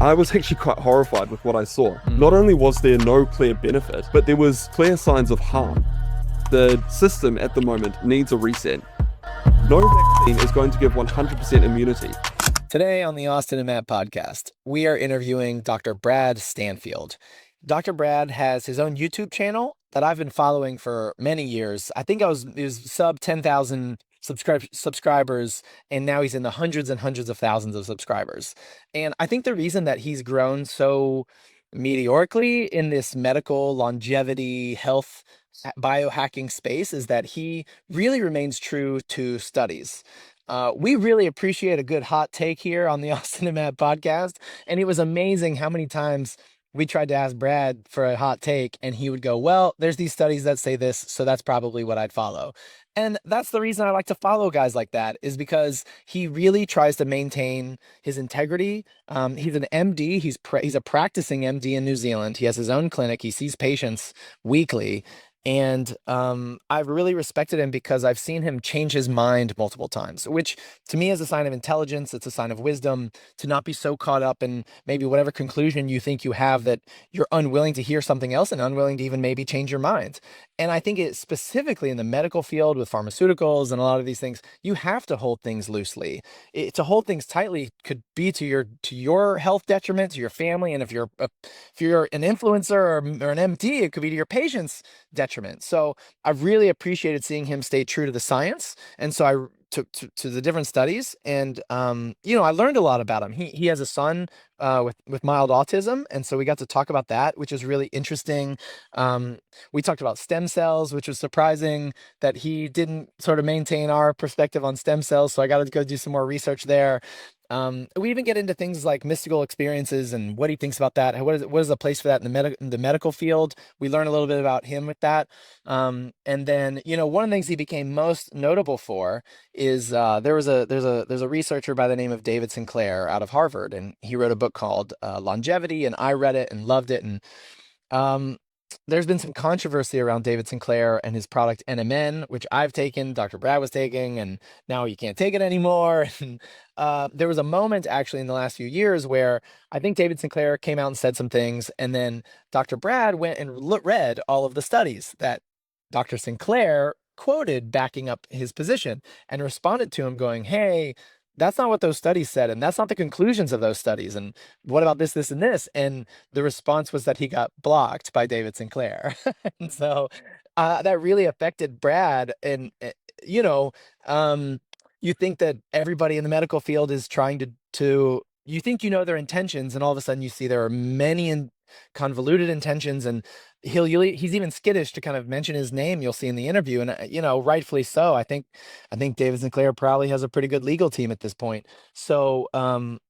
I was actually quite horrified with what I saw. Mm. Not only was there no clear benefit, but there was clear signs of harm. The system at the moment needs a reset. No vaccine is going to give 100% immunity. Today on the Austin and Matt podcast, we are interviewing Dr. Brad Stanfield. Dr. Brad has his own YouTube channel that I've been following for many years. I think it was sub 10,000 subscribers, and now he's in the hundreds and hundreds of thousands of subscribers. And I think the reason that he's grown so meteorically in this medical longevity health biohacking space is that he really remains true to studies. We really appreciate a good hot take here on the Austin and Matt podcast. And it was amazing how many times we tried to ask Brad for a hot take and he would go, well, there's these studies that say this, so that's probably what I'd follow. And that's the reason I like to follow guys like that, is because he really tries to maintain his integrity. He's an MD. He's a practicing MD in New Zealand. He has his own clinic. He sees patients weekly. And I've really respected him because I've seen him change his mind multiple times, which to me is a sign of intelligence. It's a sign of wisdom to not be so caught up in maybe whatever conclusion you think you have that you're unwilling to hear something else and unwilling to even maybe change your mind. And I think it specifically in the medical field with pharmaceuticals and a lot of these things, you have to hold things loosely. To hold things tightly could be to your health detriment, to your family. And if you're an influencer or an MD, it could be to your patients' detriment. So I've really appreciated seeing him stay true to the science. And so I took to the different studies, and I learned a lot about him. He has a son with mild autism, and so we got to talk about that, which is really interesting. We talked about stem cells, which was surprising that he didn't sort of maintain our perspective on stem cells. So I got to go do some more research there. We even get into things like mystical experiences and what he thinks about that. What is the place for that in the medical field? We learn a little bit about him with that. And then, one of the things he became most notable for is there's a researcher by the name of David Sinclair out of Harvard, and he wrote a book called Longevity, and I read it and loved it. And there's been some controversy around David Sinclair and his product NMN, which I've taken, Dr. Brad was taking, and now you can't take it anymore. And there was a moment actually in the last few years where I think David Sinclair came out and said some things, and then Dr. Brad went and read all of the studies that Dr. Sinclair quoted backing up his position and responded to him going, hey, that's not what those studies said, and that's not the conclusions of those studies. And what about this, this, and this? And the response was that he got blocked by David Sinclair. And so that really affected Brad. And, you think that everybody in the medical field is trying to you think their intentions, and all of a sudden you see there are many convoluted intentions, and he's even skittish to kind of mention his name. You'll see in the interview, and rightfully so. I think David Sinclair probably has a pretty good legal team at this point. So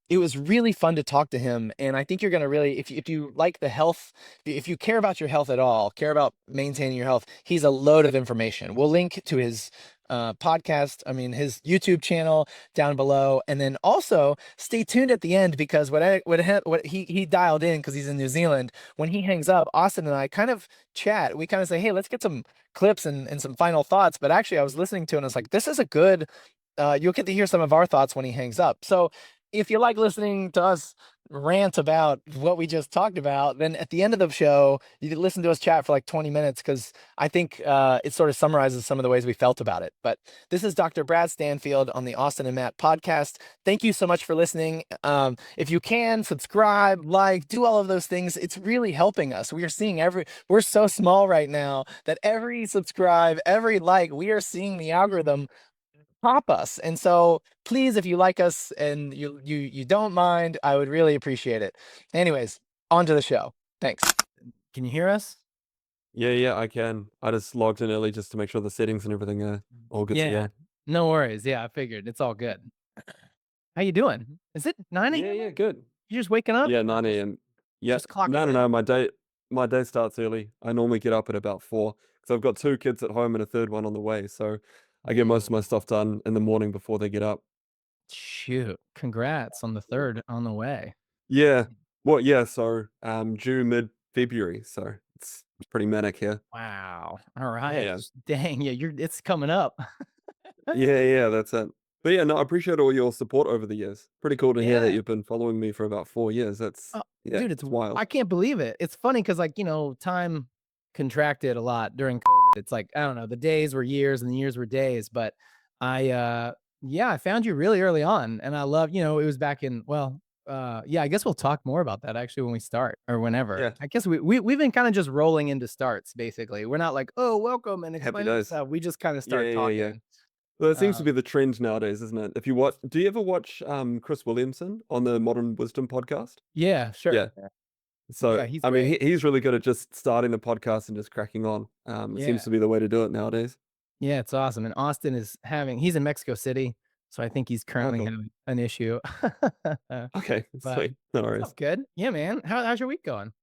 it was really fun to talk to him, and I think you're going to really, if you like the health, if you care about your health at all, care about maintaining your health, he's a load of information. We'll link to his podcast, his YouTube channel down below. And then also stay tuned at the end, because what he dialed in, because he's in New Zealand. When he hangs up, Austin and I kind of chat. We kind of say, hey, let's get some clips and some final thoughts. But actually I was listening to it and I was like, this is a good, you'll get to hear some of our thoughts when he hangs up. So if you like listening to us rant about what we just talked about, then at the end of the show, you can listen to us chat for like 20 minutes, because I think it sort of summarizes some of the ways we felt about it. But this is Dr. Brad Stanfield on the Austin and Matt podcast. Thank you so much for listening. If you can, subscribe, like, do all of those things. It's really helping us. We are seeing we're so small right now that every subscribe, every like, we are seeing the algorithm pop us. And so please, if you like us and you don't mind, I would really appreciate it. Anyways, on to the show. Thanks. Can you hear us? Yeah, I can. I just logged in early just to make sure the settings and everything are all good. Yeah. No worries. Yeah, I figured. It's all good. How you doing? Is it 9 a.m.? Yeah, good. You're just waking up? Yeah, 9 a.m. Yeah. Just clocking No, in. no. My day starts early. I normally get up at about 4 because I've got 2 kids at home and a third one on the way. So I get most of my stuff done in the morning before they get up. Shoot. Congrats on the third on the way. Yeah. Well, yeah. So due mid-February. So it's pretty manic here. Wow. All right. Yeah. Dang. Yeah, it's coming up. Yeah, that's it. But yeah, no, I appreciate all your support over the years. Pretty cool to hear that Yeah. you've been following me for about 4 years. That's yeah, Dude, it's wild. I can't believe it. It's funny because, like, time contracted a lot during COVID. It's like, I don't know, the days were years and the years were days, but yeah, I found you really early on, and I love, it was back in, well, yeah, I guess we'll talk more about that actually when we start or whenever. Yeah, I guess we've been kind of just rolling into starts basically. We're not like, "Oh, welcome and happy explain days. yourself." We just kind of Yeah, start yeah, yeah. talking. Well, that seems to Um, be the trend nowadays, isn't it? If you watch, do you ever watch Chris Williamson on the Modern Wisdom podcast? yeah, sure. Yeah. So, Yeah, he's I mean, great. he's really good at just starting the podcast and just cracking on. It seems Yeah. to be the way to do it nowadays. Yeah, it's awesome. And Austin is he's in Mexico City, so I think he's Oh, currently cool. having an issue. Okay, But sweet. No it's worries. all good. Yeah, man. How's your week going?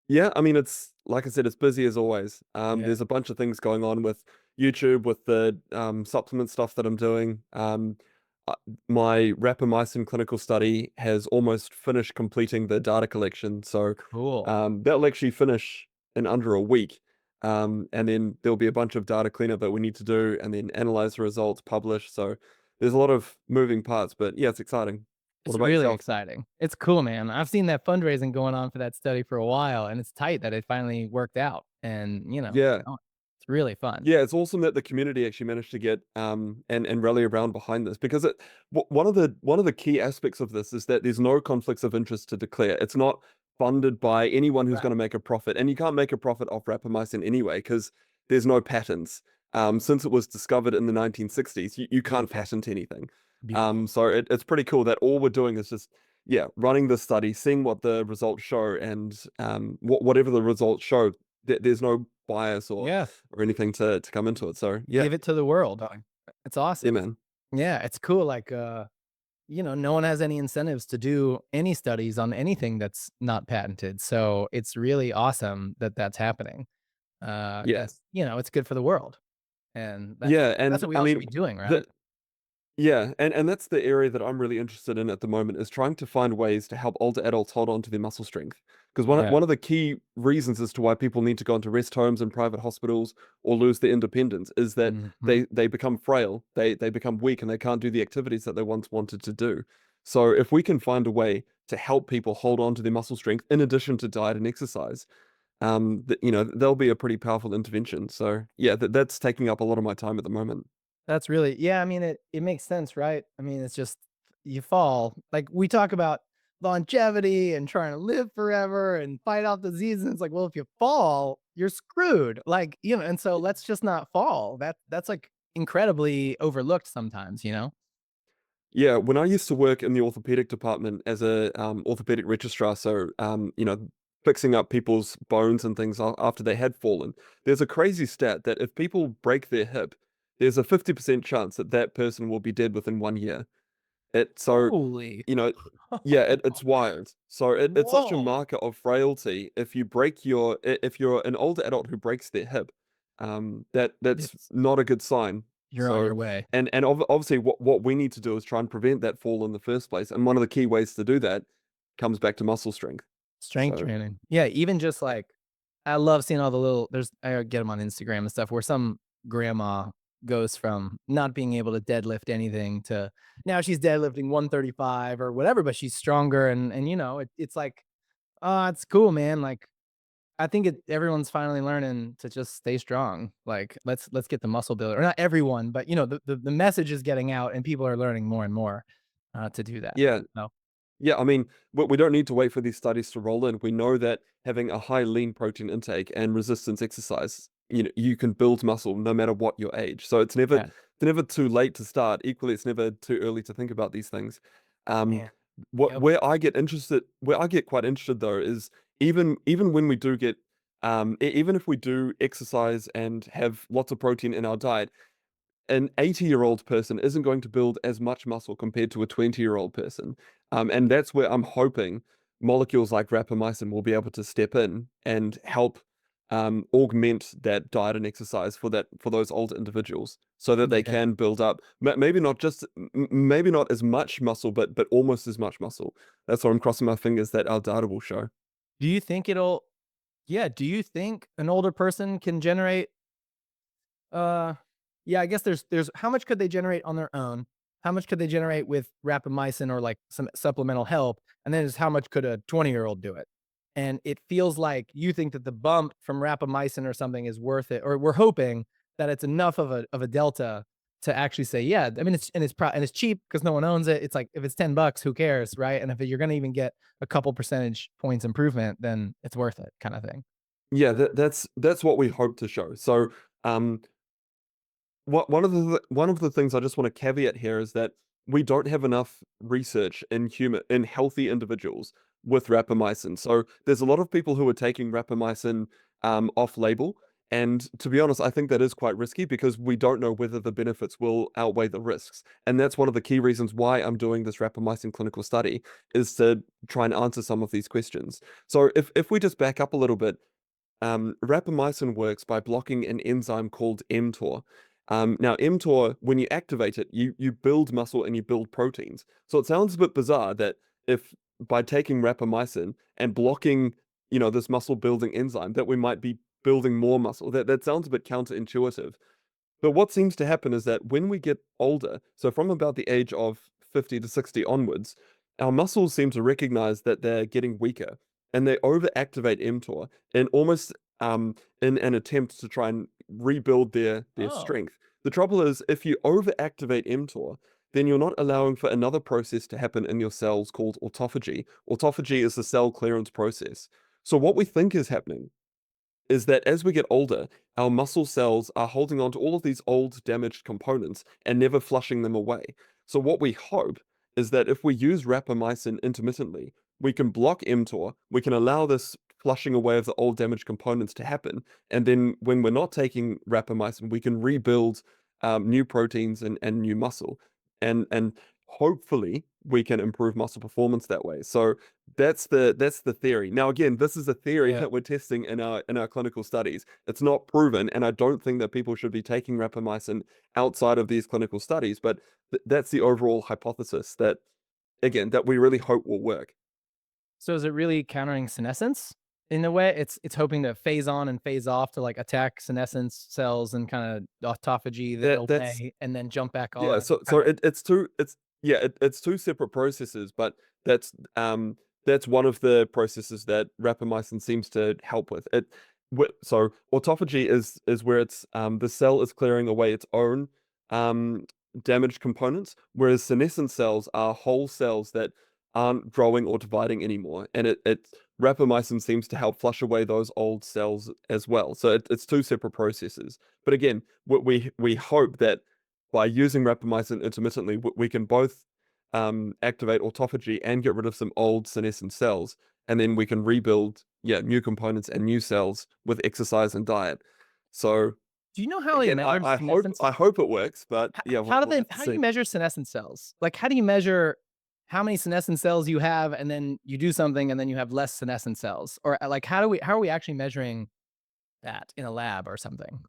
Yeah, I mean, it's like I said, it's busy as always. Yeah. There's a bunch of things going on with YouTube, with the supplement stuff that I'm doing. Uh, my rapamycin clinical study has almost finished completing the data collection, so Cool. that'll actually finish in under a week. And then there'll be a bunch of data cleanup that we need to do, and then analyze the results, publish. So there's a lot of moving parts, but yeah, it's exciting. What It's about really yourself? exciting. It's cool, man. I've seen that fundraising going on for that study for a while, and it's tight that it finally worked out. And, Yeah. it's really fun. Yeah, it's awesome that the community actually managed to get and rally around behind this because one of the key aspects of this is that there's no conflicts of interest to declare. It's not funded by anyone who's Right. going to make a profit, and you can't make a profit off rapamycin anyway because there's no patents. Since it was discovered in the 1960s, you can't Beautiful. patent anything. Beautiful. So it's pretty cool that all we're doing is just yeah running the study, seeing what the results show, and whatever the results show, there's no bias Yeah. or anything to come into it. So yeah, Give it to the world. It's yeah, awesome. man. Yeah, it's cool. Like, no one has any incentives to do any studies on anything that's not patented. So it's really awesome that that's happening. Yeah, 'Cause, it's good for the world. And yeah, that's and what we I all should mean be doing, right? the yeah, and that's the area that I'm really interested in at the moment is trying to find ways to help older adults hold on to their muscle strength. Because one Yeah. one of the key reasons as to why people need to go into rest homes and private hospitals or lose their independence is that Mhm. they become frail, they become weak, and they can't do the activities that they once wanted to do. So if we can find a way to help people hold on to their muscle strength in addition to diet and exercise, there'll be a pretty powerful intervention. So yeah, that's taking up a lot of my time at the moment. That's really, yeah, I mean, it makes sense, right? I mean, it's just you fall. Like we talk about longevity and trying to live forever and fight off diseases. And it's like, well, if you fall, you're screwed. Like, and so let's just not fall. That's like incredibly overlooked sometimes. Yeah, when I used to work in the orthopedic department as a orthopedic registrar, so fixing up people's bones and things after they had fallen, there's a crazy stat that if people break their hip, there's a 50% chance that that person will be dead within 1 year. So Holy. you know, yeah, it's wild. So it's such a Whoa. marker of frailty if you break if you're an older adult who breaks their hip, that's It's not a good sign. You're on So your way. obviously what we need to do is try and prevent that fall in the first place. And one of the key ways to do that comes back to muscle strength. Strength So training. Yeah, even just like I love seeing all the I get them on Instagram and stuff where some grandma goes from not being able to deadlift anything to now she's deadlifting 135 or whatever, but she's stronger and it's like, oh, it's cool, man. Like I think everyone's finally learning to just stay strong. Like let's get the muscle builder. Or not everyone, but the message is getting out and people are learning more and more to do that. yeah, So yeah, I mean, we don't need to wait for these studies to roll in. We know that having a high lean protein intake and resistance exercise, you can build muscle no matter what your age. So yeah, it's never too late to start. Equally, it's never too early to think about these things. Um, man. what Yep. where I get quite interested though is even when we do get even if we do exercise and have lots of protein in our diet, an 80-year-old person isn't going to build as much muscle compared to a 20-year-old person. And that's where I'm hoping molecules like rapamycin will be able to step in and help augment that diet and exercise for those older individuals so that they Yeah. can build up maybe not as much muscle but almost as much muscle. That's what I'm crossing my fingers that our data will show. Do you think it'll Yeah, do you think an older person can generate uh Yeah, I guess there's how much could they generate on their own? How much could they generate with rapamycin or like some supplemental help? And then is how much could a 20-year-old do it? And it feels like you think that the bump from rapamycin or something is worth it, or we're hoping that it's enough of a delta to actually say, yeah, I mean, it's cheap because no one owns it. It's like if it's $10, who cares, right? And if you're going to even get a couple percentage points improvement, then it's worth it, kind of thing. Yeah, that's what we hope to show. So, um, one of the things I just want to caveat here is that we don't have enough research in healthy individuals with rapamycin. So there's a lot of people who are taking rapamycin off label, and to be honest, I think that is quite risky because we don't know whether the benefits will outweigh the risks. And that's one of the key reasons why I'm doing this rapamycin clinical study is to try and answer some of these questions. So if we just back up a little bit, rapamycin works by blocking an enzyme called mTOR. Now, mTOR, when you activate it, you build muscle and you build proteins. So it sounds a bit bizarre that if by taking rapamycin and blocking, this muscle building enzyme, that we might be building more muscle. That sounds a bit counterintuitive. But what seems to happen is that when we get older, so from about the age of 50 to 60 onwards, our muscles seem to recognize that they're getting weaker and they overactivate mTOR in almost in an attempt to try and rebuild their Oh, strength. The trouble is, if you overactivate mTOR, then you're not allowing for another process to happen in your cells called autophagy. Autophagy is the cell clearance process. So what we think is happening is that as we get older, our muscle cells are holding on to all of these old damaged components and never flushing them away. So what we hope is that if we use rapamycin intermittently, we can block mTOR, we can allow this flushing away of the old damaged components to happen, and then when we're not taking rapamycin, we can rebuild new proteins and new muscle, and hopefully we can improve muscle performance that way. So that's the theory. Now, again, this is a theory yeah. that we're testing in our clinical studies. It's not proven, and I don't think that people should be taking rapamycin outside of these clinical studies. But that's the overall hypothesis that, again, that we really hope will work. So is it really countering senescence in a way? It's hoping to phase on and phase off to like attack senescence cells and kind of autophagy the That ill that's way and then jump back Yeah, on. so it's two separate processes, but that's one of the processes that rapamycin seems to help with. So autophagy is where the cell is clearing away its own um damaged components, whereas senescent cells are whole cells that aren't growing or dividing anymore. And it rapamycin seems to help flush away those old cells as well. So it's two separate processes. But again, we hope that by using rapamycin intermittently, we can both activate autophagy and get rid of some old senescent cells, and then we can rebuild, new components and new cells with exercise and diet. So Do you know how they again, I, measure I hope senescence? I hope it works, but yeah, How do we'll they have to how do you see. measure senescent cells? Like how do you measure how many senescent cells you have and then you do something and then you have less senescent cells? Or like how are we actually measuring that in a lab or something?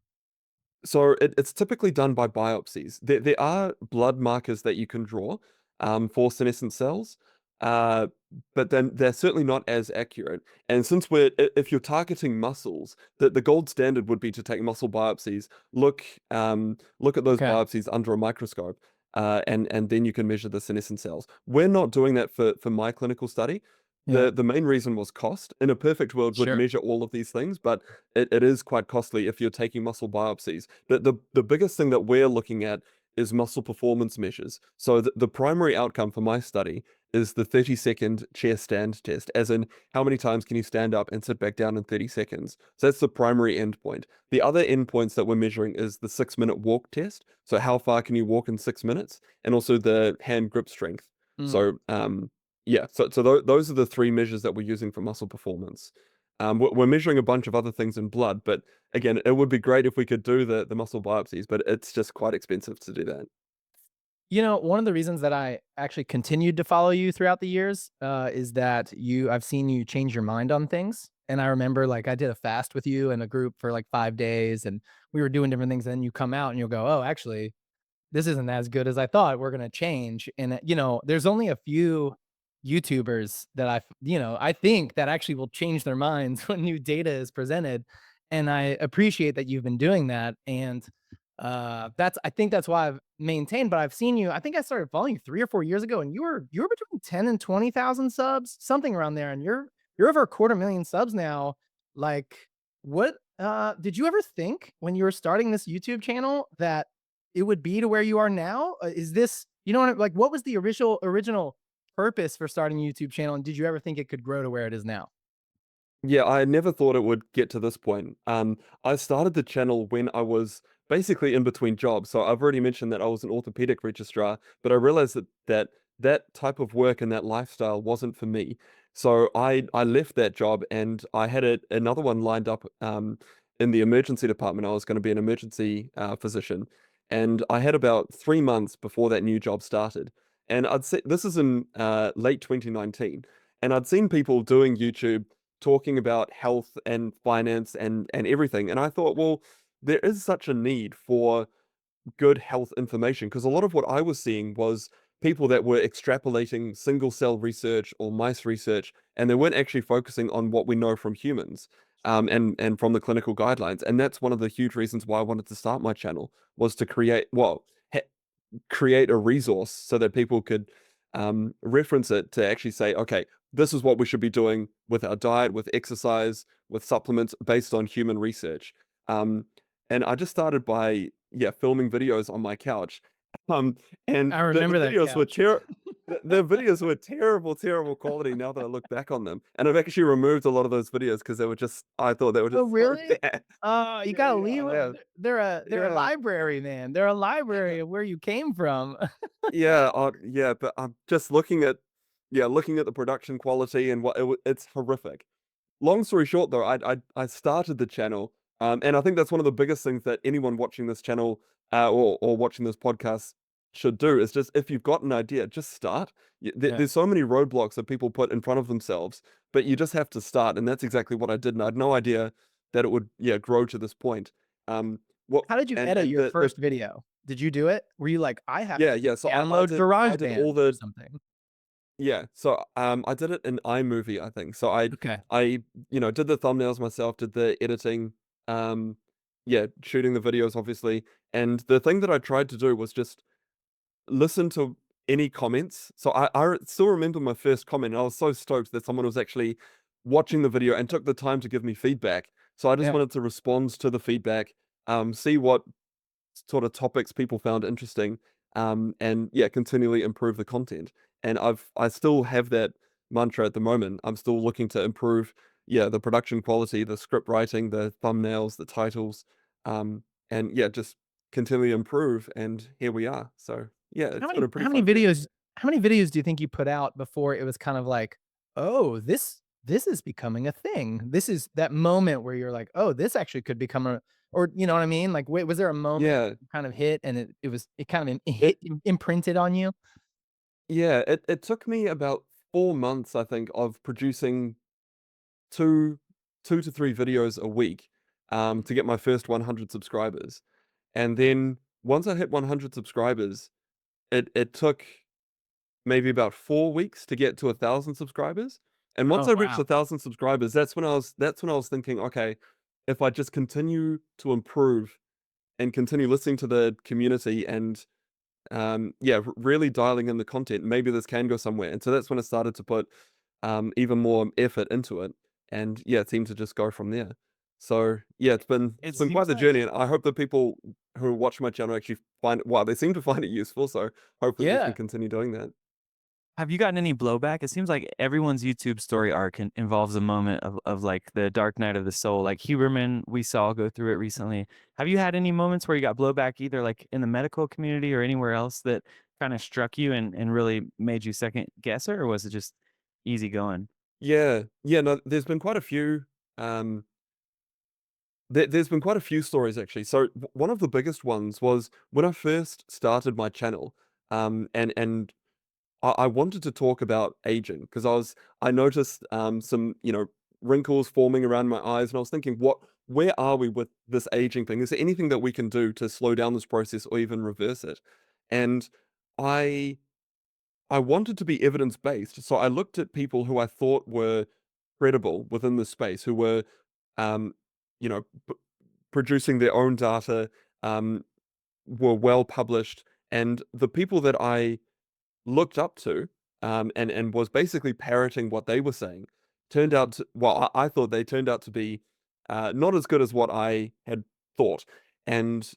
So it's typically done by biopsies. There are blood markers that you can draw for senescent cells, uh, but then they're certainly not as accurate. And since if you're targeting muscles, the gold standard would be to take muscle biopsies, look at those Okay. biopsies under a microscope, and then you can measure the senescent cells. We're not doing that for my clinical study. Yeah. The main reason was cost. In a perfect world, would Sure. measure all of these things, but it is quite costly if you're taking muscle biopsies. The biggest thing that we're looking at is muscle performance measures. So the primary outcome for my study is the 30-second chair stand test, as in how many times can you stand up and sit back down in 30 seconds. So that's the primary endpoint. The other endpoints that we're measuring is the 6-minute walk test. So how far can you walk in 6 minutes, and also the hand grip strength. Mm. So yeah, so those are the three measures that we're using for muscle performance. We're measuring a bunch of other things in blood, but again, it would be great if we could do the muscle biopsies, but it's just quite expensive to do that. You know, one of the reasons that I actually continued to follow you throughout the years, is that I've seen you change your mind on things. And I remember like I did a fast with you in a group for like 5 days and we were doing different things. And then you come out and you'll go, oh, actually, this isn't as good as I thought. We're going to change. And, there's only a few YouTubers that I think that actually will change their minds when new data is presented. And I appreciate that you've been doing that. And That's I think that's why I've maintained, but I've seen you. I think I started following you 3 or 4 years ago, and you were between 10 and 20,000 subs, something around there, and you're over a quarter million subs now. Like, what did you ever think when you were starting this YouTube channel that it would be to where you are now? Is this, you know what, like, what was the original purpose for starting a YouTube channel, and did you ever think it could grow to where it is now? Yeah, I never thought it would get to this point. I started the channel when I was basically in between jobs. So I've already mentioned that I was an orthopedic registrar, but I realized that type of work and that lifestyle wasn't for me. So I left that job and I had another one lined up in the emergency department. I was going to be an emergency physician, and I had about 3 months before that new job started. And I'd say this is in late 2019, and I'd seen people doing YouTube talking about health and finance and everything. And I thought, well, there is such a need for good health information because a lot of what I was seeing was people that were extrapolating single cell research or mice research, and they weren't actually focusing on what we know from humans. And from the clinical guidelines. And that's one of the huge reasons why I wanted to start my channel was to create a resource so that people could reference it to actually say, okay, this is what we should be doing with our diet, with exercise, with supplements based on human research. Um, and I just started by, yeah, filming videos on my couch. Um, and I the remember that videos were couch. the videos were terrible, terrible quality now that I look back on them. And I've actually removed a lot of those videos because they were just, I thought they were Oh, just so really? bad. You Yeah, gotta yeah, leave 'em. yeah, They're a yeah. library, man. They're a library of where you came from. Yeah, yeah, but I'm just looking at the production quality and it's horrific. Long story short, though, I started the channel, and I think that's one of the biggest things that anyone watching this channel or watching this podcast should do is just if you've got an idea, just start. Yeah. There's so many roadblocks that people put in front of themselves, but you just have to start, and that's exactly what I did. And I had no idea that it would, yeah, grow to this point. What How did you edit and your the first video? Did you do it? Were you like, "I have yeah, to yeah. So download I did GarageBand all or the something?" yeah, so I did it in iMovie, I think. So Okay. I did the thumbnails myself, did the editing, um yeah, shooting the videos obviously. And the thing that I tried to do was just listen to any comments. So I still remember my first comment, and I was so stoked that someone was actually watching the video and took the time to give me feedback. So I just Yeah. wanted to respond to the feedback, see what sort of topics people found interesting, and yeah, continually improve the content. And I still have that mantra at the moment. I'm still looking to improve, yeah, the production quality, the script writing, the thumbnails, the titles, and yeah, just continually improve. And here we are. So yeah, How it's been many a pretty how many fun journey. videos how many videos do you think you put out before it was kind of like, "Oh, this is becoming a thing. This is that moment where you're like, "Oh, this actually could become a," or you know what I mean? Like, wait, was there a moment Yeah, you kind of hit and it kind of it imprinted on you? yeah, it took me about 4 months, I think, of producing two two to three videos a week to get my first 100 subscribers. And then once I hit 100 subscribers, it took maybe about 4 weeks to get to 1,000 subscribers. And once Oh, I reached wow. 1,000 subscribers, that's when I was thinking, okay, if I just continue to improve and continue listening to the community and yeah, really dialing in the content, maybe this can go somewhere. And so that's when I started to put even more effort into it, and yeah, it seemed to just go from there. So yeah, it's It been quite seems the like journey, and I hope that people who watch my channel actually find it. Well, they seem to find it useful, so hopefully we can Yeah. continue doing that. have you gotten any blowback? It seems like everyone's YouTube story arc involves a moment of like the dark night of the soul. Like Huberman, we saw go through it recently. Have you had any moments where you got blowback either like in the medical community or anywhere else that kind of struck you and really made you second guess it, or was it just easy going? Yeah, yeah. No, there's been quite a few. There's been quite a few stories actually. So one of the biggest ones was when I first started my channel, and I wanted to talk about aging because I noticed some wrinkles forming around my eyes, and I was thinking, where are we with this aging thing? Is there anything that we can do to slow down this process or even reverse it? And I I wanted to be evidence based, so I looked at people who I thought were credible within the space, who were um, you know, producing their own data, were well published, and the people that I looked up to, and was basically parroting what they were saying, turned out to, well, I thought they turned out to be not as good as what I had thought. And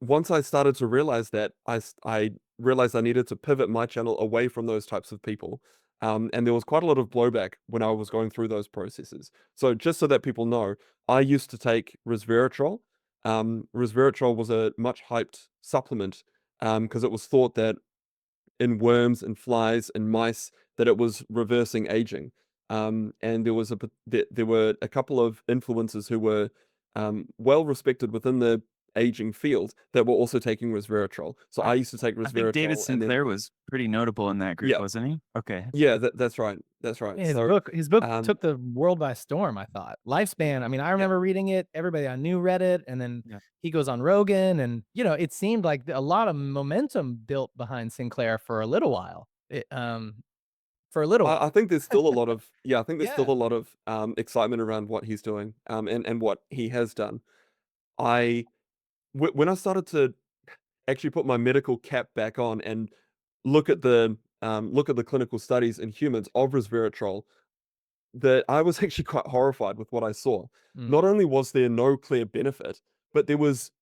once I started to realize that, I realized I needed to pivot my channel away from those types of people. And there was quite a lot of blowback when I was going through those processes. So just so that people know, I used to take resveratrol. Resveratrol was a much hyped supplement, because it was thought that in worms and flies and mice that it was reversing aging. And there were a couple of influencers who were well respected within the aging field that were also taking resveratrol. So I I used to take I think David resveratrol, and then Sinclair was pretty notable in that group, yeah, wasn't he? Okay. yeah, that's right, that's right. Yeah, So his book um, took the world by storm, I thought. Lifespan, I mean, I yeah, remember reading it, everybody I knew read it, and then Yeah. he goes on Rogan and, it seemed like a lot of momentum built behind Sinclair for a little while. For a little I while. think there's still a lot of yeah, I think there's Yeah. still a lot of excitement around what he's doing, and what he has done. I when I started to actually put my medical cap back on and look at the clinical studies in humans of resveratrol, that I was actually quite horrified with what I saw. Not Mm, only was there no clear benefit, but there was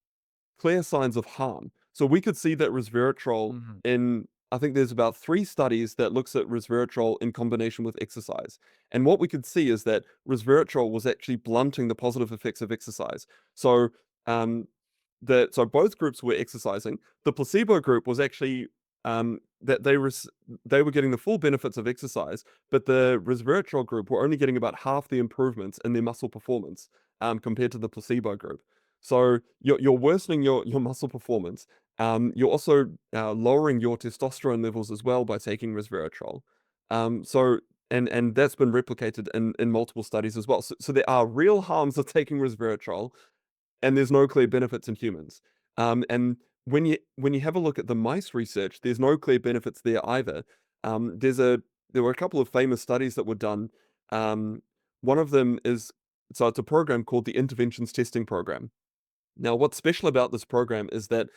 clear signs of harm. So we could see that resveratrol mhm. in, I think there's about 3 studies that looks at resveratrol in combination with exercise. And what we could see is that resveratrol was actually blunting the positive effects of exercise. So um, so both groups were exercising. The placebo group was actually that they were getting the full benefits of exercise, but the resveratrol group were only getting about half the improvements in their muscle performance, compared to the placebo group. So you're worsening your muscle performance. You're also lowering your testosterone levels as well by taking resveratrol. So and that's been replicated in multiple studies as well. So there are real harms of taking resveratrol, and there's no clear benefits in humans. And when you have a look at the mice research, there's no clear benefits there either. There were a couple of famous studies that were done. One of them is, so it's a program called the Interventions Testing Program. Now, what's special about this program is that,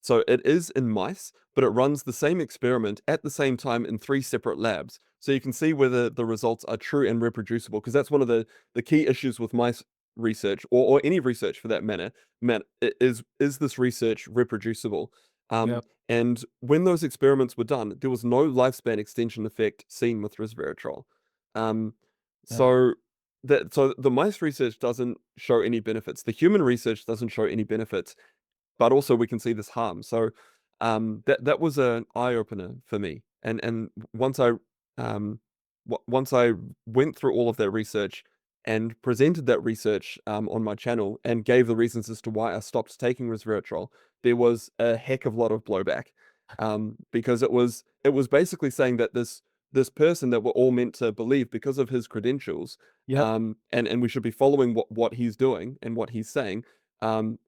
so it is in mice, but it runs the same experiment at the same time in 3 separate labs. So you can see whether the results are true and reproducible, because that's one of the key issues with mice research, or any research for that is this research reproducible? Yep. And when those experiments were done, there was no lifespan extension effect seen with resveratrol. Um, Yep. so so the mice research doesn't show any benefits. The human research doesn't show any benefits, but also we can see this harm. So that was an eye opener for me. And um, once I went through all of that research and presented that research on my channel and gave the reasons as to why I stopped taking resveratrol, there was a heck of a lot of blowback, because it was basically saying that this person that we're all meant to believe because of his credentials, Yep. and we should be following what he's doing and what he's saying,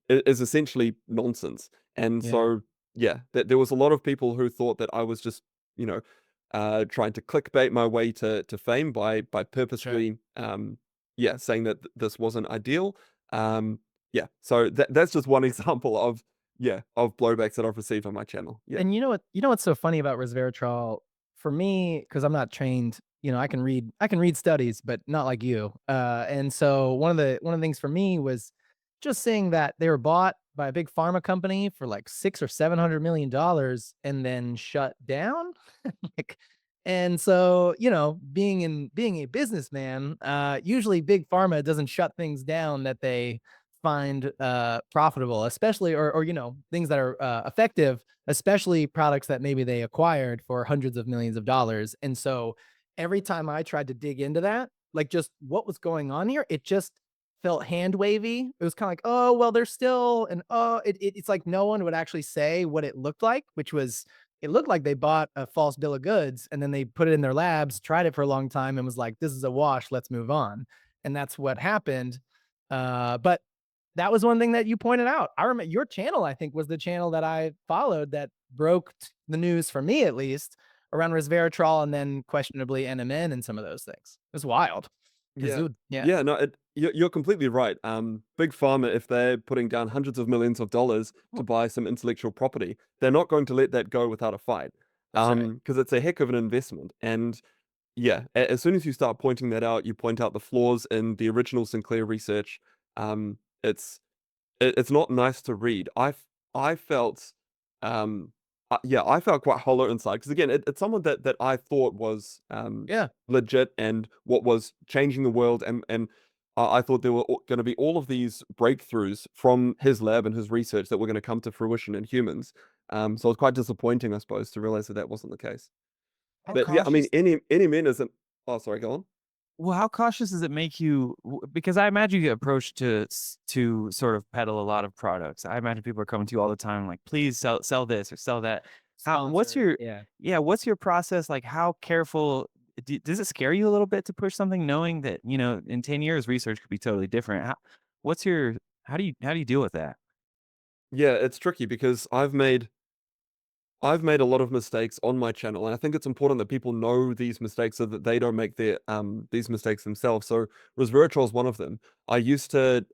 is essentially nonsense. And Yeah. so, yeah, there was a lot of people who thought that I was just, you know, trying to clickbait my way to fame by Sure. purposefully, yeah, saying that this wasn't ideal. Yeah, so that's just one example of, yeah, of blowbacks that I've received on my channel. Yeah, And you know what's so funny about resveratrol for me, because I'm not trained, I can read studies, but not like you. And so one of the things for me was just seeing that they were bought by a big pharma company for like 6 or 700 million dollars and then shut down. Like, and so, being a businessman, usually big pharma doesn't shut things down that they find profitable, especially, or things that are effective, especially products that maybe they acquired for hundreds of millions of dollars. And so every time I tried to dig into that, like just what was going on here, it just felt hand wavy. It was kind of like, oh, well, there's still, and it's like no one would actually say what it looked like, which was, it looked like they bought a false bill of goods and then they put it in their labs, tried it for a long time, and was like, this is a wash, let's move on. And that's what happened. But that was one thing that you pointed out. I remember your channel, I think, was the channel that I followed that broke the news for me, at least, around resveratrol and then questionably NMN and some of those things. It was wild because yeah, yeah. yeah. No, You're completely right. Big pharma, if they're putting down hundreds of millions of dollars to Well, buy some intellectual property, they're not going to let that go without a fight. that's right. Because it's a heck of an investment. And yeah, as soon as you start pointing that out, you point out the flaws in the original Sinclair research. Um, it's it's not nice to read. I felt, um, yeah, I felt quite hollow inside because again, it's someone that I thought was Yeah, legit and what was changing the world, and I thought there were going to be all of these breakthroughs from his lab and his research that were going to come to fruition in humans. So it was quite disappointing, I suppose, to realize that that wasn't the case. How But yeah, I mean, cautious any men isn't. Oh, sorry, go on. Well, how cautious does it make you? Because I imagine you get approached to sort of peddle a lot of products. I imagine people are coming to you all the time, like, please sell this or sell that. What's sponsor. your Yeah, yeah? What's your process? Like, how careful? Does it scare you a little bit to push something, knowing that in 10 years research could be totally different? What's your how do you deal with that? Yeah, it's tricky because I've made a lot of mistakes on my channel, and I think it's important that people know these mistakes so that they don't make these mistakes themselves. So resveratrol is one of them. I used to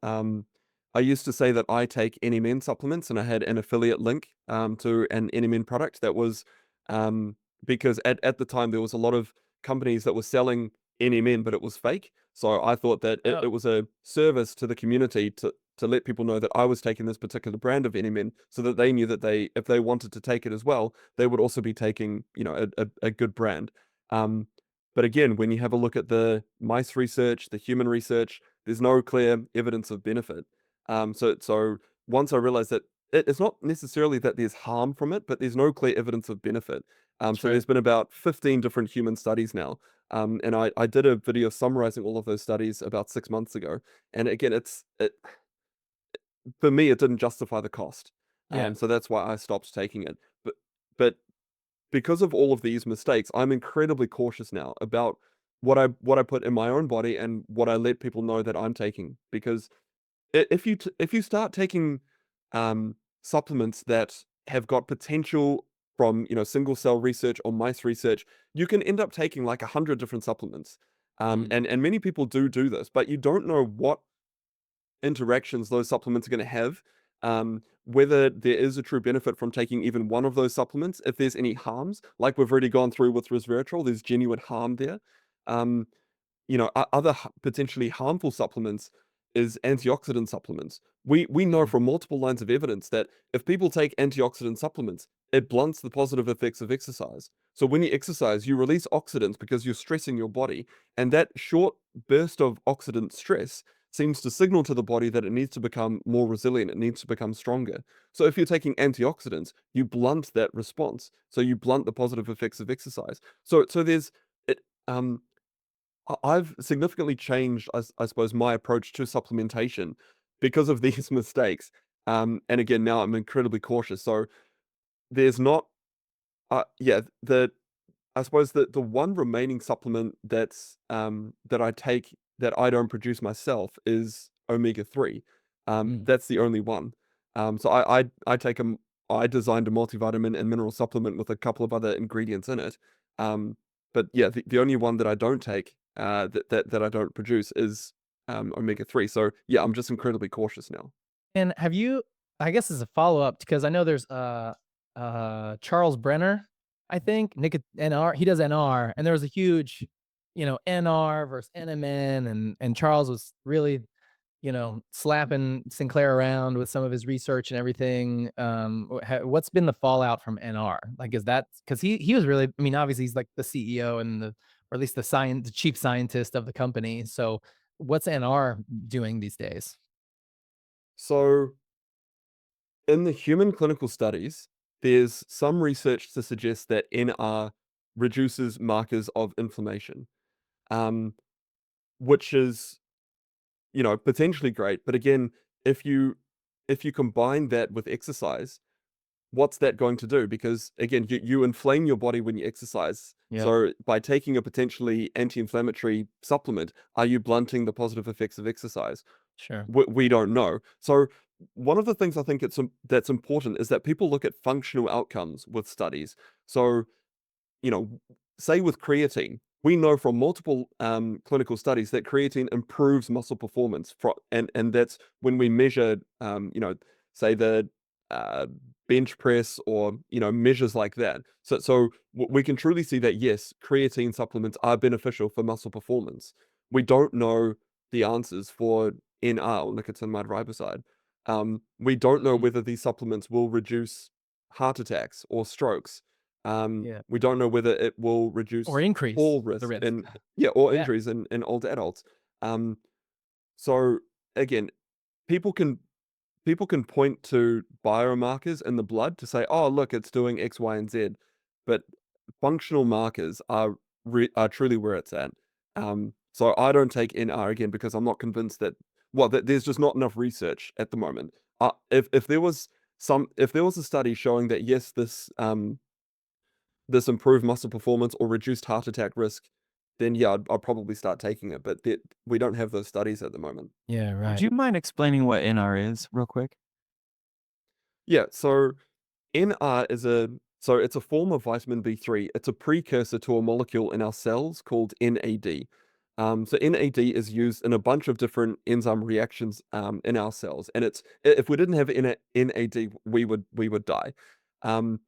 I used to say that I take NMN supplements, and I had an affiliate link to an NMN product that was um because at the time there was a lot of companies that were selling NMN, but it was fake. So I thought that oh, it was a service to the community to let people know that I was taking this particular brand of NMN so that they knew that if they wanted to take it as well, they would also be taking, a good brand. Um, but again, when you have a look at the mice research, the human research, there's no clear evidence of benefit. So once I realized that it's not necessarily that there's harm from it, but there's no clear evidence of benefit. So sure. there's been about 15 different human studies now. And I did a video summarizing all of those studies about 6 months ago. And again, for me, it didn't justify the cost. Yeah, So that's why I stopped taking it. But because of all of these mistakes, I'm incredibly cautious now about what I put in my own body and what I let people know that I'm taking. Because if you start taking supplements that have got potential from single cell research or mice research, you can end up taking like 100 different supplements. mm, And many people do this, but you don't know what interactions those supplements are going to have, whether there is a true benefit from taking even one of those supplements, if there's any harms, like we've already gone through with resveratrol, there's genuine harm there. Um, other potentially harmful supplements is antioxidant supplements. We know mm, from multiple lines of evidence that if people take antioxidant supplements, it blunts the positive effects of exercise. So when you exercise, you release oxidants because you're stressing your body, and that short burst of oxidant stress seems to signal to the body that it needs to become more resilient, it needs to become stronger. So if you're taking antioxidants, you blunt that response. So you blunt the positive effects of exercise. So there's it I've significantly changed, I suppose, my approach to supplementation because of these mistakes. And again, now I'm incredibly cautious. So there's not, yeah, I suppose the one remaining supplement that I take that I don't produce myself is omega-3. mm. That's the only one. So I take I designed a multivitamin and mineral supplement with a couple of other ingredients in it. Um, but yeah, the only one that I don't take, that I don't produce is omega-3. So yeah, I'm just incredibly cautious now. And have you I guess as a follow-up, because I know there's, Charles Brenner, I think, NR, he does NR, and there was a huge, NR versus NMN, and Charles was really, slapping Sinclair around with some of his research and everything. What's been the fallout from NR? Like, is that because he was really, I mean, obviously he's like the CEO and or at least the chief scientist of the company. So what's NR doing these days? So in the human clinical studies, there's some research to suggest that NR reduces markers of inflammation, um, which is, potentially great. But again, if you if you combine that with exercise, what's that going to do? Because again, you inflame your body when you exercise. Yep, So by taking a potentially anti-inflammatory supplement, are you blunting the positive effects of exercise? sure. We don't know. So one of the things I think that's important is that people look at functional outcomes with studies. So, you know, say with creatine, we know from multiple clinical studies that creatine improves muscle performance. And that's when we measure, say the uh, bench press or measures like that. So we can truly see that yes, creatine supplements are beneficial for muscle performance. We don't know the answers for NR or nicotinamide riboside. We don't know Mhm. whether these supplements will reduce heart attacks or strokes. Yeah. We don't know whether it will Or reduce increase fall the risk risk. in or Yeah. injuries in older adults. Um, so again, people can people can point to biomarkers in the blood to say, "Oh, look, it's doing X, Y, and Z," but functional markers are truly where it's at. So I don't take NR again because I'm not convinced that there's just not enough research at the moment. If there was if there was a study showing that yes, this improved muscle performance or reduced heart attack risk, then yeah, I'd probably start taking it. But we don't have those studies at the moment. Yeah, Would right. you mind explaining what NR is real quick? Yeah, so it's a form of vitamin B3. It's a precursor to a molecule in our cells called NAD. So NAD is used in a bunch of different enzyme reactions in our cells, and if we didn't have NAD, we would die. Um,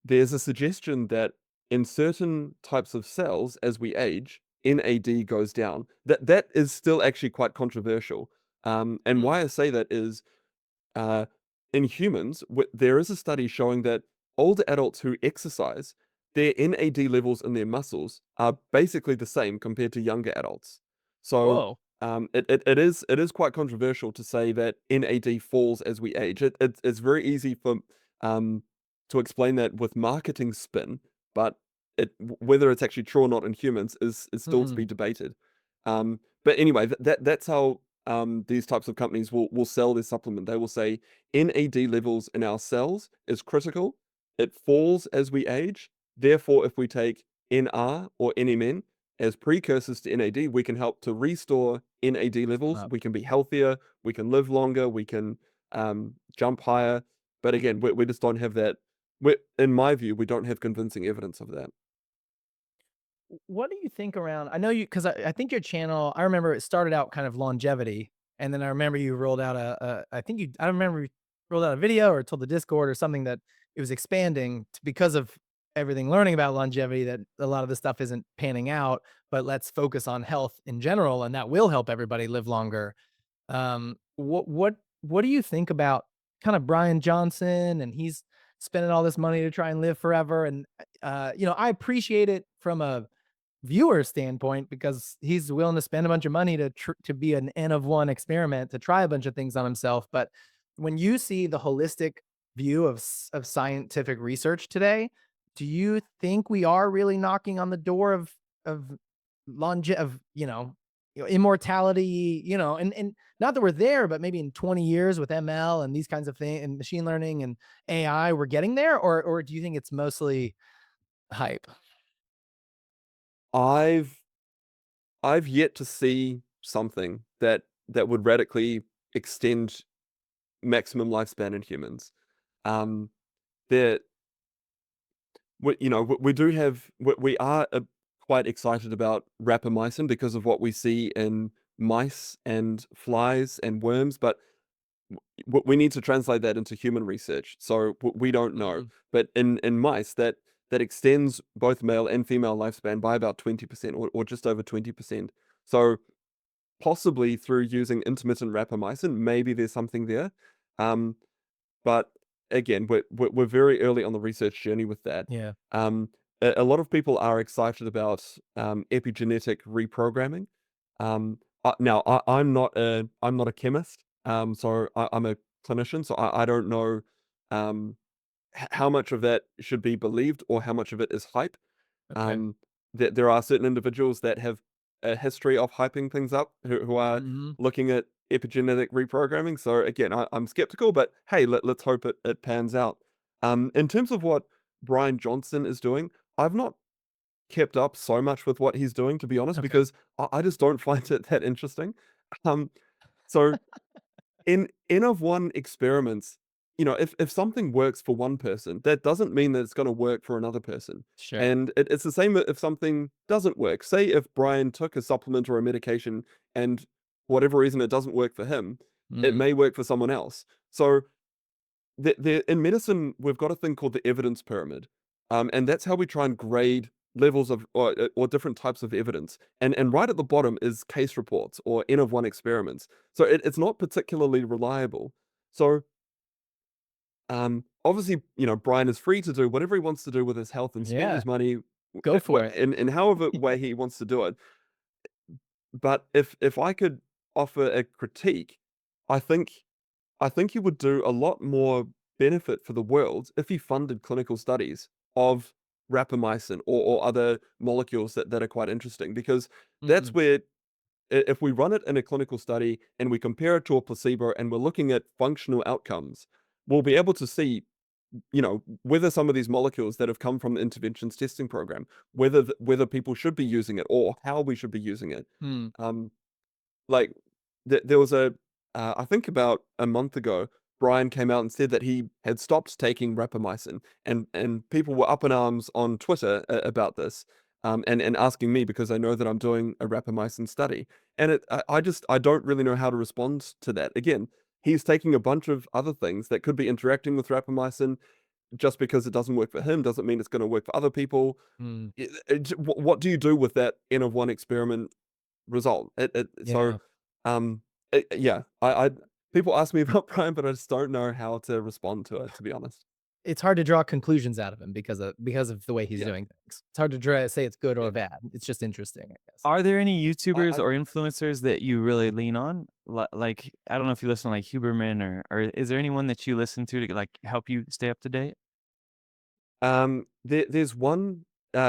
there's a suggestion that in certain types of cells, as we age, NAD goes down. That is still actually quite controversial. And Mm. why I say that is uh, in humans, there is a study showing that older adults who exercise, their NAD levels in their muscles are basically the same compared to younger adults. So Whoa. it is quite controversial to say that NAD falls as we age. It's very easy um, to explain that with marketing spin, but whether it's actually true or not in humans is still to Mhm. be debated. But anyway, that's how these types of companies will sell this supplement. They will say NAD levels in our cells is critical. It falls as we age. Therefore, if we take NR or NMN as precursors to NAD, we can help to restore NAD levels. Up. We can be healthier. We can live longer. We can jump higher. But again, we just don't have that. In my view, we don't have convincing evidence of that. What do you think around? I know you because I think your channel. I remember it started out kind of longevity, and then I remember you rolled out I think you. I remember you rolled out a video or told the Discord or something that it was expanding because of everything learning about longevity. That a lot of the stuff isn't panning out, but let's focus on health in general, and that will help everybody live longer. What do you think about kind of Brian Johnson and he's spending all this money to try and live forever? And I appreciate it from a viewer standpoint because he's willing to spend a bunch of money to be an N of one experiment to try a bunch of things on himself. But when you see the holistic view of scientific research today, do you think we are really knocking on the door of of immortality? And not that we're there, but maybe in 20 years with ML and these kinds of things and machine learning and AI, we're getting there, or do you think it's mostly hype? I've I've yet to see something that would radically extend maximum lifespan in humans. Um, there, we do have we are quite excited about rapamycin because of what we see in mice and flies and worms, but we need to translate that into human research. So we don't know. Mhm. But in mice, that extends both male and female lifespan by about 20% or just over 20%. So possibly through using intermittent rapamycin, maybe there's something there. Um, but again, we're very early on the research journey with that. Yeah. Um, a lot of people are excited about epigenetic reprogramming. Now I'm not a chemist, so I'm a clinician, so I don't know um, how much of that should be believed or how much of it is hype. Okay. Um, there are certain individuals that have a history of hyping things up who are Mhm. looking at epigenetic reprogramming. So again, I'm skeptical, but hey, let's hope it pans out. In terms of what Brian Johnson is doing, I've not kept up so much with what he's doing, to be honest, Okay. because I just don't find it that interesting. Um, so in N of one experiments, if something works for one person, that doesn't mean that it's going to work for another person. Sure. And it's the same if something doesn't work. Say if Brian took a supplement or a medication and for whatever reason it doesn't work for him, it Mm. may work for someone else. So in medicine, we've got a thing called the evidence pyramid, and that's how we try and grade levels of or different types of evidence. And right at the bottom is case reports or N of one experiments. So it's not particularly reliable. So obviously, Brian is free to do whatever he wants to do with his health and spend Yeah, his money go for it. in however way he wants to do it. But if I could offer a critique, I think I think he would do a lot more benefit for the world if he funded clinical studies of rapamycin or other molecules that are quite interesting, because that's Mm. where if we run it in a clinical study and we compare it to a placebo and we're looking at functional outcomes, we'll be able to see, whether some of these molecules that have come from the interventions testing program, whether people should be using it or how we should be using it. Mm. Um, like there was I think about a month ago, Brian came out and said that he had stopped taking rapamycin, and people were up in arms on Twitter about this, and asking me because they know that I'm doing a rapamycin study, and I don't really know how to respond to that. Again, he's taking a bunch of other things that could be interacting with rapamycin. Just because it doesn't work for him doesn't mean it's going to work for other people. Mm. What do you do with that N of one experiment result? So, Yeah. yeah, I people ask me about Brian, but I just don't know how to respond to it, to be honest. It's hard to draw conclusions out of him because of the way he's Yeah, doing things. It's hard to say it's good or yeah. bad. It's just interesting, I guess. Are there any I, YouTubers I or influencers that you really lean on? Like, I don't know if you listen to like Huberman or is there anyone that you listen to like help you stay up to date? there's one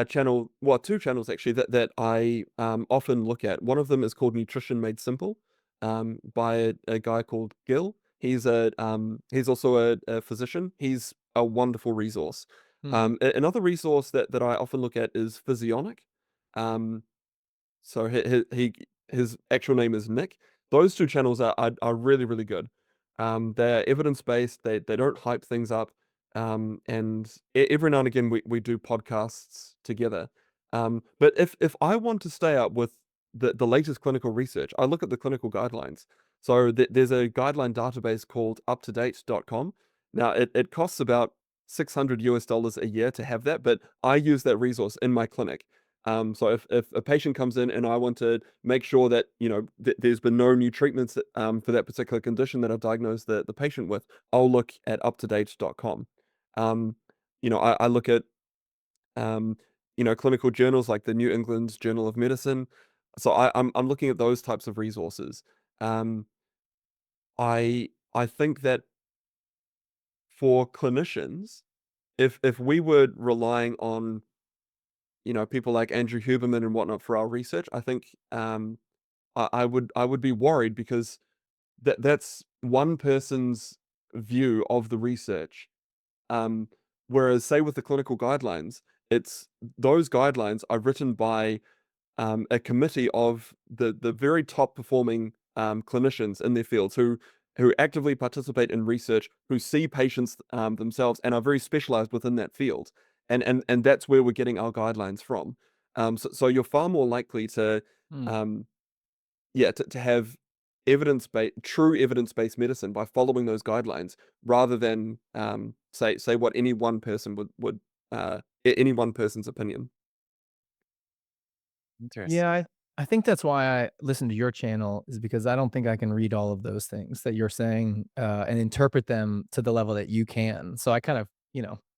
channel, well, two channels actually that I often look at. One of them is called Nutrition Made Simple, by a guy called Gil. He's also a physician. He's a wonderful resource. Hmm. Another resource that I often look at is Physionic. Um, so his actual name is Nick. Those two channels are really, really good. They're evidence based. They don't hype things up. And every now and again we do podcasts together. But if I want to stay up with the latest clinical research, I look at the clinical guidelines. So there's a guideline database called uptodate.com. Now it costs about $600 a year to have that, but I use that resource in my clinic. So if a patient comes in and I want to make sure that there's been no new treatments for that particular condition that I've diagnosed the patient with, I'll look at uptodate.com. Um, I look at clinical journals like the New England Journal of Medicine. So I'm looking at those types of resources. Um, I think that for clinicians, if we were relying on people like Andrew Huberman and whatnot for our research, I think I would be worried because that's one person's view of the research. Um, Whereas say with the clinical guidelines, it's those guidelines are written by a committee of the very top performing clinicians in their fields who actively participate in research, who see patients themselves and are very specialized within that field, and that's where we're getting our guidelines from. So you're far more likely to Hmm. um, yeah to have true evidence-based medicine by following those guidelines rather than say what any one person would any one person's opinion. Interesting. Yeah, I think that's why I listen to your channel is because I don't think I can read all of those things that you're saying, and interpret them to the level that you can. So I kind of,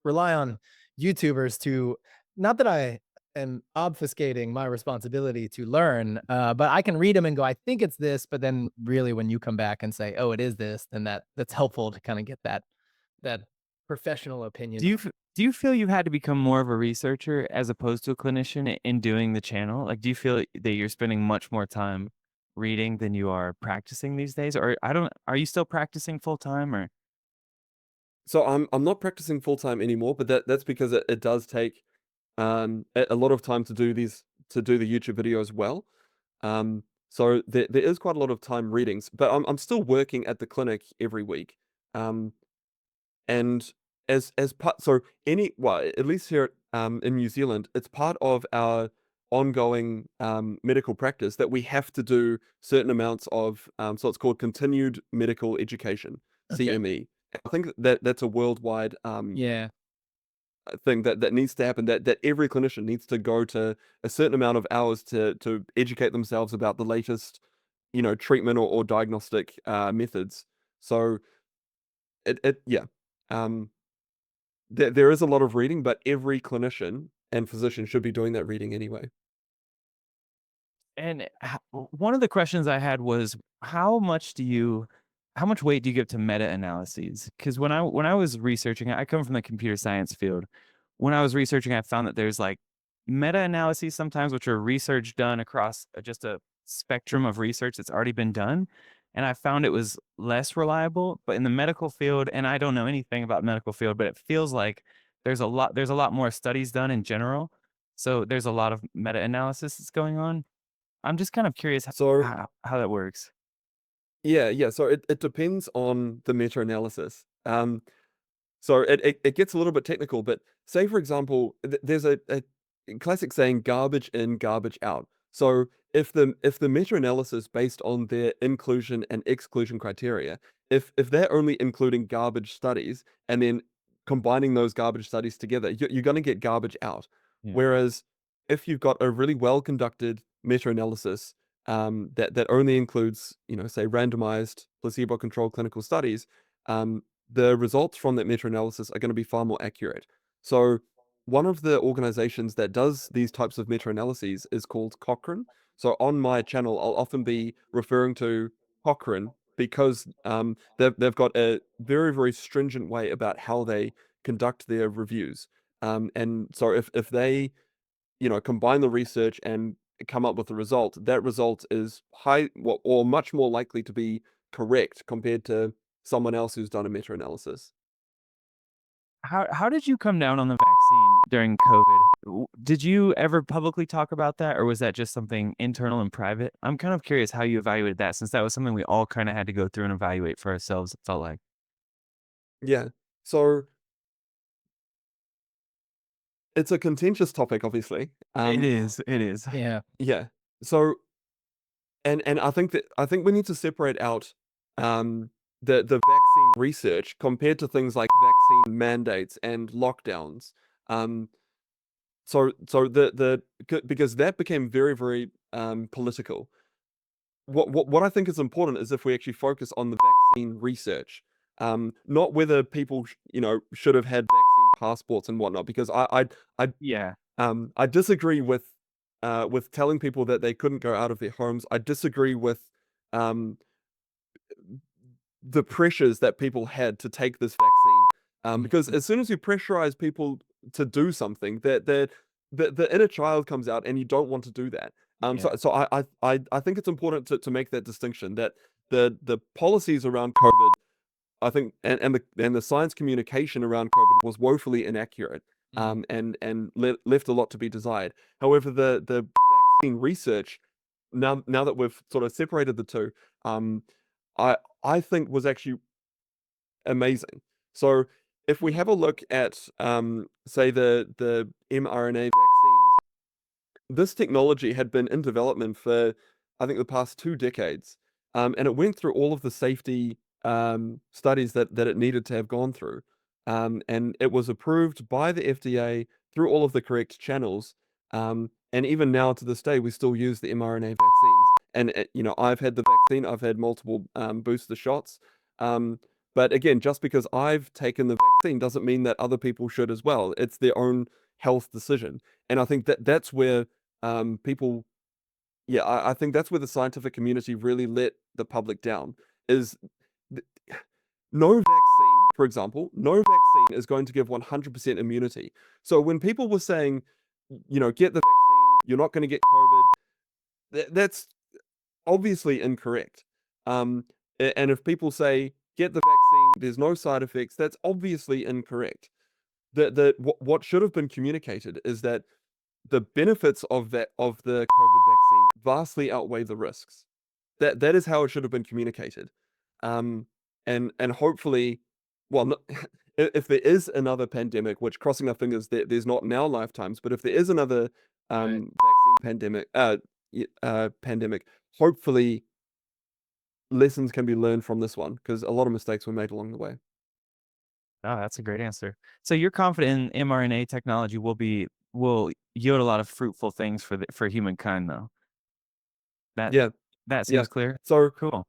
rely on YouTubers to not that I am obfuscating my responsibility to learn, but I can read them and go, I think it's this, but then really when you come back and say, oh, it is this, then that's helpful to kind of get that professional opinion. Do you feel you've had to become more of a researcher as opposed to a clinician in doing the channel? Like, do you feel that you're spending much more time reading than you are practicing these days? Or I don't, are you still practicing full time or? So I'm not practicing full time anymore, but that's because it does take a lot of time to do the YouTube videos well. So there is quite a lot of time readings, but I'm still working at the clinic every week. Um, And as part, so any, well, at least here in New Zealand, it's part of our ongoing medical practice that we have to do certain amounts of, so it's called continued medical education, Okay. CME. I think that that's a worldwide Yeah. thing that needs to happen, that every clinician needs to go to a certain amount of hours to educate themselves about the latest, treatment or diagnostic methods. So yeah. Um, there is a lot of reading, but every clinician and physician should be doing that reading anyway. And one of the questions I had was how much weight do you give to meta-analyses? Because when I was researching, I come from the computer science field. When I was researching, I found that there's like meta-analyses sometimes, which are research done across just a spectrum of research that's already been done. And I found it was less reliable. But in the medical field, and I don't know anything about medical field, but it feels like there's a lot more studies done in general. So there's a lot of meta-analysis that's going on. I'm just kind of curious So how that works. yeah. So it depends on the meta-analysis. So it gets a little bit technical, but say for example, there's a classic saying, garbage in, garbage out. So if the meta-analysis based on their inclusion and exclusion criteria, if they're only including garbage studies and then combining those garbage studies together, you're going to get garbage out. Yeah. Whereas if you've got a really well conducted meta-analysis that only includes, say randomized placebo-controlled clinical studies, the results from that meta-analysis are going to be far more accurate. So one of the organizations that does these types of meta-analyses is called Cochrane. So on my channel, I'll often be referring to Cochrane because they've got a very, very stringent way about how they conduct their reviews. And so if they, combine the research and come up with a result, that result is high, or much more likely to be correct compared to someone else who's done a meta-analysis. How did you come down on the vaccine during COVID? Did you ever publicly talk about that, or was that just something internal and private? I'm kind of curious how you evaluated that, since that was something we all kind of had to go through and evaluate for ourselves, it felt like. Yeah. So it's a contentious topic, obviously. It is. It is. Yeah. Yeah. So and I think we need to separate out the vaccine research compared to things like vaccine mandates and lockdowns. Um, so because that became very, very political. What I think is important is if we actually focus on the vaccine research, not whether people should have had vaccine passports and whatnot, because I Yeah. I disagree with telling people that they couldn't go out of their homes. I disagree with um the pressures that people had to take this vaccine. Because Mhm. as soon as you pressurize people to do something, the inner child comes out, and you don't want to do that. Yeah. I think it's important to make that distinction, that the policies around COVID, I think, and the science communication around COVID was woefully inaccurate, Mhm. and left a lot to be desired. However, the vaccine research, now that we've sort of separated the two, um, I think was actually amazing. So if we have a look at say the mRNA vaccines, this technology had been in development for, I think, the past 2 decades, and it went through all of the safety studies that it needed to have gone through, and it was approved by the FDA through all of the correct channels, and even now to this day, we still use the mRNA vaccines. And I've had the vaccine, I've had multiple booster shots, um, but again, just because I've taken the vaccine doesn't mean that other people should as well. It's their own health decision, and I think that's where people, yeah, I think that's where the scientific community really let the public down. Is th- no vaccine, for example, no vaccine is going to give 100% immunity. So when people were saying, get the vaccine, you're not going to get COVID, that's obviously incorrect. Um, and if people say, get the vaccine, there's no side effects, that's obviously incorrect. What should have been communicated is that the benefits of the COVID vaccine vastly outweigh the risks. That is how it should have been communicated. Um, and hopefully, well, no, if there is another pandemic, which crossing our fingers that there's not in our lifetimes, but if there is another Right. vaccine pandemic, hopefully lessons can be learned from this one because a lot of mistakes were made along the way. Oh, that's a great answer. So you're confident in mRNA technology will yield a lot of fruitful things for humankind, though. That Yeah, that yeah. seems clear. So Cool.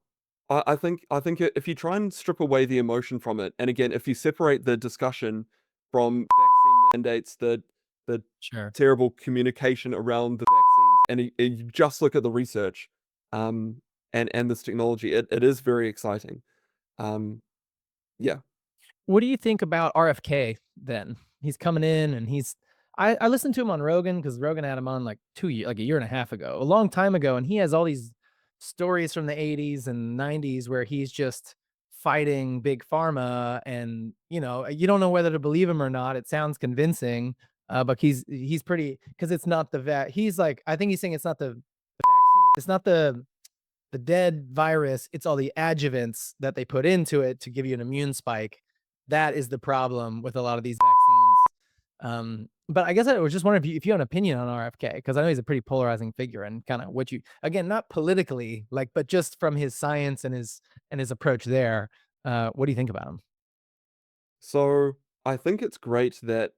I think if you try and strip away the emotion from it, and again, if you separate the discussion from vaccine mandates, the Sure. terrible communication around the vaccines, and you just look at the research, and this technology, it is very exciting. Um, yeah. What do you think about RFK then? He's coming in and I listened to him on Rogan because Rogan had him on like like a year and a half ago, a long time ago, and he has all these stories from the 80s and 90s where he's just fighting big pharma, and you don't know whether to believe him or not. It sounds convincing, but he's pretty, because it's not the he's like, I think he's saying it's not the vaccine, it's not the dead virus, it's all the adjuvants that they put into it to give you an immune spike. That is the problem with a lot of these vaccines. But I guess I was just wondering if you have an opinion on RFK, because I know he's a pretty polarizing figure, and kind of what you, again, not politically, like, but just from his science and his approach there. What do you think about him? So I think it's great that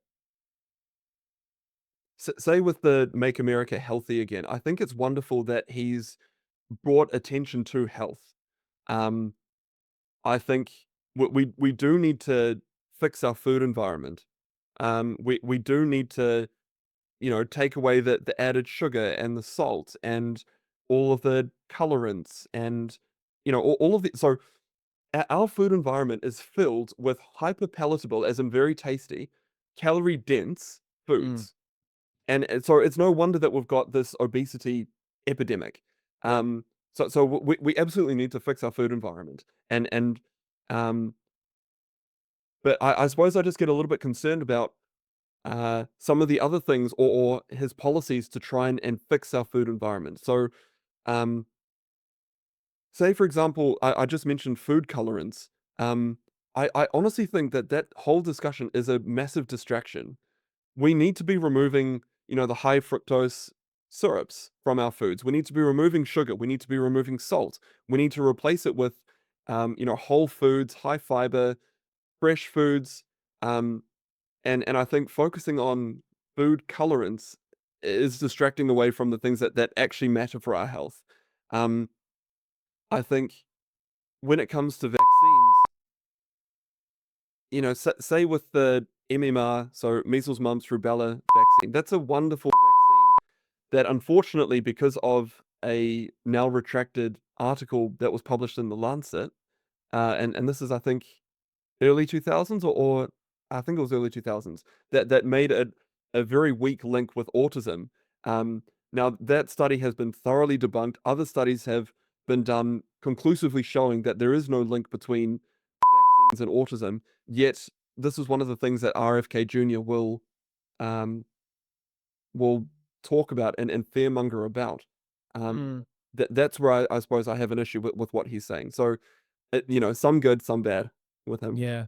say with the Make America Healthy Again, I think it's wonderful that he's brought attention to health. Um, I think we do need to fix our food environment. We do need to, take away the added sugar and the salt and all of the colorants and, all of the so our food environment is filled with hyper palatable, as in very tasty, calorie dense Mm, foods. And so it's no wonder that we've got this obesity epidemic. yep. So we absolutely need to fix our food environment. And um, but I suppose I just get a little bit concerned about some of the other things or his policies to try and fix our food environment. So um, say for example, I just mentioned food colorants. Um, I honestly think that that whole discussion is a massive distraction. We need to be removing, the high fructose syrups from our foods. We need to be removing sugar. We need to be removing salt. We need to replace it with, whole foods, high fiber, fresh foods. Um, and I think focusing on food colorants is distracting away from the things that actually matter for our health. Um, I think when it comes to vaccines, say with the MMR, so measles, mumps, rubella vaccine, that's a wonderful vaccine that unfortunately, because of a now retracted article that was published in the Lancet, and this is, I think, early 2000s or I think it was early 2000s, that made a very weak link with autism. Um, Now, that study has been thoroughly debunked. Other studies have been done conclusively showing that there is no link between vaccines and autism. Yet, this is one of the things that RFK Jr. Um, will talk about and fearmonger about. Um, Mm. that's where I suppose I have an issue with what he's saying. So, some good, some bad with him. Yeah.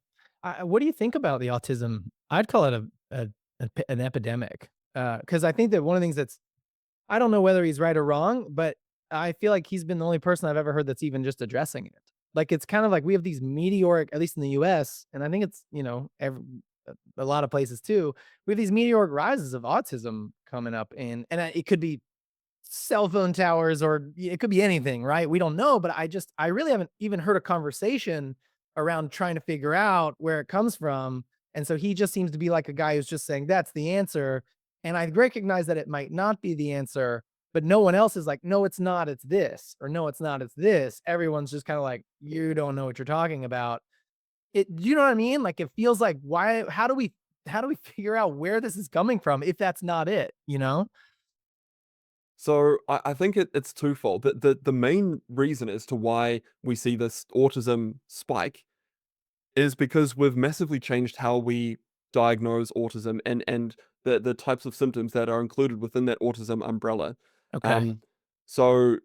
What do you think about the autism? I'd call it an epidemic, because I think that one of the things that's, I don't know whether he's right or wrong, but I feel like he's been the only person I've ever heard that's even just addressing it. Like, it's kind of like we have these meteoric, at least in the US, and I think it's, a lot of places too. We have these meteoric rises of autism coming up, and it could be cell phone towers, or it could be anything, right? We don't know, but I really haven't even heard a conversation around trying to figure out where it comes from. And so he just seems to be like a guy who's just saying that's the answer. And I recognize that it might not be the answer, but no one else is like, no, it's not, it's this, or no, it's not, it's this. Everyone's just kind of like, you don't know what you're talking about. You know what I mean? Like, it feels like, why, how do we figure out where this is coming from if that's not it, you know? So I think it's twofold. The main reason as to why we see this autism spike is because we've massively changed how we diagnose autism and the types of symptoms that are included within that autism umbrella. Okay. Um, so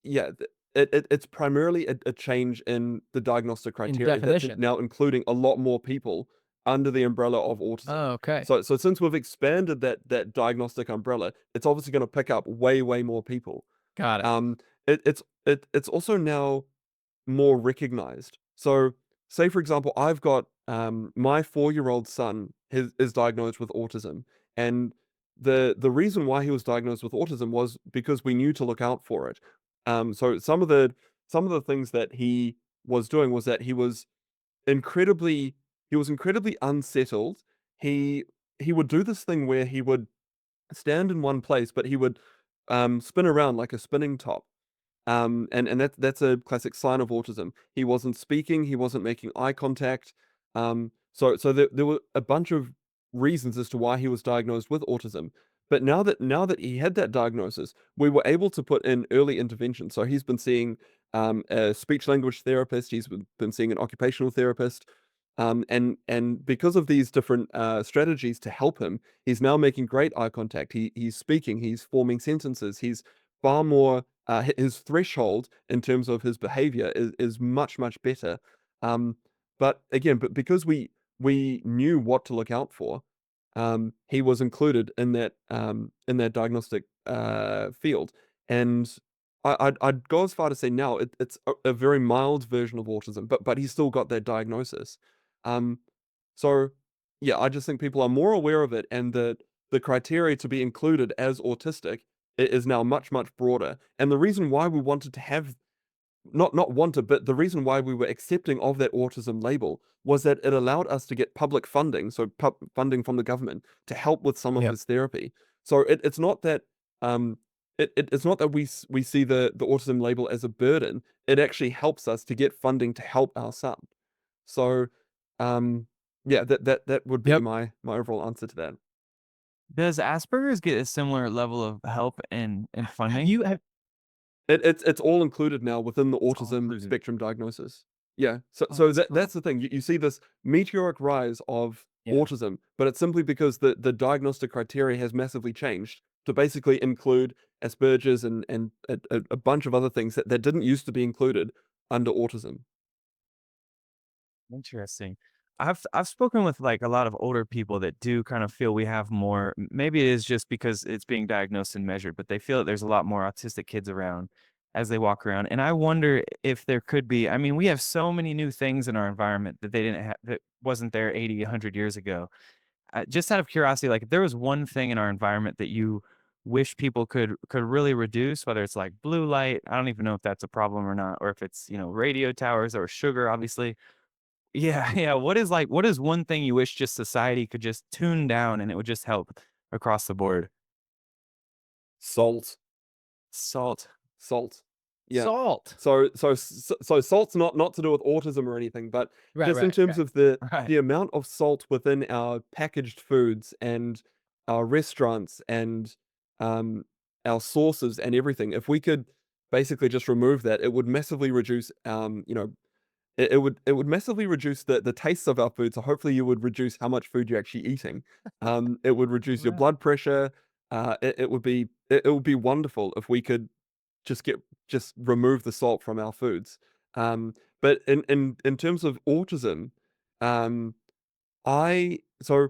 yeah, It's primarily a change in the diagnostic In criteria that's definition. now including a lot more people under the umbrella of autism. Oh, okay. So since we've expanded that diagnostic umbrella, it's obviously going to pick up way more people. Got it. Um, it's also now more recognized. So, say for example, I've got my 4-year-old son is diagnosed with autism, and the reason why he was diagnosed with autism was because we knew to look out for it. So some of the things that he was doing was that incredibly he was incredibly unsettled. He he would do this thing where he would stand in one place, but he would spin around like a spinning top. And that's a classic sign of autism. He wasn't speaking, he wasn't making eye contact. So there were a bunch of reasons as to why he was diagnosed with autism. But now that he had that diagnosis, we were able to put in early intervention. So he's been seeing a speech language therapist, he's been seeing an occupational therapist. And because of these different strategies to help him, he's now making great eye contact. He's speaking, he's forming sentences, he's far more his threshold in terms of his behavior is much better. Um, but because we knew what to look out for, he was included in that diagnostic field. And I'd go as far to say now it's a very mild version of autism, but he's still got that diagnosis. Um, so yeah, I just think people are more aware of it, and the criteria to be included as autistic is now much broader. And the reason why we wanted to have not wanted, but the reason why we were accepting of that autism label was that it allowed us to get public funding, so funding from the government to help with some of Yep. his therapy. So it's not that it's not that we see the autism label as a burden. It actually helps us to get funding to help our son. So um yeah, that would be Yep. my overall answer to that. Does Asperger's get a similar level of help and Have funding? you have It's all included now within the It's all autism included. spectrum diagnosis. Yeah. So Oh, so that's cool. that's the thing. You see this meteoric rise of Yeah. autism, but it's simply because the diagnostic criteria has massively changed to basically include Asperger's and a bunch of other things that didn't used to be included under autism. Interesting. I've spoken with like a lot of older people that do kind of feel we have more. Maybe it is just because it's being diagnosed and measured, but they feel that there's a lot more autistic kids around as they walk around. And I wonder if there could be. I mean, we have so many new things in our environment that they didn't have, that wasn't there 80, 100 years ago. Just out of curiosity, like if there was one thing in our environment that you wish people could really reduce, whether it's like blue light, I don't even know if that's a problem or not, or if it's, radio towers or sugar, obviously. Yeah, yeah. What is one thing you wish just society could just tune down and it would just help across the board? Salt. Salt. Salt. Yeah. salt. So salt's not to do with autism or anything, but just in Right. terms of the Right. the amount of salt within our packaged foods and our restaurants and um our sauces and everything. If we could basically just remove that, it would massively reduce it would massively reduce the tastes of our food. So hopefully you would reduce how much food you're actually eating. It would reduce your Right. blood pressure. It would be wonderful if we could just remove the salt from our foods. But in terms of autism, um, I so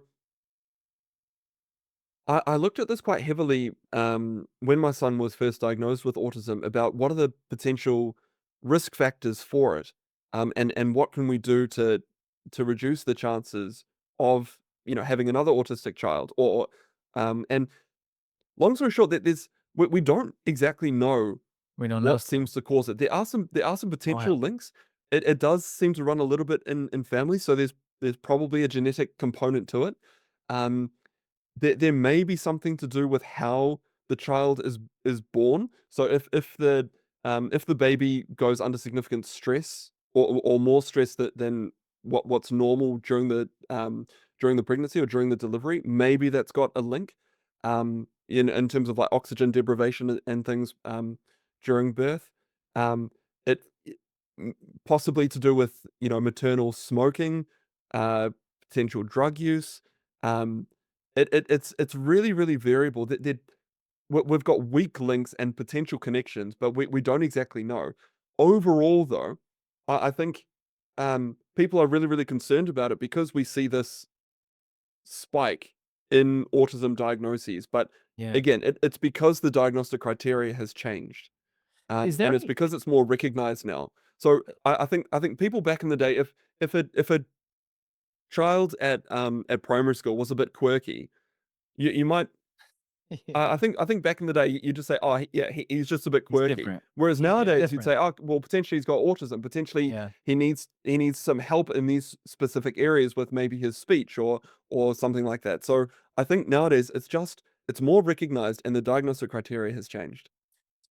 I looked at this quite heavily when my son was first diagnosed with autism about what are the potential risk factors for it, and what can we do to reduce the chances of having another autistic child and long story short that we don't exactly know We don't know what still. seems to cause it. There are some Oh, hell. potential links. It does seem to run a little bit in families, so there's probably a genetic component to it. Um, there may be something to do with how the child is born. So if the baby goes under significant stress or more stress than what's normal during the pregnancy or during the delivery, maybe that's got a link in terms of like oxygen deprivation and things during birth. Um, it possibly to do with maternal smoking, uh, potential drug use. Um, it's really variable. we've got weak links and potential connections, but we don't exactly know. Overall, though, I think people are really, really concerned about it because we see this spike in autism diagnoses. But Yeah. again, it's because the diagnostic criteria has changed, Is there and it's any because it's more recognized now. So I think people back in the day, if a child at primary school was a bit quirky, you might I think back in the day, you just say, "Oh, yeah, he's just a bit He's quirky." different. Whereas He's just nowadays, you'd different. say, "Oh, well, potentially he's got autism. Potentially Yeah. he needs some help in these specific areas with maybe his speech or something like that." So I think nowadays it's more recognized, and the diagnostic criteria has changed.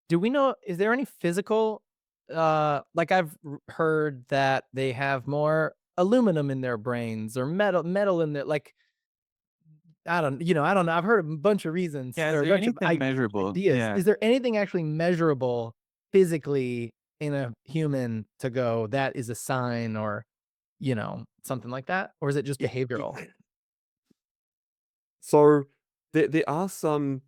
Do we know, is there any physical, like I've heard that they have more aluminum in their brains or metal in their, like, I don't know. I've heard a bunch of reasons Yeah, is or a there bunch of anything measurable? ideas. Yeah. Is there anything actually measurable physically in a human to go, that is a sign, or, something like that? Or is it just Yeah. behavioral? So there are some.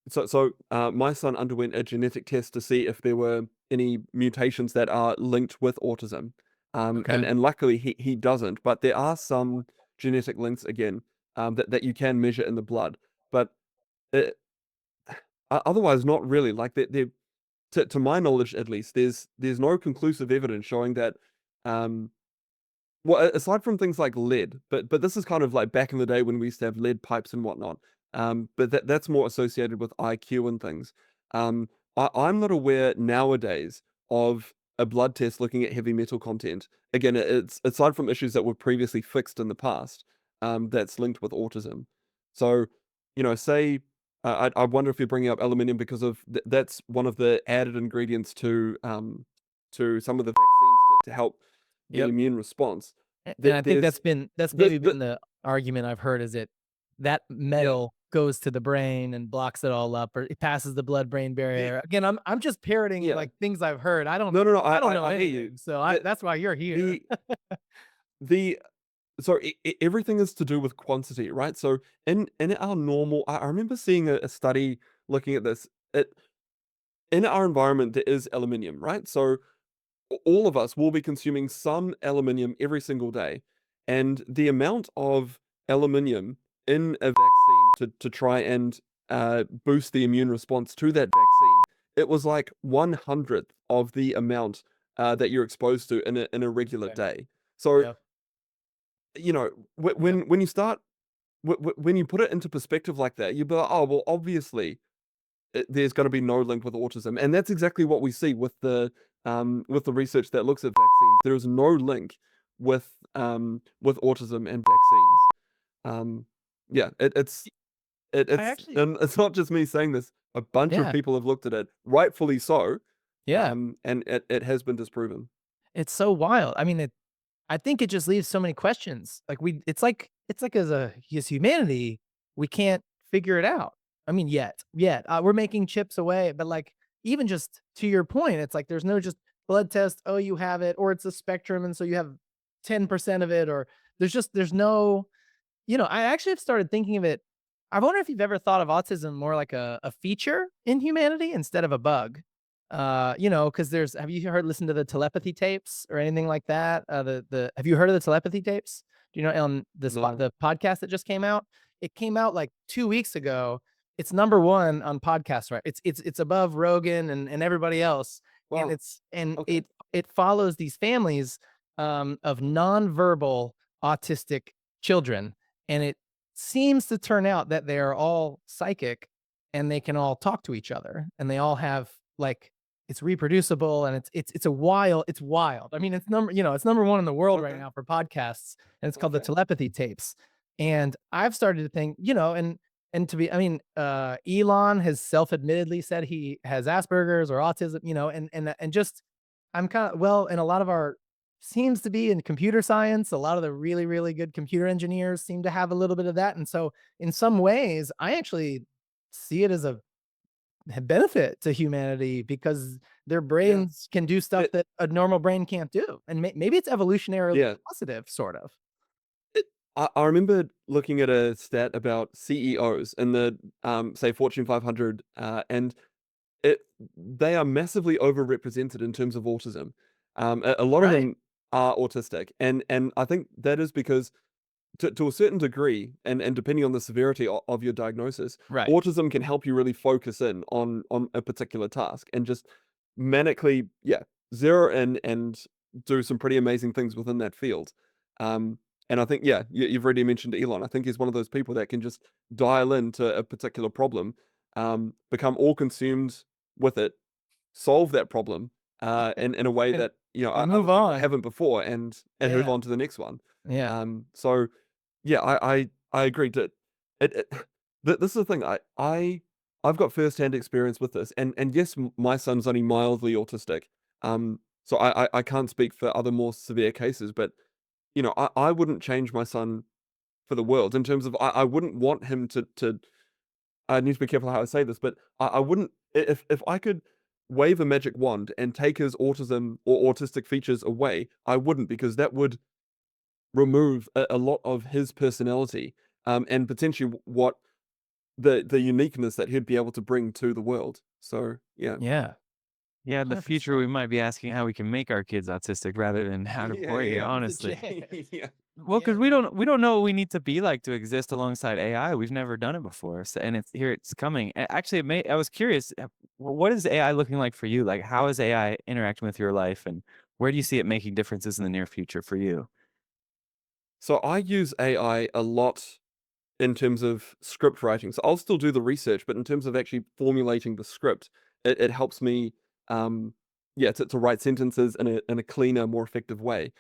So my son underwent a genetic test to see if there were any mutations that are linked with autism. And Okay. luckily he doesn't, but there are some genetic links again, that you can measure in the blood. But it, otherwise, not really. Like to my knowledge, at least, there's no conclusive evidence showing that. Um, well, aside from things like lead, but this is kind of like back in the day when we used to have lead pipes and whatnot. But that's more associated with IQ and things. Um, I'm not aware nowadays of a blood test looking at heavy metal content. Again, it's aside from issues that were previously fixed in the past, that's linked with autism. So, say I wonder if you're bringing up aluminium because of that's one of the added ingredients to some of the vaccines to help the Yep. immune response. And I think There's that's the maybe been the argument I've heard, is that yeah, metal goes to the brain and blocks it all up, or it passes the blood-brain yeah, barrier. Again, I'm just parroting yeah. like things I've heard. I don't No, no, no. I don't know I hear you. anything. So The that's why you're here. the the so everything is to do with quantity, right? So in our normal, I remember seeing a study looking at this. In our environment, there is aluminium, right? So all of us will be consuming some aluminium every single day. And the amount of aluminium in a vaccine to try and boost the immune response to that vaccine, it was like 1/100th of the amount that you're exposed to in a regular Okay. day. So, Yep. you know, Yep. when you start, when you put it into perspective like that, you'd be like, oh, well, obviously there's going to be no link with autism, and that's exactly what we see with the research that looks at vaccines. There is no link with autism and vaccines. Um, yeah, I it's actually and it's not just me saying this. A bunch of Yeah. people have looked at it, rightfully so, Yeah. and it has been disproven. It's so wild. I mean, I think it just leaves so many questions. Like it's like as humanity, we can't figure it out. I mean, yet we're making chips away, but like, even just to your point, it's like there's no just blood test. Oh, you have it, or it's a spectrum, and so you have 10% of it, or there's no. I actually have started thinking of it. I wonder if you've ever thought of autism more like a feature in humanity instead of a bug. Because have you listen to the telepathy tapes or anything like that? Have you heard of the telepathy tapes? Do you know on No, the podcast that just came out? It came out like 2 weeks ago. It's number one on podcasts, right? It's above Rogan and everybody else, and well, okay, it follows these families of nonverbal autistic children, and it seems to turn out that they are all psychic, and they can all talk to each other, and they all have, like, it's reproducible, and it's wild. I mean, it's number one in the world right okay, now for podcasts, and it's called the okay, telepathy tapes. And I've started to think, and to be, I mean, Elon has self-admittedly said he has Asperger's or autism, and just, I'm kind of, well, and a lot of our seems to be in computer science. A lot of the really, really good computer engineers seem to have a little bit of that. And so in some ways, I actually see it as a benefit to humanity, because their yeah, brains can do stuff it, that a normal brain can't do. And maybe it's evolutionarily yeah. positive, sort of. It, I remember looking at a stat about CEOs in the say Fortune 500, and it they are massively overrepresented in terms of autism. A lot of Right. them are autistic, and I think that is because to a certain degree, and depending on the severity of your diagnosis, Right. autism can help you really focus in on a particular task and just manically, yeah, zero in and do some pretty amazing things within that field. Um, and I think, yeah, you've already mentioned Elon. I think he's one of those people that can just dial into a particular problem, become all consumed with it, solve that problem, in a way And that, you know, and other move people on. haven't before, and move Yeah. on to the next one. Yeah. So yeah, I agree that it this is the thing. I've got firsthand experience with this, and yes, my son's only mildly autistic. So I can't speak for other more severe cases, but you know, I wouldn't change my son for the world in terms of I wouldn't want him to. I need to be careful how I say this, but I wouldn't if I could wave a magic wand and take his autism or autistic features away, I wouldn't, because that would remove a lot of his personality, and potentially what the uniqueness that he'd be able to bring to the world. So yeah. Yeah. Yeah, in the future, 100%. we might be asking how we can make our kids autistic rather than how to Yeah, avoid it, yeah, honestly. yeah. Well, because Yeah. we don't know what we need to be like to exist alongside AI. We've never done it before, so, and it's coming. Actually, I was curious, what is AI looking like for you? Like, how is AI interacting with your life, and where do you see it making differences in the near future for you? So I use AI a lot in terms of script writing. So I'll still do the research, but in terms of actually formulating the script, it helps me, um, yeah, to write sentences in a cleaner, more effective way.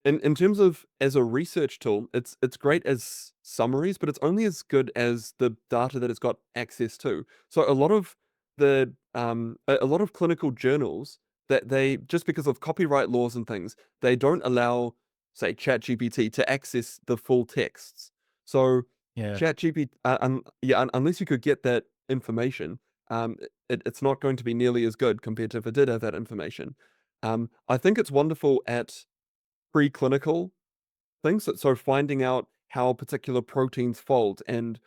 In terms of as a research tool, it's great as summaries, but it's only as good as the data that it's got access to. So a lot of a lot of clinical journals, that they, just because of copyright laws and things, they don't allow, say, ChatGPT to access the full texts. So Yeah. ChatGPT, yeah, unless you could get that information, it's not going to be nearly as good compared to if it did have that information. I think it's wonderful at preclinical things. So finding out how particular proteins fold, and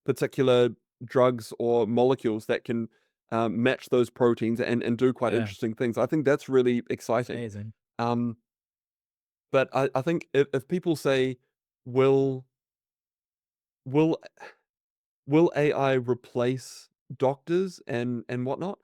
particular drugs or molecules that can match those proteins and do quite Yeah. interesting things. I think that's really exciting. Amazing. Um, but I think if people say, will will will AI replace doctors and whatnot?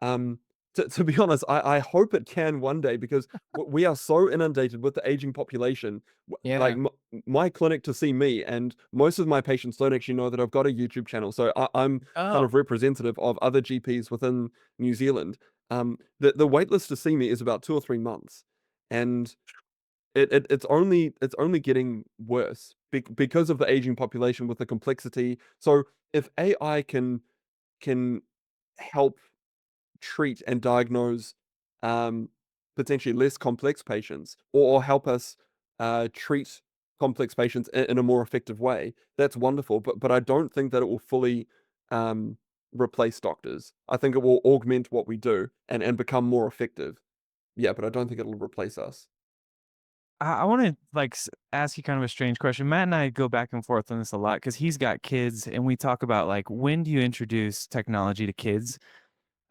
Um, to be honest, I hope it can one day, because we are so inundated with the aging population. Like Yeah. my clinic to see me, and most of my patients don't actually know that I've got a YouTube channel. So I'm kind Oh. of representative of other GPs within New Zealand. The wait list to see me is about 2 or 3 months, and it's only getting worse because of the aging population with the complexity. So if AI can help treat and diagnose um, potentially less complex patients, or help us treat complex patients in a more effective way, that's wonderful. But I don't think that it will fully um, replace doctors. I think it will augment what we do and become more effective. Yeah, but I don't think it'll replace us. I want to ask you kind of a strange question. Matt and I go back and forth on this a lot because he's got kids, and we talk about like, when do you introduce technology to kids?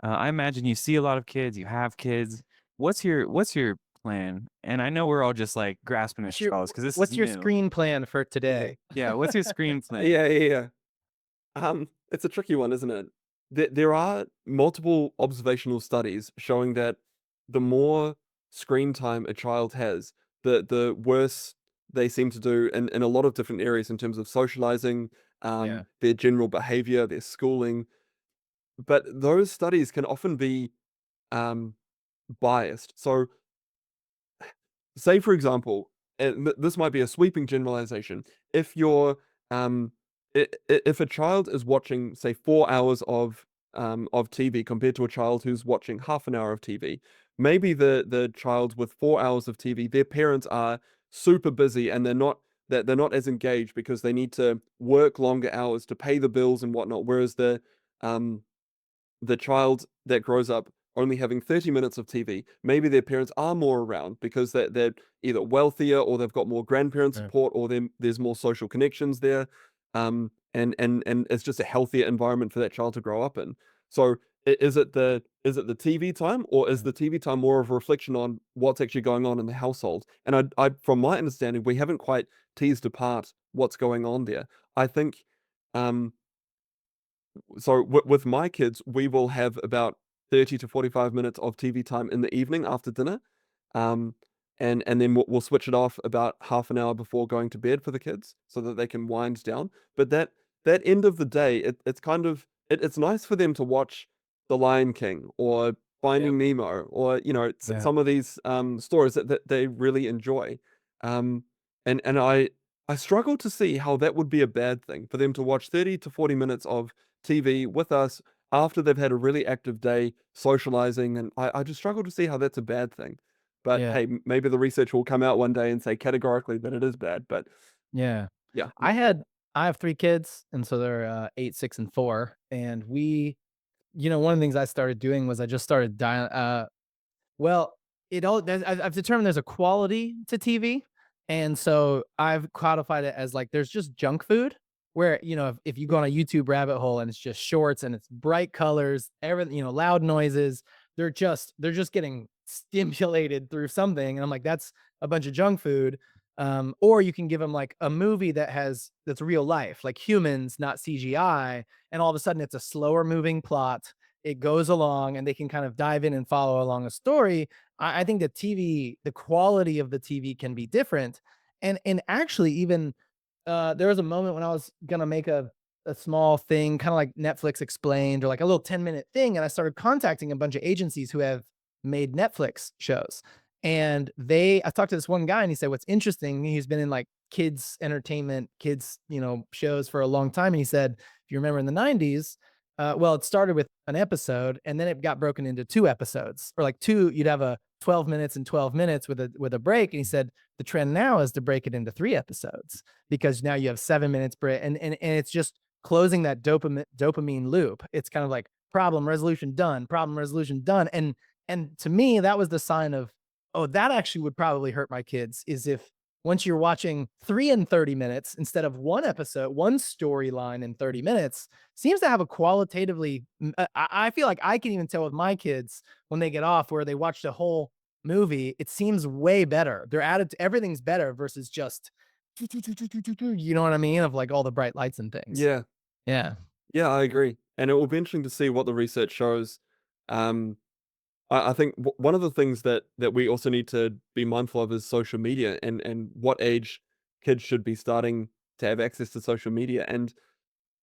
I imagine you see a lot of kids, you have kids. What's your plan? And I know we're all just like grasping at straws because this is What's your new. screen plan for today? Yeah, what's your screen plan? Yeah, yeah, yeah. It's a tricky one, isn't it? There are multiple observational studies showing that the more screen time a child has, the worse they seem to do in a lot of different areas in terms of socializing, Yeah. their general behavior, their schooling. But those studies can often be um, biased. So say for example, and this might be a sweeping generalization. If you're if a child is watching, say, 4 hours of TV compared to a child who's watching half an hour of TV, maybe the child with 4 hours of TV, their parents are super busy, and they're not as engaged because they need to work longer hours to pay the bills and whatnot. Whereas um the child that grows up only having 30 minutes of TV. Maybe their parents are more around because they're either wealthier or they've got more grandparent Right. support or there's more social connections there. And it's just a healthier environment for that child to grow up in. So is it the TV time, or is Yeah. the TV time more of a reflection on what's actually going on in the household? And I from my understanding, we haven't quite teased apart what's going on there. I think um so with my kids, we will have about 30 to 45 minutes of TV time in the evening after dinner. Um, and then we'll switch it off about half an hour before going to bed for the kids so that they can wind down. But that end of the day, it's kind of it's nice for them to watch The Lion King or Yep. Finding Nemo or Yeah. some of these stories that they really enjoy. Um, and I struggle to see how that would be a bad thing for them to watch 30 to 40 minutes of TV with us after they've had a really active day socializing, and I just struggle to see how that's a bad thing. But Yeah. hey, maybe the research will come out one day and say categorically that it is bad. But Yeah. yeah, I have 3 kids, and so they're 8, 6, and 4. And one of the things I started doing was I just started well, I've determined there's a quality to TV, and so I've codified it as like there's just junk food where if you go on a YouTube rabbit hole and it's just shorts and it's bright colors, everything, loud noises, they're just getting stimulated through something, and I'm like that's a bunch of junk food. Or you can give them like a movie that's real life, like humans, not CGI, and all of a sudden it's a slower moving plot, it goes along and they can kind of dive in and follow along a story. I think the quality of the TV can be different. And actually, even there was a moment when I was gonna make a small thing, kind of like Netflix explained, or like a little 10-minute thing, and I started contacting a bunch of agencies who have made Netflix shows. And I talked to this one guy and he said, what's interesting, he's been in like kids entertainment, kids, shows for a long time. And he said, if you remember in the 90s, well, it started with an episode and then it got broken into 2 episodes, or like you'd have a 12 minutes and 12 minutes with a break. And he said the trend now is to break it into 3 episodes because now you have 7 minutes break, and it's just closing that dopamine loop. It's kind of like problem resolution done, problem resolution done. And to me, that was the sign of, oh, that actually would probably hurt my kids, is if once you're watching 3 and 30 minutes instead of one episode, one storyline in 30 minutes, seems to have a qualitatively, I feel like I can even tell with my kids when they get off where they watched a whole movie, it seems way better. They're added to everything's better versus just, you know what I mean? Of like all the bright lights and things. yeah, Yeah. yeah, I agree. And it will be interesting to see what the research shows. Um, I think one of the things that we also need to be mindful of is social media and what age kids should be starting to have access to social media. And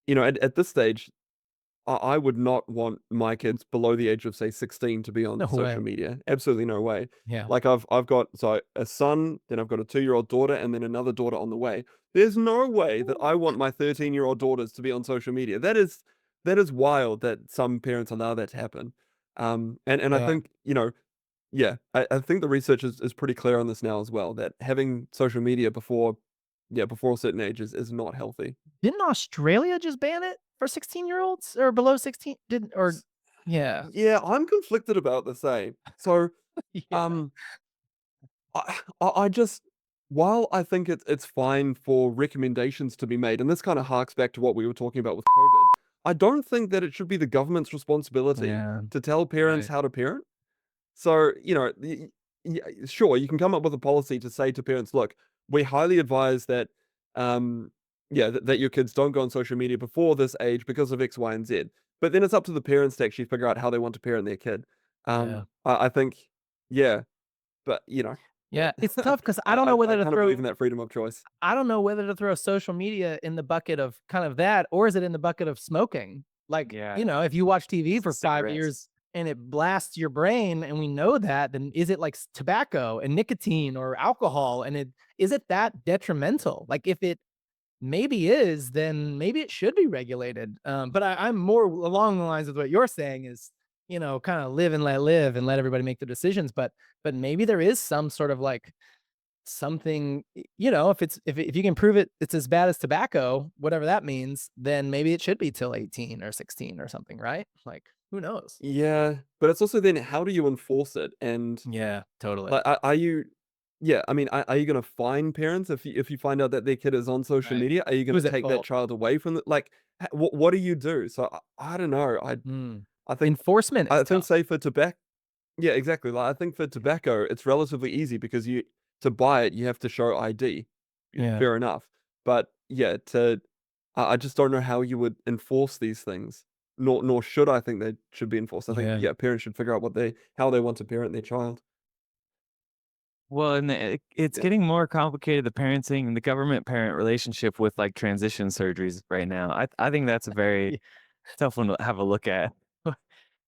at this stage, I would not want my kids below the age of say 16 to be No on social way. media. Absolutely no way. Yeah. Like I've got a son, then I've got a 2-year-old daughter, and then another daughter on the way. There's no way that I want my 13-year-old daughters to be on social media. That is wild that some parents allow that to happen. And I Yeah. think, yeah, I think the research is pretty clear on this now as well, that having social media before a certain age is not healthy. Didn't Australia just ban it for 16-year-olds or below 16? Didn't or yeah. Yeah, I'm conflicted about the same. So, Yeah. um, I just while I think it's fine for recommendations to be made, and this kind of harks back to what we were talking about with COVID, I don't think that it should be the government's responsibility Yeah. to tell parents Right. how to parent. So, sure, you can come up with a policy to say to parents, look, we highly advise that, um, yeah, that your kids don't go on social media before this age because of X, Y, and Z. But then it's up to the parents to actually figure out how they want to parent their kid. Yeah. I think, yeah, but Yeah. It's tough because I, I kind of believe in that freedom of choice. I don't know whether to throw social media in the bucket of kind of that, or is it in the bucket of smoking? Like, Yeah. if you watch TV for 5 Cigarettes. years and it blasts your brain, and we know that, then is it like tobacco and nicotine or alcohol? And is it that detrimental? Like if it maybe is, then maybe it should be regulated. But I'm more along the lines of what you're saying is, kind of live and let everybody make the decisions. But maybe there is some sort of like something, if you can prove it's as bad as tobacco, whatever that means, then maybe it should be till 18 or 16 or something, right? Like, Who knows? Yeah, but it's also then how do you enforce it? And Yeah, totally. like, are you yeah, I mean, are you gonna fine parents if you find out that their kid is on social Right. media? Are you gonna Who's at take that fault? child away from the like, what do you do? So I don't know. Mm. I think Enforcement is I think tough. say for tobacco yeah, exactly. Like, I think for tobacco, it's relatively easy because you to buy it, you have to show ID. Yeah. Fair enough. But yeah, I just don't know how you would enforce these things. Nor should I think they should be enforced. I think Yeah. yeah, parents should figure out how they want to parent their child. Well, and it's Yeah. getting more complicated, the parenting and the government-parent relationship with, like, transition surgeries right now. I think that's a very Yeah. tough one to have a look at.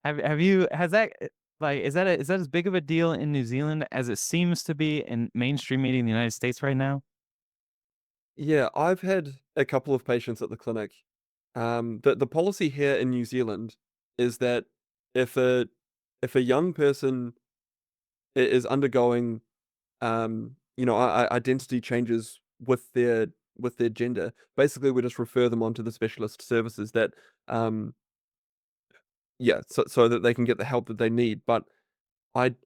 Have you has that, like, is that as big of a deal in New Zealand as it seems to be in mainstream media in the United States right now? Yeah, I've had a couple of patients at the clinic. The policy here in New Zealand is that if a young person is undergoing identity changes with their gender, basically we just refer them on to the specialist services that um yeah, so that they can get the help that they need. But I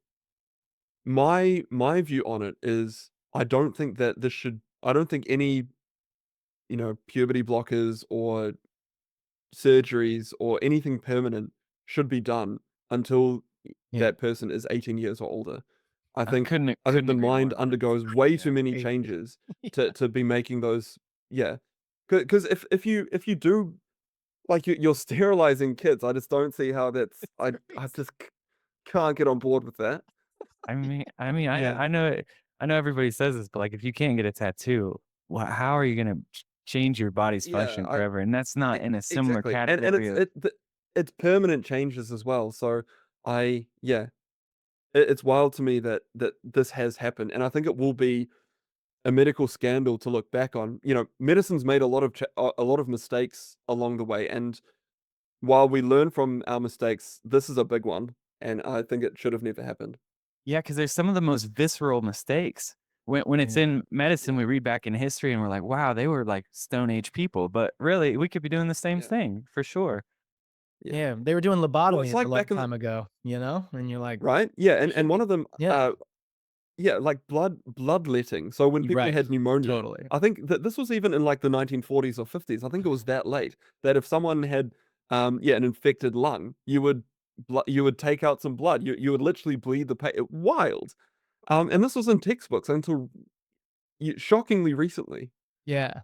my view on it is I don't think any, puberty blockers or surgeries or anything permanent should be done until Yeah. that person is 18 years or older. I I think I think couldn't the agree more, mind man. undergoes way Yeah. too many changes to be making those yeah. Because if you do like you're sterilizing kids, I just don't see how that's I just can't get on board with that. I mean, Yeah. I know everybody says this, but, like, if you can't get a tattoo, how are you gonna change your body's Yeah, function forever? And that's not in a similar exactly. And category of it's permanent changes as well. So yeah, it's wild to me that this has happened, and I think it will be a medical scandal to look back on. Medicine's made a lot of mistakes along the way, and while we learn from our mistakes, this is a big one, and I think it should have never happened. Yeah, because there's some of the most visceral mistakes. When it's Yeah. in medicine, Yeah, we read back in history and we're like, "Wow, they were like Stone Age people," but really, we could be doing the same yeah, thing for sure. yeah. Yeah. They were doing Well, it's lobotomies a like long back in the time ago, And you're like, right? Yeah, we and should one be of them, yeah. yeah, like bloodletting. So when You're people right. had pneumonia, Totally. I think that this was even in like the 1940s or 50s. I think it was that late that if someone had, an infected lung, you would take out some blood. You would literally bleed the wild. And this was in textbooks until shockingly recently. Yeah.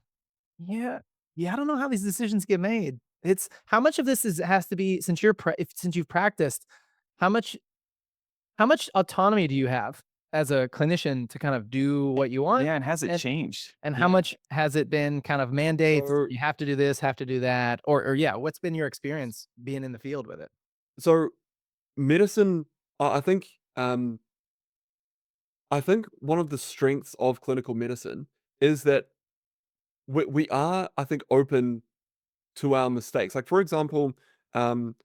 Yeah. Yeah, I don't know how these decisions get made. It's how much of this has to be since since you've practiced, how much how much autonomy do you have as a clinician to kind of do what you want? Yeah, and has it And changed? and how Yeah. much has it been kind of mandates, So you have to do this, have to do that, or yeah, what's been your experience being in the field with it? so medicine, I think, I think one of the strengths of clinical medicine is that we are, I think, open to our mistakes. Like for example, um,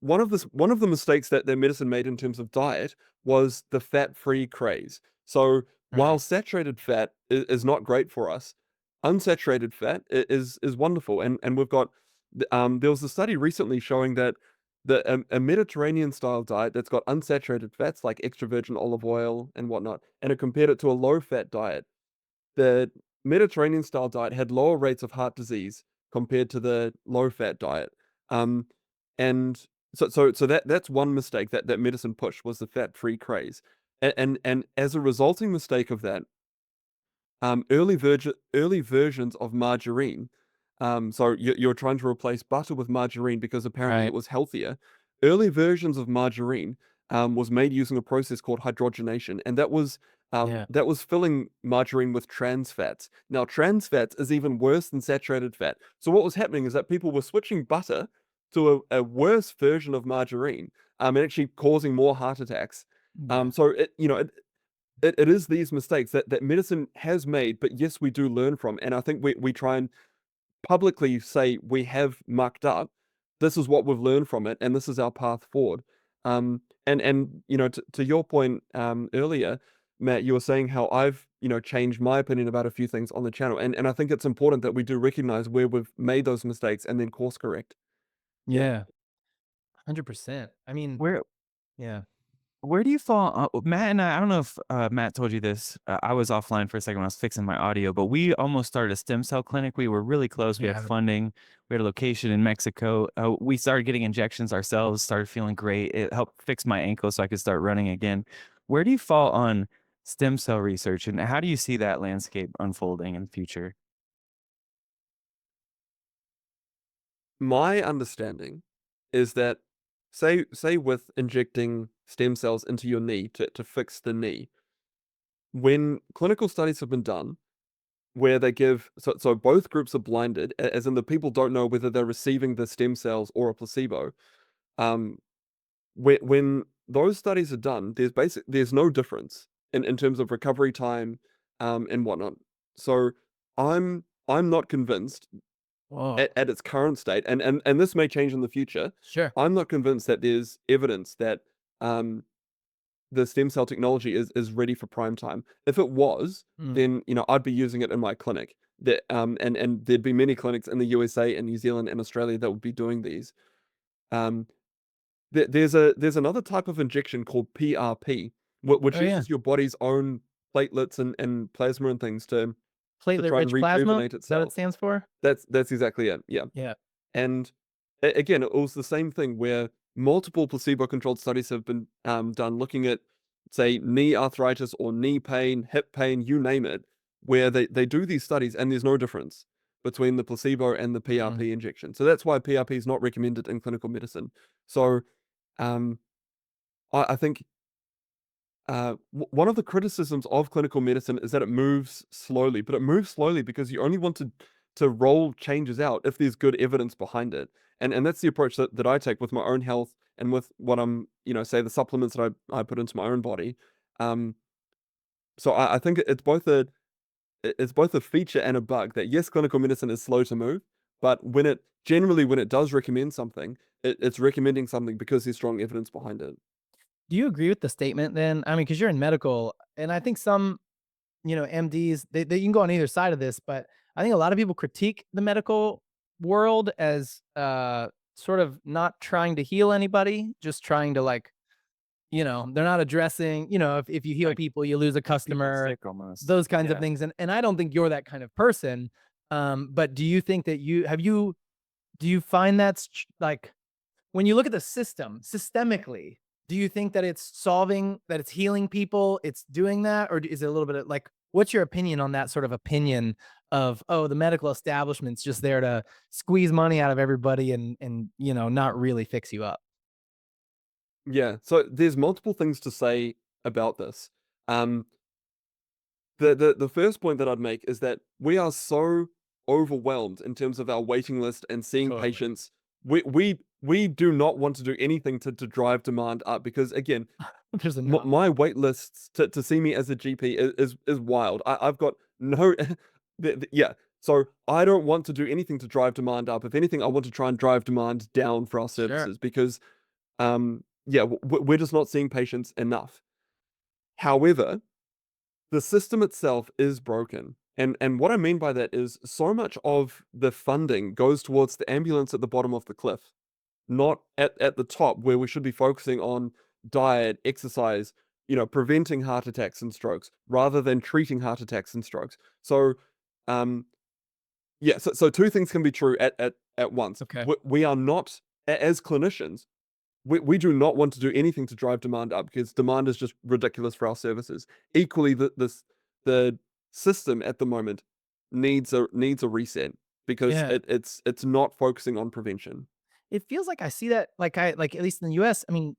one of the mistakes that medicine made in terms of diet was the fat-free craze. So while Right. saturated fat is not great for us, unsaturated fat is wonderful. And we've got there was a study recently showing that a Mediterranean style diet that's got unsaturated fats like extra virgin olive oil and whatnot, and it compared it to a low fat diet. The Mediterranean style diet had lower rates of heart disease compared to the low fat diet. Um, and so that's one mistake that medicine pushed was the fat free craze. And as a resulting mistake of that, early versions of margarine. So you're trying to replace butter with margarine because apparently Right. it was healthier. Early versions of margarine was made using a process called hydrogenation, and Yeah. that was filling margarine with trans fats. Now, trans fats is even worse than saturated fat. So what was happening is that people were switching butter to a worse version of margarine, and actually causing more heart attacks. Yeah. So it is these mistakes that medicine has made, but yes, we do learn from. And I think we try and publicly say we have mucked up. This is what we've learned from it, and this is our path forward. And to your point earlier, Matt, you were saying how I've changed my opinion about a few things on the channel, and I think it's important that we do recognize where we've made those mistakes and then course correct. Yeah. Yeah. 100%. I mean, Where yeah. Where do you fall? Matt and I don't know if Matt told you this. I was offline for a second when I was fixing my audio, but we almost started a stem cell clinic. We were really close. We had Yeah. funding. We had a location in Mexico. We started getting injections ourselves, started feeling great. It helped fix my ankle so I could start running again. Where do you fall on stem cell research, and how do you see that landscape unfolding in the future? My understanding is that say with injecting stem cells into your knee to fix the knee, when clinical studies have been done where they give so both groups are blinded, as in the people don't know whether they're receiving the stem cells or a placebo. Um, when those studies are done, there's no difference in terms of recovery time, and whatnot. So I'm not convinced Whoa. at its current state, and this may change in the future. Sure. I'm not convinced that there's evidence that um the stem cell technology is ready for prime time. If it was, Mm. then I'd be using it in my clinic. That and there'd be many clinics in the USA and New Zealand and Australia that would be doing these. Um, there's another type of injection called PRP, which Oh, yeah. uses your body's own platelets and plasma and things to try and Platelet-rich plasma? rejuvenate Is that what it itself. stands for? That's exactly it. Yeah. Yeah. And again, it was the same thing where multiple placebo-controlled studies have been done looking at, say, knee arthritis or knee pain, hip pain, you name it, where they do these studies and there's no difference between the placebo and the Mm. PRP injection. So that's why PRP is not recommended in clinical medicine. So um, I think one of the criticisms of clinical medicine is that it moves slowly, but it moves slowly because you only want to roll changes out if there's good evidence behind it. And that's the approach that I take with my own health and with what I'm, say the supplements that I put into my own body. Um, so I think it's both a feature and a bug that yes, clinical medicine is slow to move, but when it does recommend something, it's recommending something because there's strong evidence behind it. Do you agree with the statement then? I mean, because you're in medical, and I think some, MDs, you can go on either side of this, but I think a lot of people critique the medical world as sort of not trying to heal anybody, just trying to like, they're not addressing, if you heal Like people, you lose a people customer, sick almost. those kinds of Yeah. things. And I don't think you're that kind of person. But do you think that do you find that's like, when you look at the system systemically, do you think that it's healing people, it's doing that, or is it a little bit of like, what's your opinion on that sort of opinion of, oh, the medical establishment's just there to squeeze money out of everybody and not really fix you up? Yeah, so there's multiple things to say about this. Um, the first point that I'd make is that we are so overwhelmed in terms of our waiting list and seeing Totally. patients. We do not want to do anything to drive demand up because again, There's enough. my wait lists to see me as a GP is wild. I've got no, yeah. So I don't want to do anything to drive demand up. If anything, I want to try and drive demand down for our Sure. services because yeah, we're just not seeing patients enough. However, the system itself is broken. And what I mean by that is so much of the funding goes towards the ambulance at the bottom of the cliff, not at the top where we should be focusing on diet, exercise, preventing heart attacks and strokes rather than treating heart attacks and strokes. So, um, yeah, so two things can be true at once. Okay. We are not, as clinicians, we do not want to do anything to drive demand up because demand is just ridiculous for our services. Equally, the system at the moment needs a reset because Yeah. it's not focusing on prevention. It feels like I see that, like at least in the US. I mean,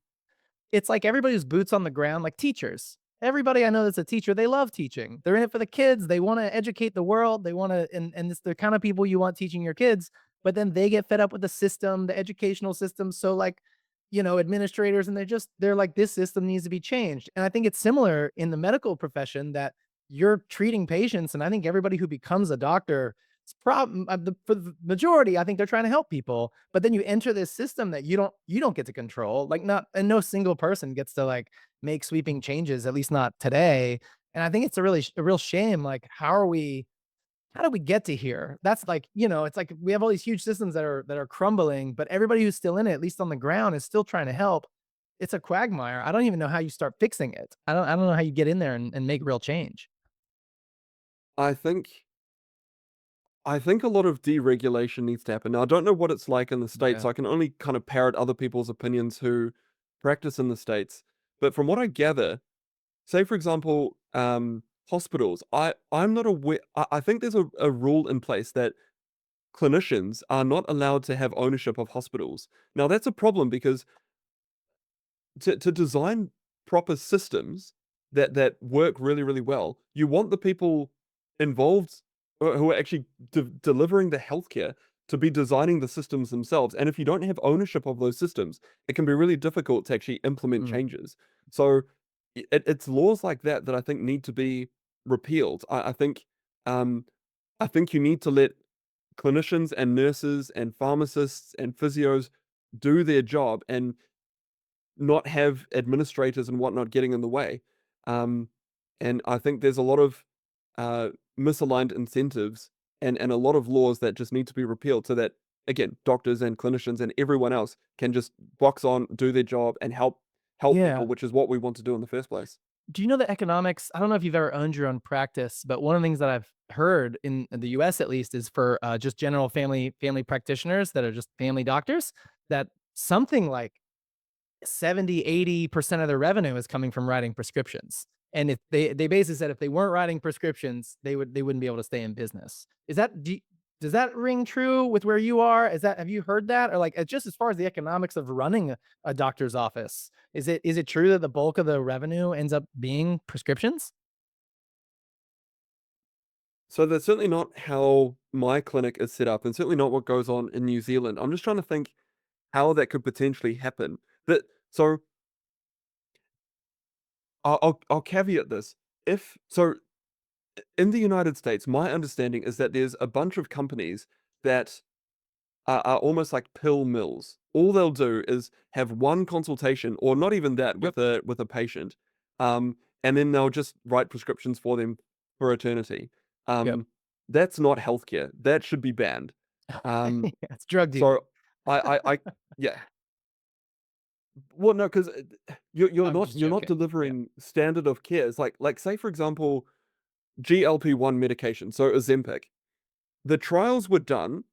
it's like everybody's boots on the ground, like teachers. Everybody I know that's a teacher, they love teaching. They're in it for the kids. They want to educate the world. They want to, and it's the kind of people you want teaching your kids. But then they get fed up with the system, the educational system. So like, administrators, and they're like, this system needs to be changed. And I think it's similar in the medical profession that you're treating patients, and I think everybody who becomes a doctor, it's problem for the majority. I think they're trying to help people, but then you enter this system that you don't get to control. Like not, and no single person gets to like make sweeping changes, at least not today. And I think it's a real shame. Like, how are we? how do we get to here? That's like, it's like we have all these huge systems that are crumbling, but everybody who's still in it, at least on the ground, is still trying to help. It's a quagmire. I don't even know how you start fixing it. I don't know how you get in there and make real change. I think I think a lot of deregulation needs to happen. Now, I don't know what it's like in the States, Yeah. so I can only kind of parrot other people's opinions who practice in the States. But from what I gather, say for example, hospitals, I'm not aware. I think there's a rule in place that clinicians are not allowed to have ownership of hospitals. Now, that's a problem because to design proper systems that work really, really well, you want the people involved who are actually delivering the healthcare to be designing the systems themselves. And if you don't have ownership of those systems, it can be really difficult to actually implement Mm. changes. So it's laws like that that I think need to be repealed. Um, I think you need to let clinicians and nurses and pharmacists and physios do their job and not have administrators and whatnot getting in the way. Um, and I think there's a lot of uh, misaligned incentives and a lot of laws that just need to be repealed so that, again, doctors and clinicians and everyone else can just box on, do their job, and help Yeah. people, which is what we want to do in the first place. Do you know the economics? I don't know if you've ever owned your own practice, but one of the things that I've heard in the US at least is for just general family practitioners that are just family doctors, that something like 70-80% of their revenue is coming from writing prescriptions. And if they basically said if they weren't writing prescriptions, they wouldn't be able to stay in business. Does that ring true with where you are? Have you heard that? Or like just as far as the economics of running a doctor's office, is it true that the bulk of the revenue ends up being prescriptions? So that's certainly not how my clinic is set up, and certainly not what goes on in New Zealand. I'm just trying to think how that could potentially happen. That so I'll caveat this. If so, in the United States, my understanding is that there's a bunch of companies that are almost like pill mills. All they'll do is have one consultation, or not even that, Yep. with a patient, and then they'll just write prescriptions for them for eternity. Yep. Um, that's not healthcare. That should be banned. Um, Yeah, it's drug dealing. so I yeah. Well, no, because you're I'm not just you're not joking. Yeah. delivering standard of care. It's like say for example, GLP-1 medication, so Ozempic. The trials were done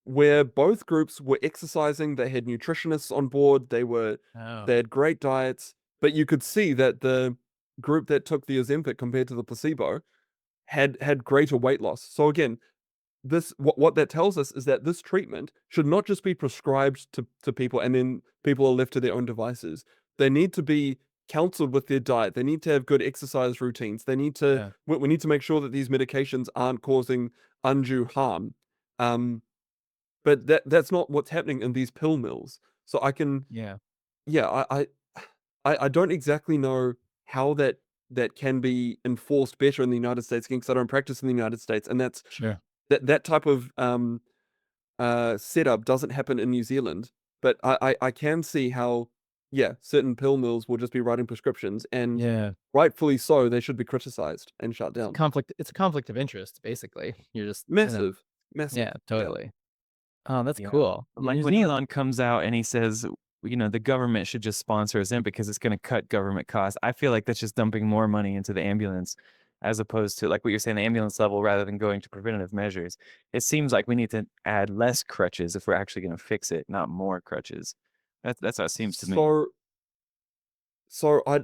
where both groups were exercising, they had nutritionists on board, Oh. they had great diets, but you could see that the group that took the Ozempic compared to the placebo had greater weight loss. So again, this what that tells us is that this treatment should not just be prescribed to people and then people are left to their own devices. They need to be counseled with their diet. They need to have good exercise routines. They need to Yeah. we need to make sure that these medications aren't causing undue harm. Um, but that's not what's happening in these pill mills. So I can Yeah. yeah, I don't exactly know how that can be enforced better in the United States because I don't practice in the United States, and Sure. that type of setup doesn't happen in New Zealand. But I can see how yeah, certain pill mills will just be writing prescriptions, and Yeah. rightfully so, they should be criticized and shut down. It's a conflict of interest, basically. You're just Massive, massive. yeah, Yeah. totally. Oh, that's Yeah. cool. Like New when Zealand. Elon comes out and he says, the government should just sponsor Ozempic because it's going to cut government costs. I feel like that's just dumping more money into the ambulance as opposed to like what you're saying, the ambulance level rather than going to preventative measures. It seems like we need to add less crutches if we're actually going to fix it, not more crutches. That's how it seems to me. So I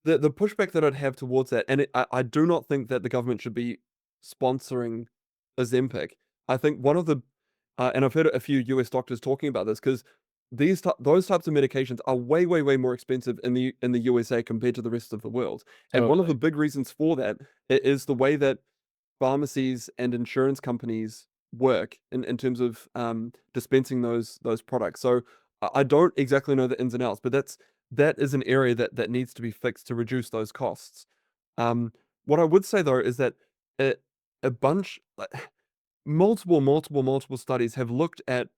the pushback that I'd have towards that, and I do not think that the government should be sponsoring Ozempic. I think one of the, and I've heard a few US doctors talking about this because those types of medications are way, way, way more expensive in the USA compared to the rest of the world. And one of the Totally. big reasons for that is the way that pharmacies and insurance companies work in terms of dispensing those products. So I don't exactly know the ins and outs, but that is an area that needs to be fixed to reduce those costs. Um, what I would say though is that a, a bunch, multiple studies have looked at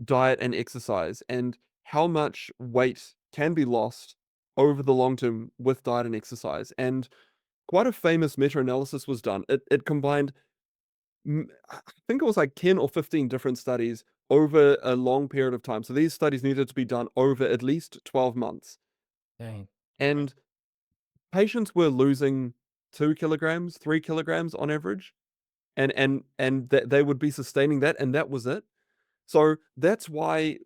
diet and exercise and how much weight can be lost over the long term with diet and exercise. And quite a famous meta-analysis was done. It combined I think it was like 10 or 15 different studies over a long period of time. So these studies needed to be done over at least 12 months. Dang. And patients were losing 2 kilograms, 3 kilograms on average, and that they would be sustaining that, and that was it. So that's why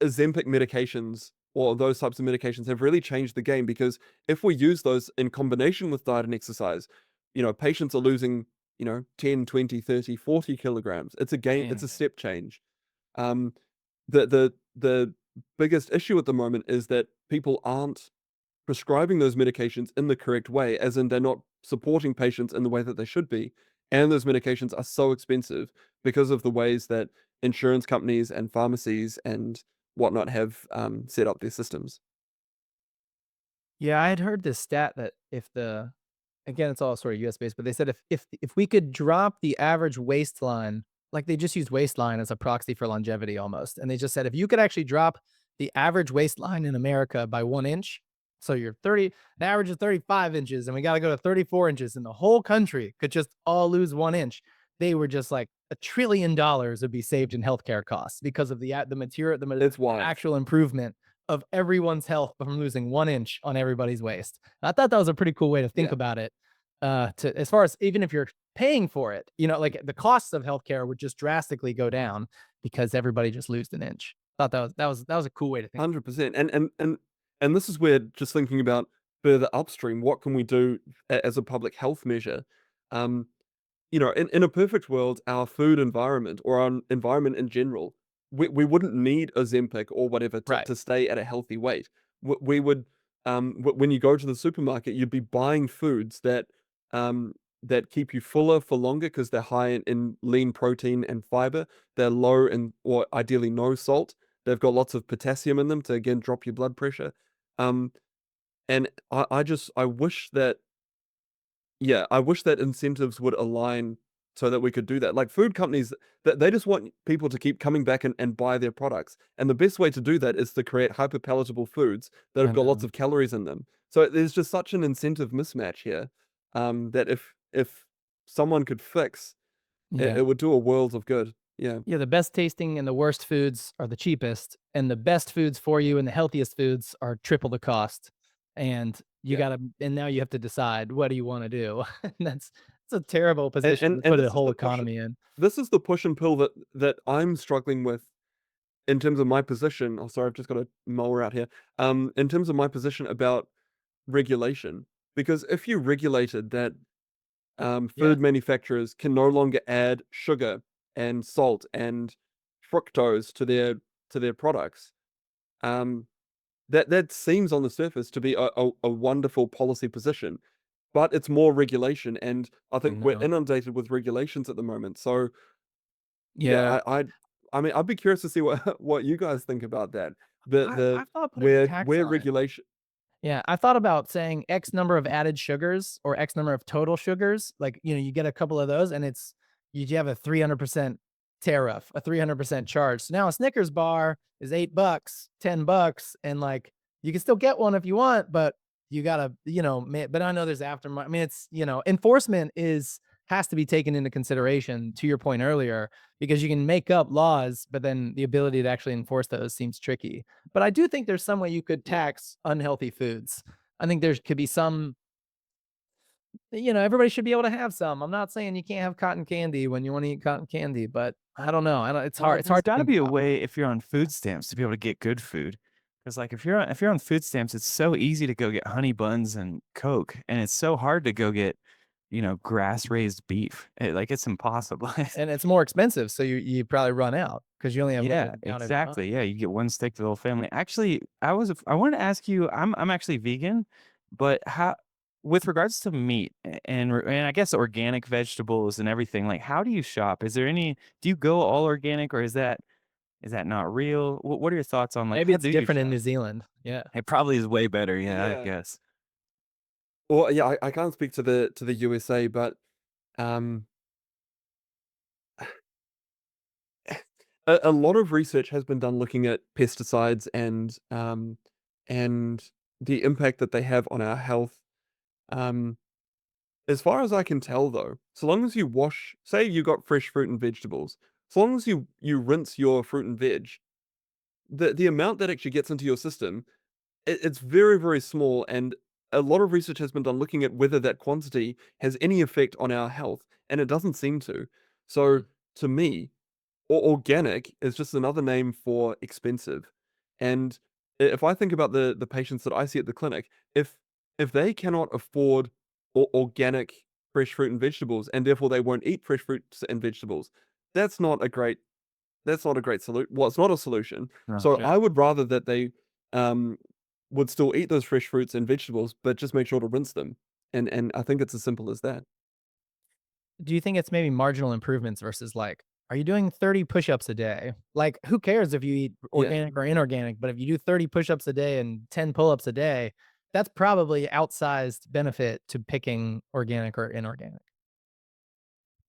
Ozempic medications or those types of medications have really changed the game, because if we use those in combination with diet and exercise, patients are losing, 10, 20, 30, 40 kilograms. It's a game, it's Man. a step change. Um, the biggest issue at the moment is that people aren't prescribing those medications in the correct way, as in they're not supporting patients in the way that they should be. And those medications are so expensive because of the ways that insurance companies and pharmacies and whatnot have set up their systems. Yeah, I had heard this stat that if the again, it's all sort of US based, but they said if we could drop the average waistline, like they just used waistline as a proxy for longevity almost. And they just said if you could actually drop the average waistline in America by 1 inch, so you're 30, the average is 35 inches, and we got to go to 34 inches, and the whole country could just all lose 1 inch. They were just like $1 trillion would be saved in healthcare costs because of the material, It's wild. actual improvement of everyone's health from losing 1 inch on everybody's waist. I thought that was a pretty cool way to think Yeah. about it. To as far as even if you're paying for it, like the costs of healthcare would just drastically go down because everybody just lose an inch. Thought that was a cool way to think. 100%. And this is where, just thinking about further upstream, what can we do as a public health measure? Um, in a perfect world, our food environment or our environment in general, we wouldn't need Ozempic or whatever Right. to stay at a healthy weight. We would, when you go to the supermarket, you'd be buying foods um, that keep you fuller for longer because they're high in lean protein and fiber. They're low in, or ideally no salt. They've got lots of potassium in them to, again, drop your blood pressure. Um, and I wish that, yeah, I wish that incentives would align so that we could do that. Like food companies, that they just want people to keep coming back and buy their products. And the best way to do that is to create hyper palatable foods that I have got lots know. of calories in them. So there's just such an incentive mismatch here, that if someone could fix, it, Yeah. it would do a world of good. Yeah. Yeah, the best tasting and the worst foods are the cheapest, and the best foods for you and the healthiest foods are triple the cost. And you Yeah. gotta and now you have to decide what do you want to do. And that's a terrible And position and, to and put a this is whole the push economy in. this is the push and pull that I'm struggling with in terms of my position. Oh, sorry, I've just got a mower out here. In terms of my position about regulation, because if you regulated that Yeah. food manufacturers can no longer add sugar and salt and fructose to their products, um, that seems on the surface to be a wonderful policy position, but it's more regulation, and I think we're No. inundated with regulations at the moment. So Yeah. yeah, I mean, I'd be curious to see what what you guys think about that. The I thought putting a tax where on it. regulation. Yeah, I thought about saying X number of added sugars or X number of total sugars. Like, you get a couple of those and you have a 300% tariff, a 300% charge. So now a Snickers bar is $8, $10, and like you can still get one if you want, but you gotta, but I know there's aftermarket. I mean, enforcement has to be taken into consideration to your point earlier, because you can make up laws, but then the ability to actually enforce those seems tricky. But I do think there's some way you could tax unhealthy foods. I think there could be some, everybody should be able to have some. I'm not saying you can't have cotton candy when you want to eat cotton candy, but I don't know. I don't, it's Well, hard. It's there's hard to got to think be a about. way if you're on food stamps to be able to get good food. Because like if you're on food stamps, it's so easy to go get honey buns and Coke, and it's so hard to go get, grass raised beef. Like it's impossible. And it's more expensive. So you probably run out because you only have Yeah, limited amount of time. exactly. Yeah, you get one steak for the whole family. Actually, I wanted to ask you, I'm actually vegan, but how with regards to meat and I guess organic vegetables and everything, like how do you shop? Do you go all organic or is that not real? What are your thoughts on like Maybe how it's do you different in shop? New Zealand. Yeah. It probably is way better, yeah, I Yeah. guess. Well, yeah, I can't speak to the USA, but um, a lot of research has been done looking at pesticides and the impact that they have on our health. Um, As far as I can tell, though, so long as you say you got fresh fruit and vegetables, so long as you rinse your fruit and veg, the amount that actually gets into your system, it's very, very small, and a lot of research has been done looking at whether that quantity has any effect on our health, and it doesn't seem to. So, Mm. to me, organic is just another name for expensive. And if I think about the patients that I see at the clinic, if they cannot afford organic fresh fruit and vegetables, and therefore they won't eat fresh fruits and vegetables, that's not a great solution. Well, it's not a solution. No, So sure. I would rather that they um would still eat those fresh fruits and vegetables, but just make sure to rinse them. And I think it's as simple as that. Do you think it's maybe marginal improvements versus like, are you doing 30 push-ups a day? Like, who cares if you eat Yeah. organic or inorganic, but if you do 30 push-ups a day and 10 pull-ups a day, that's probably outsized benefit to picking organic or inorganic.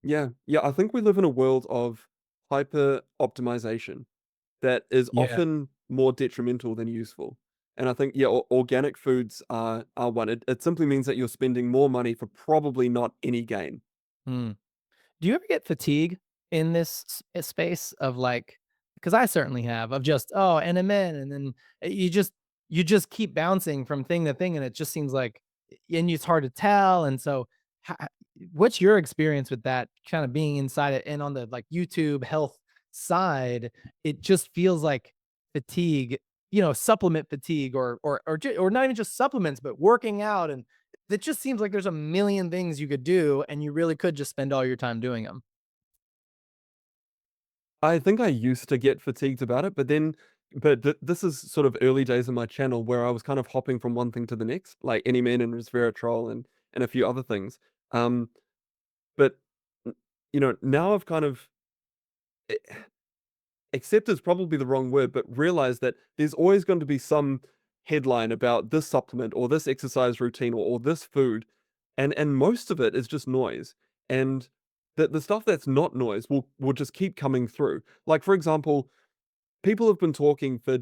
Yeah. Yeah. I think we live in a world of hyper optimization that is Yeah. often more detrimental than useful. And I think, yeah, organic foods are one. It simply means that you're spending more money for probably not any gain. Hmm. Do you ever get fatigue in this space of like, because I certainly have, of just, oh, NMN, and then you just keep bouncing from thing to thing, and it just seems like, and it's hard to tell. And so, ho- what's your experience with that kind of being inside it? And on the like YouTube health side, it just feels like fatigue, supplement fatigue, or not even just supplements, but working out, and it just seems like there's a million things you could do, and you really could just spend all your time doing them. I think I used to get fatigued about it, but this is sort of early days of my channel where I was kind of hopping from one thing to the next, like Anyman and Resveratrol and a few other things. Um, but now I've kind of eh, accept is probably the wrong word, but realize that there's always going to be some headline about this supplement or this exercise routine or this food, and most of it is just noise. And the stuff that's not noise will just keep coming through. Like for example, people have been talking for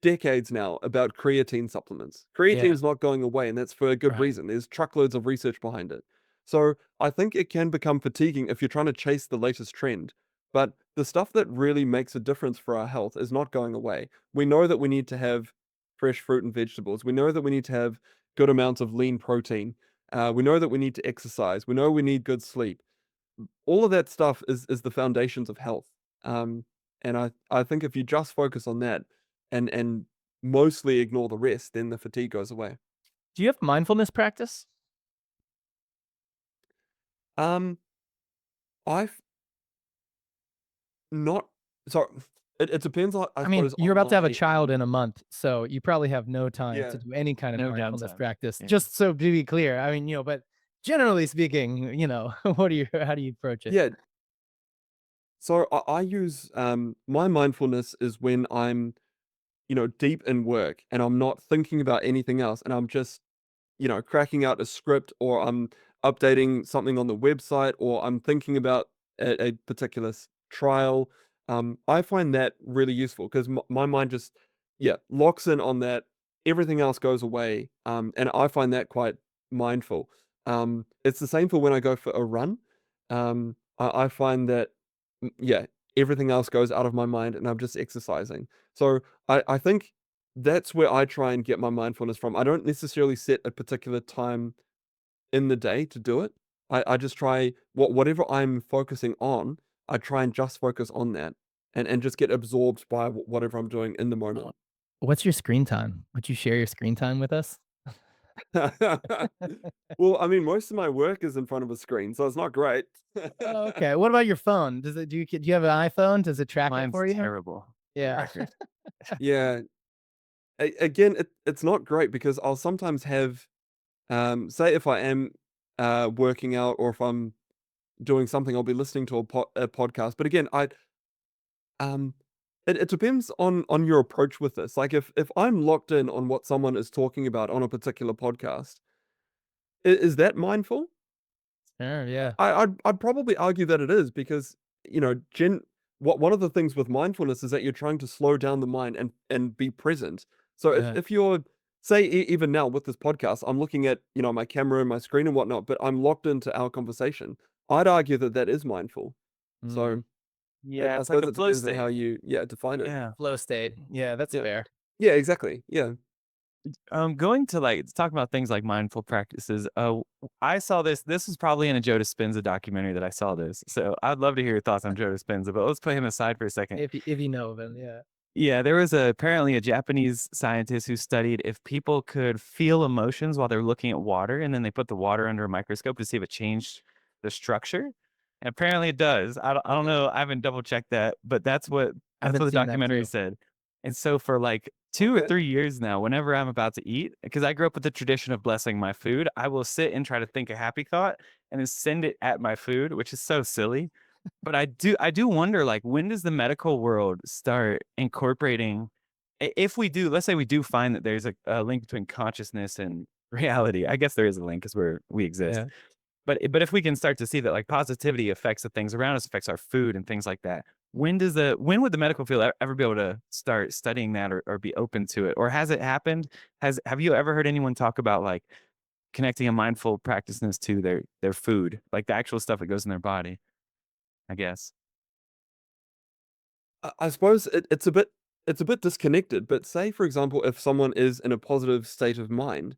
decades now about creatine supplements. Yeah, Creatine's not going away, and that's for a good right. reason. There's truckloads of research behind it. So I think it can become fatiguing if you're trying to chase the latest trend. But the stuff that really makes a difference for our health is not going away. We know that we need to have fresh fruit and vegetables. We know that we need to have good amounts of lean protein. We know that we need to exercise. We know we need good sleep. All of that stuff is the foundations of health. Um, and I think if you just focus on that and mostly ignore the rest, then the fatigue goes away. Do you have mindfulness practice? Um, I've not so it depends on I I mean, suppose you're on about to have a my child in a month, so you probably have no time yeah. to do any kind of No mindfulness downtime. practice. Yeah. Just so to be clear, I mean, but generally speaking, how do you approach it? Yeah. So I use my mindfulness is when I'm, deep in work and I'm not thinking about anything else and I'm just cracking out a script or I'm updating something on the website or I'm thinking about a particular trial. I find that really useful because my mind just, yeah, locks in on that. Everything else goes away. And I find that quite mindful. It's the same for when I go for a run. I find that, yeah, everything else goes out of my mind and I'm just exercising. So I think that's where I try and get my mindfulness from. I don't necessarily set a particular time in the day to do it. I just try whatever I'm focusing on, I try and just focus on that and just get absorbed by whatever I'm doing in the moment. What's your screen time? Would you share your screen time with us? Well, I mean, most of my work is in front of a screen, so it's not great. Oh, okay. What about your phone? Do you have an iPhone? Does it track it Mine's for you? terrible. Yeah. Record. Yeah. Again, it's not great because I'll sometimes have, say if I am working out or if I'm doing something, I'll be listening to a podcast. But again, um, it depends on your approach with this. Like if I'm locked in on what someone is talking about on a particular podcast, is that mindful? Sure, yeah. I'd probably argue that it is because one of the things with mindfulness is that you're trying to slow down the mind and be present. So if Yeah. if you're say even now with this podcast, I'm looking at, my camera and my screen and whatnot, but I'm locked into our conversation. I'd argue that that is mindful. So Yeah, I it's like suppose a it flow depends on state. how you, define it. Yeah. Flow state. Yeah, that's Yeah. fair. Yeah, exactly. Yeah. Going to talk about things like mindful practices. I saw this. This was probably in a Joe Dispenza documentary that I saw this. So I'd love to hear your thoughts on Joe Dispenza, but let's put him aside for a second. If you know of him, yeah. Yeah, there was apparently a Japanese scientist who studied if people could feel emotions while they're looking at water, and then they put the water under a microscope to see if it changed the structure. And apparently it does. I don't know. I haven't double checked that, but I've that's been what the seeing that documentary too. said. And so for like 2 or Okay. 3 years now, whenever I'm about to eat, because I grew up with the tradition of blessing my food, I will sit and try to think a happy thought and then send it at my food, which is so silly. But I do wonder, like, when does the medical world start incorporating if we do, let's say we do find that there's a link between consciousness and reality. I guess there is a link because we exist. Yeah. But if we can start to see that like positivity affects the things around us, affects our food and things like that, when would the medical field ever be able to start studying that or be open to it? Or has it happened? Have you ever heard anyone talk about like connecting a mindful practiceness to their food, like the actual stuff that goes in their body? I guess. I suppose it's a bit disconnected, but say for example, if someone is in a positive state of mind,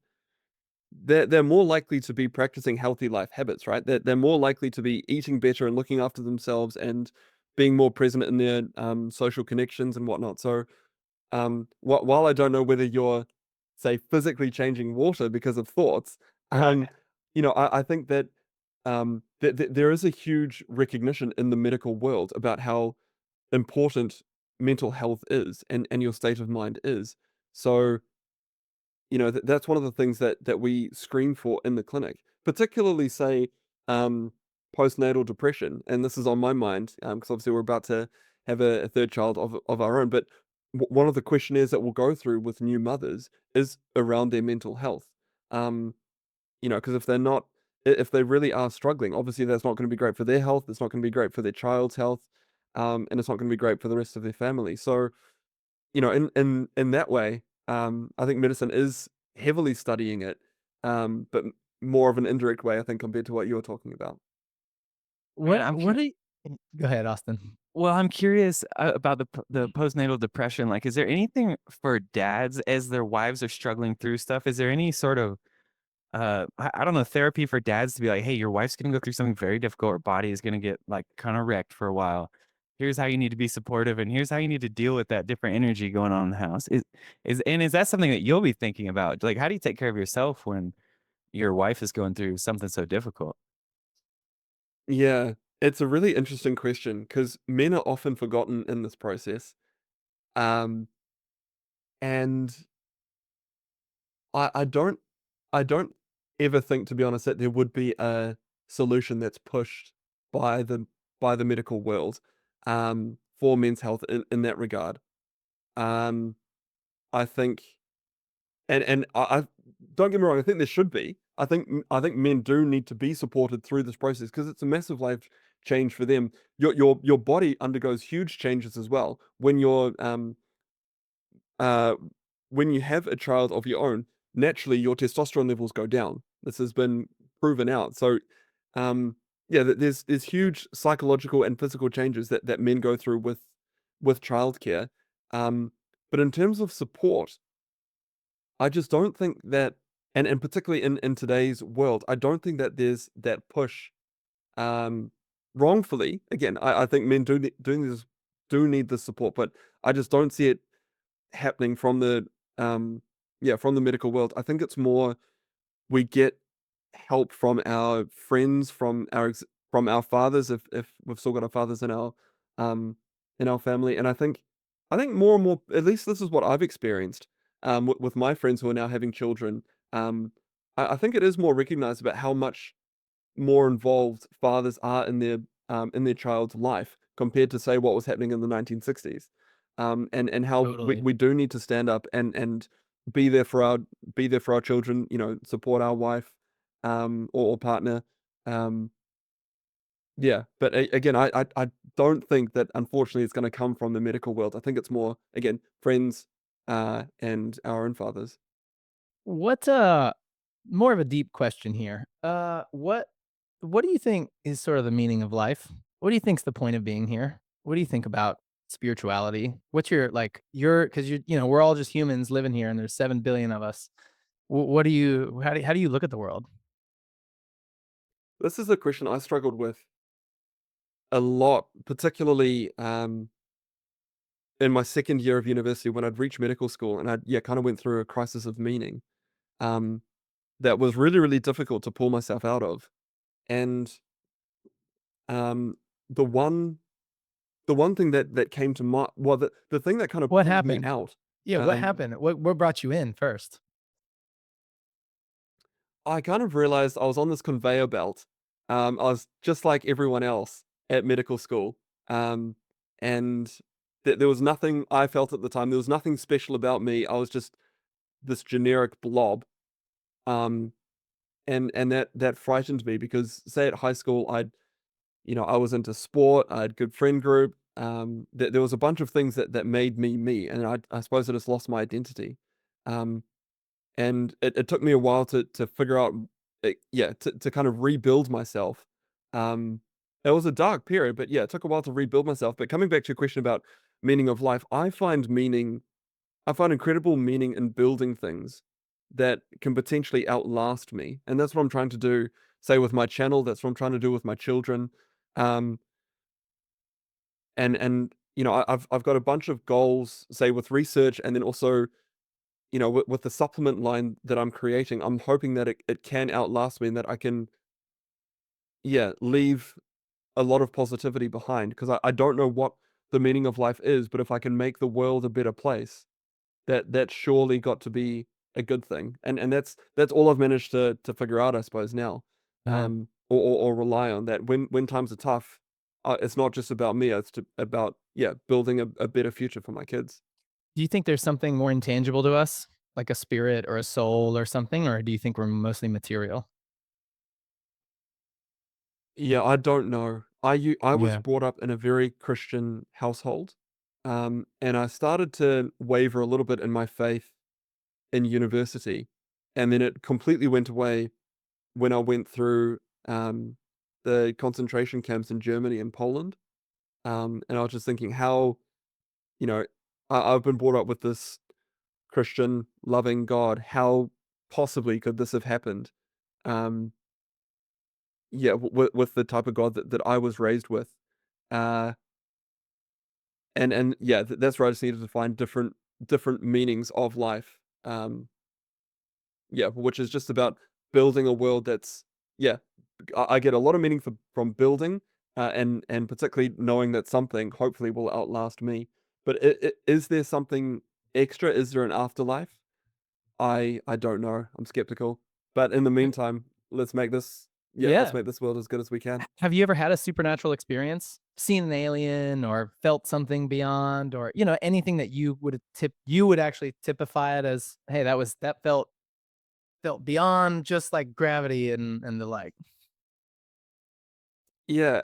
they're more likely to be practicing healthy life habits, right? They're more likely to be eating better and looking after themselves and being more present in their social connections and whatnot. So while I don't know whether you're, say, physically changing water because of thoughts, Right. I think that there is a huge recognition in the medical world about how important mental health is and your state of mind is. So, that's one of the things that we screen for in the clinic, particularly say um, postnatal depression. And this is on my mind because obviously we're about to have a third child of our own. But one of the questionnaires that we'll go through with new mothers is around their mental health. Um, because if they really are struggling, obviously that's not going to be great for their health. It's not going to be great for their child's health, and it's not going to be great for the rest of their family. So, in that way, I think medicine is heavily studying it, but more of an indirect way, I think, compared to what you were talking about. Man, What do you Go ahead, Austin. well, I'm curious about the postnatal depression. Like, is there anything for dads as their wives are struggling through stuff? Is there any sort of I don't know, therapy for dads to be like, hey, your wife's gonna go through something very difficult. Her body is gonna get like kind of wrecked for a while. Here's how you need to be supportive, and here's how you need to deal with that different energy going on in the house. Is that something that you'll be thinking about? Like, how do you take care of yourself when your wife is going through something so difficult? Yeah, it's a really interesting question because men are often forgotten in this process. Um, and I don't I don't ever think, to be honest, that there would be a solution that's pushed by the medical world for men's health in that regard. Um, I think and I don't get me wrong, I think there should be. I think men do need to be supported through this process because it's a massive life change for them. Your body undergoes huge changes as well uh when you have a child of your own. Naturally, your testosterone levels go down. This has been proven out. So, yeah, there's huge psychological and physical changes that men go through with childcare. Um, but in terms of support, I just don't think that, and particularly in today's world, I don't think that there's that push. Um, Wrongfully, again, I think men do need the support, but I just don't see it happening from um from the medical world. I think it's more we get help from our friends, from our fathers, if we've still got our fathers um in our family. And I think more and more, at least this is what I've experienced with my friends who are now having children. um I think it is more recognized about how much more involved fathers are in their child's life compared to, say, what was happening in the 1960s. And how Totally. we do need to stand up and be there for our children, support our wife or partner. um yeah, but again, I don't think that, unfortunately, it's going to come from the medical world. I think it's more, again, friends and our own fathers. What more of a deep question here. What do you think is sort of the meaning of life? What do you think's the point of being here? What do you think about spirituality? What's your like your because you know, we're all just humans living here and there's 7 billion of us. What do you how do you look at the world? This is a question I struggled with a lot, particularly in my second year of university when I'd reached medical school and I yeah kind of went through a crisis of meaning um, that was really really difficult to pull myself out of. And um, the one the one thing that came to mind, well, the thing that kind of What pulled me happened? out, Yeah, what um, happened? What brought you in first? I kind of realized I was on this conveyor belt. I was just like everyone else at medical school. Um, and there was nothing I felt at the time. There was nothing special about me. I was just this generic blob. Um, and that frightened me because say at high school, I was into sport. I had good friend group. There was a bunch of things that made me me, and I suppose I just lost my identity. Um, and it took me a while to figure out yeah to kind of rebuild myself. um it was a dark period, but yeah, it took a while to rebuild myself. But coming back to your question about meaning of life, I find incredible meaning in building things that can potentially outlast me, and that's what I'm trying to do, say with my channel. That's what I'm trying to do with my children. um and I've got a bunch of goals, say with research, and then also with the supplement line that I'm creating. I'm hoping that it can outlast me and that I can, yeah, leave a lot of positivity behind. Because I don't know what the meaning of life is, but if I can make the world a better place, that's surely got to be a good thing. And that's all I've managed to figure out, I suppose, now. Yeah. Or rely on that when times are tough. It's not just about me. About yeah, building a better future for my kids. Do you think there's something more intangible to us, like a spirit or a soul or something, or do you think we're mostly material? Yeah, I don't know. I was Yeah. brought up in a very Christian household, and I started to waver a little bit in my faith in university, and then it completely went away when I went through um, the concentration camps in Germany and Poland. And I was just thinking how, you know, I've been brought up with this Christian loving God. How possibly could this have happened? Um, yeah, with the type of God that I was raised with. Uh, and yeah, that's where I just needed to find different meanings of life. Yeah, which is just about building a world that's yeah. I get a lot of meaning from building, and particularly knowing that something hopefully will outlast me. But is there something extra? Is there an afterlife? I don't know. I'm skeptical. But in the meantime, let's Yeah. make this world as good as we can. Have you ever had a supernatural experience? Seen an alien or felt something beyond or, you know, anything that you would actually typify it as, hey, that felt beyond just like gravity and the like. Yeah.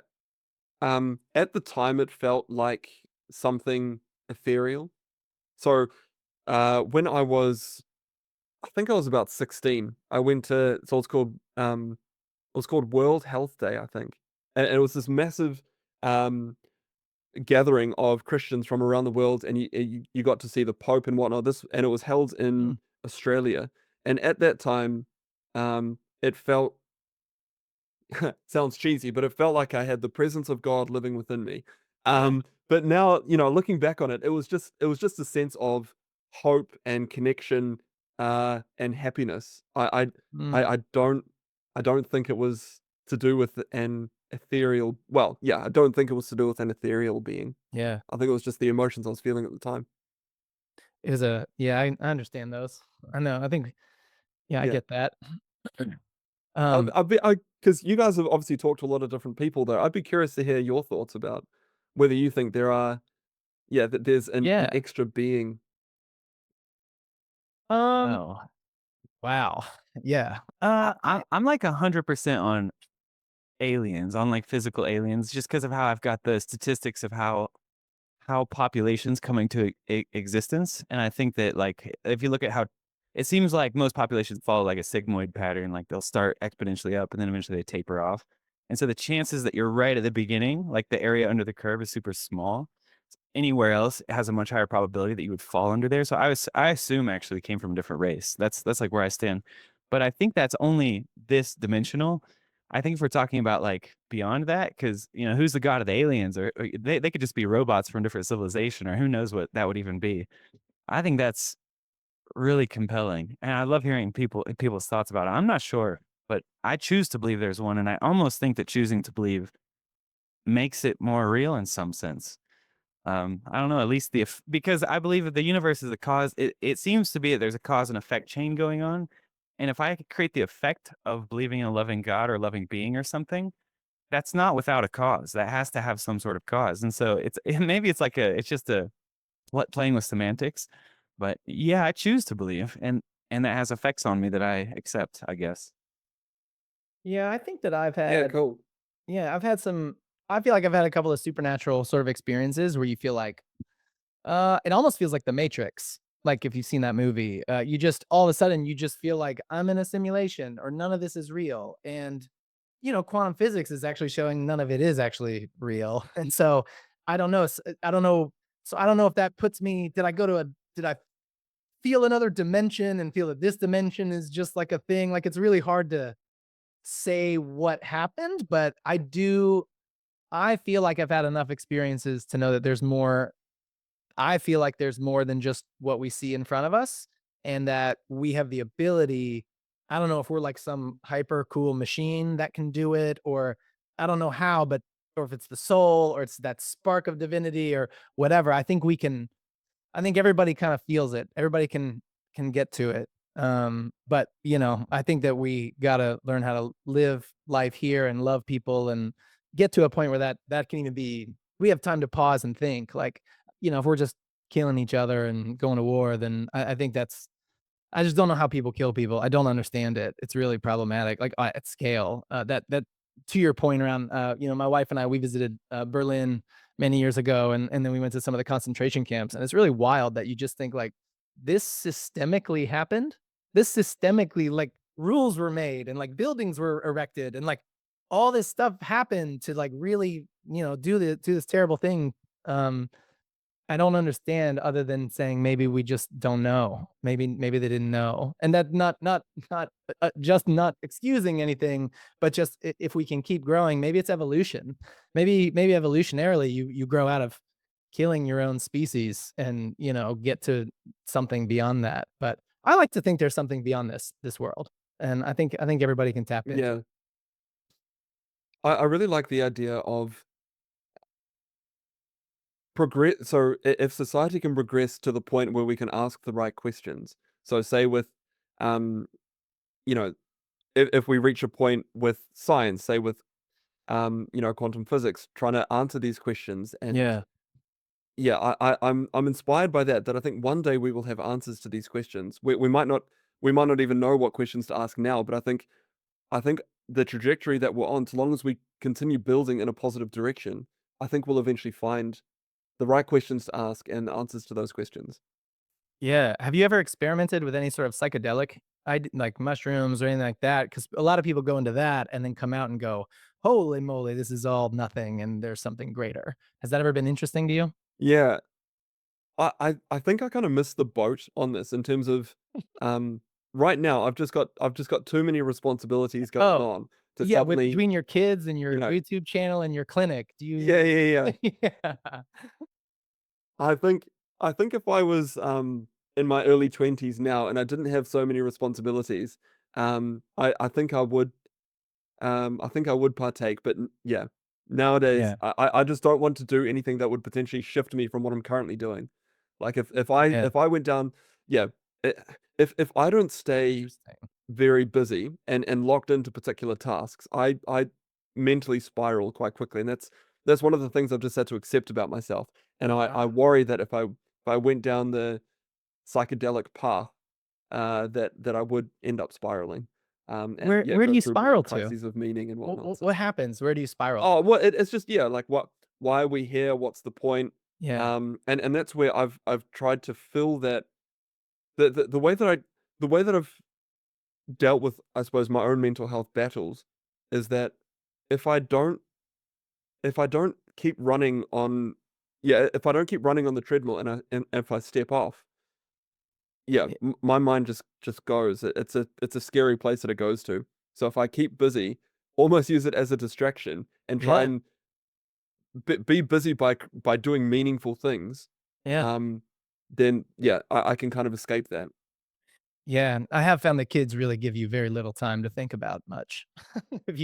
At the time, it felt like something ethereal. So, when I think I was about 16, I went to, so it was called World Health Day, I think. And it was this massive, um, gathering of Christians from around the world, and you got to see the Pope and whatnot. And it was held Hmm. in Australia. And at that time, it felt sounds cheesy, but it felt like I had the presence of God living within me. Yeah. But now, looking back on it, it was just a sense of hope and connection, and happiness. Mm, I don't think it was to do with an ethereal. Well, yeah, I don't think it was to do with an ethereal being. yeah. I think it was just the emotions I was feeling at the time. It was yeah, I understand those. I know. I think, yeah, I Yeah. get that. Um, Because you guys have obviously talked to a lot of different people, though. I'd be curious to hear your thoughts about whether you think there are, yeah, that there's an yeah. extra being. Um, Oh, wow. Yeah. I'm like 100% on aliens, on like physical aliens, just because of how I've got the statistics of how populations coming to existence. And I think that like if you look at how it seems like most populations follow like a sigmoid pattern, like they'll start exponentially up and then eventually they taper off. And so the chances that you're right at the beginning, like the area under the curve is super small. Anywhere else it has a much higher probability that you would fall under there. So I assume actually came from a different race. That's like where I stand. But I think that's only this dimensional. I think if we're talking about like beyond that, because who's the god of the aliens, or they could just be robots from different civilization, or who knows what that would even be. I think that's really compelling, and I love hearing people's thoughts about it. I'm not sure, but I choose to believe there's one, and I almost think that choosing to believe makes it more real in some sense. I don't know, at least because I believe that the universe is a cause. It seems to be that there's a cause and effect chain going on. And if I could create the effect of believing in a loving God or loving being or something, that's not without a cause. That has to have some sort of cause. And so maybe it's like it's just what playing with semantics. But yeah, I choose to believe, and that has effects on me that I accept, I guess. Yeah, I think that I've Yeah, had cool. yeah, I've had some I feel like I've had a couple of supernatural sort of experiences where you feel like it almost feels like The Matrix. Like if you've seen that movie, you just all of a sudden you just feel like I'm in a simulation or none of this is real. And quantum physics is actually showing none of it is actually real. And so I don't know. I don't know. So I don't know if that puts me. Did I feel another dimension and feel that this dimension is just like a thing? Like it's really hard to say what happened, but I feel like I've had enough experiences to know that there's more. I feel like there's more than just what we see in front of us, and that we have the ability. I don't know if we're like some hyper cool machine that can do it, or I don't know how, but or if it's the soul or it's that spark of divinity or whatever. I think everybody kind of feels it. Everybody can get to it. But I think that we gotta learn how to live life here and love people and get to a point where that can even be. We have time to pause and think. Like, if we're just killing each other and going to war, then I think that's. I just don't know how people kill people. I don't understand it. It's really problematic, like at scale. That to your point around, my wife and I, we visited Berlin many years ago, and then we went to some of the concentration camps, and it's really wild that you just think like this systemically happened. This systemically, like rules were made and like buildings were erected and like all this stuff happened to like really do this terrible thing. Um, I don't understand other than saying maybe we just don't know. Maybe they didn't know. And that not just not excusing anything, but just if we can keep growing, maybe it's evolution. Maybe evolutionarily you grow out of killing your own species and, get to something beyond that. But I like to think there's something beyond this world. And I think everybody can tap into Yeah. it. I really like the idea of progress. So if society can progress to the point where we can ask the right questions. So say with, um, you know, if we reach a point with science, say with, quantum physics, trying to answer these questions. And Yeah. yeah, I'm inspired by that I think one day we will have answers to these questions. We might not even know what questions to ask now, but I think the trajectory that we're on, so long as we continue building in a positive direction, I think we'll eventually find the right questions to ask and answers to those questions. Yeah. Have you ever experimented with any sort of psychedelic, like mushrooms or anything like that? Because a lot of people go into that and then come out and go, "Holy moly, this is all nothing, and there's something greater." Has that ever been interesting to you? Yeah, I think I kind of missed the boat on this in terms of, um, right now I've just got too many responsibilities going Oh, on to yeah. With suddenly, between your kids and you your know, YouTube channel and your clinic, do yeah, you? yeah, yeah. Yeah. I think if I was in my early 20s now and I didn't have so many responsibilities, I think I would partake, but yeah, nowadays Yeah. I just don't want to do anything that would potentially shift me from what I'm currently doing. Like if I Yeah. if I went down, yeah, i- if I don't stay Interesting. very busy and locked into particular tasks, I mentally spiral quite quickly, and that's one of the things I've just had to accept about myself. And I Ah. worry that if I went down the psychedelic path, that I would end up spiraling, and yeah, Where do go you through more spiral to? crises of meaning and whatnot. So, What happens? Where do you spiral to? oh well, it's just yeah, like why are we here? What's the point? Yeah. And that's where I've tried to fill that the way that the way that I've dealt with, I suppose, my own mental health battles is that if I don't if I don't keep running on if I don't keep running on the treadmill and if I step off, Yeah. my mind just goes. It's a scary place that it goes to. So if I keep busy, almost use it as a distraction and try Yeah. and be busy by doing meaningful things, Yeah. then I can kind of escape that. Yeah, and I have found that kids really give you very little time to think about much. If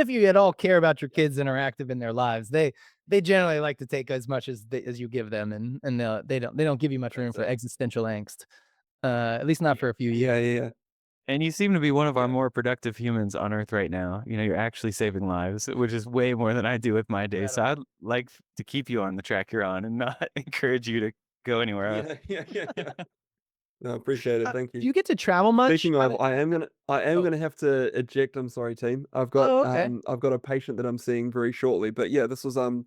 you at all care about your kids interactive in their lives, they generally like to take as much as you give them, and they don't give you much room That's for it. existential angst. At least not for a few years. Yeah. And you seem to be one of our Yeah. more productive humans on Earth right now. You know, you're actually saving lives, which is way more than I do with my day. So I'd like to keep you on the track you're on and not encourage you to go anywhere else. Yeah. No, appreciate it. Thank Do you. you get to travel much? Speaking of, I am Oh. gonna have to eject. I'm sorry, team. Oh, okay. I've got a patient that I'm seeing very shortly. But yeah, this was a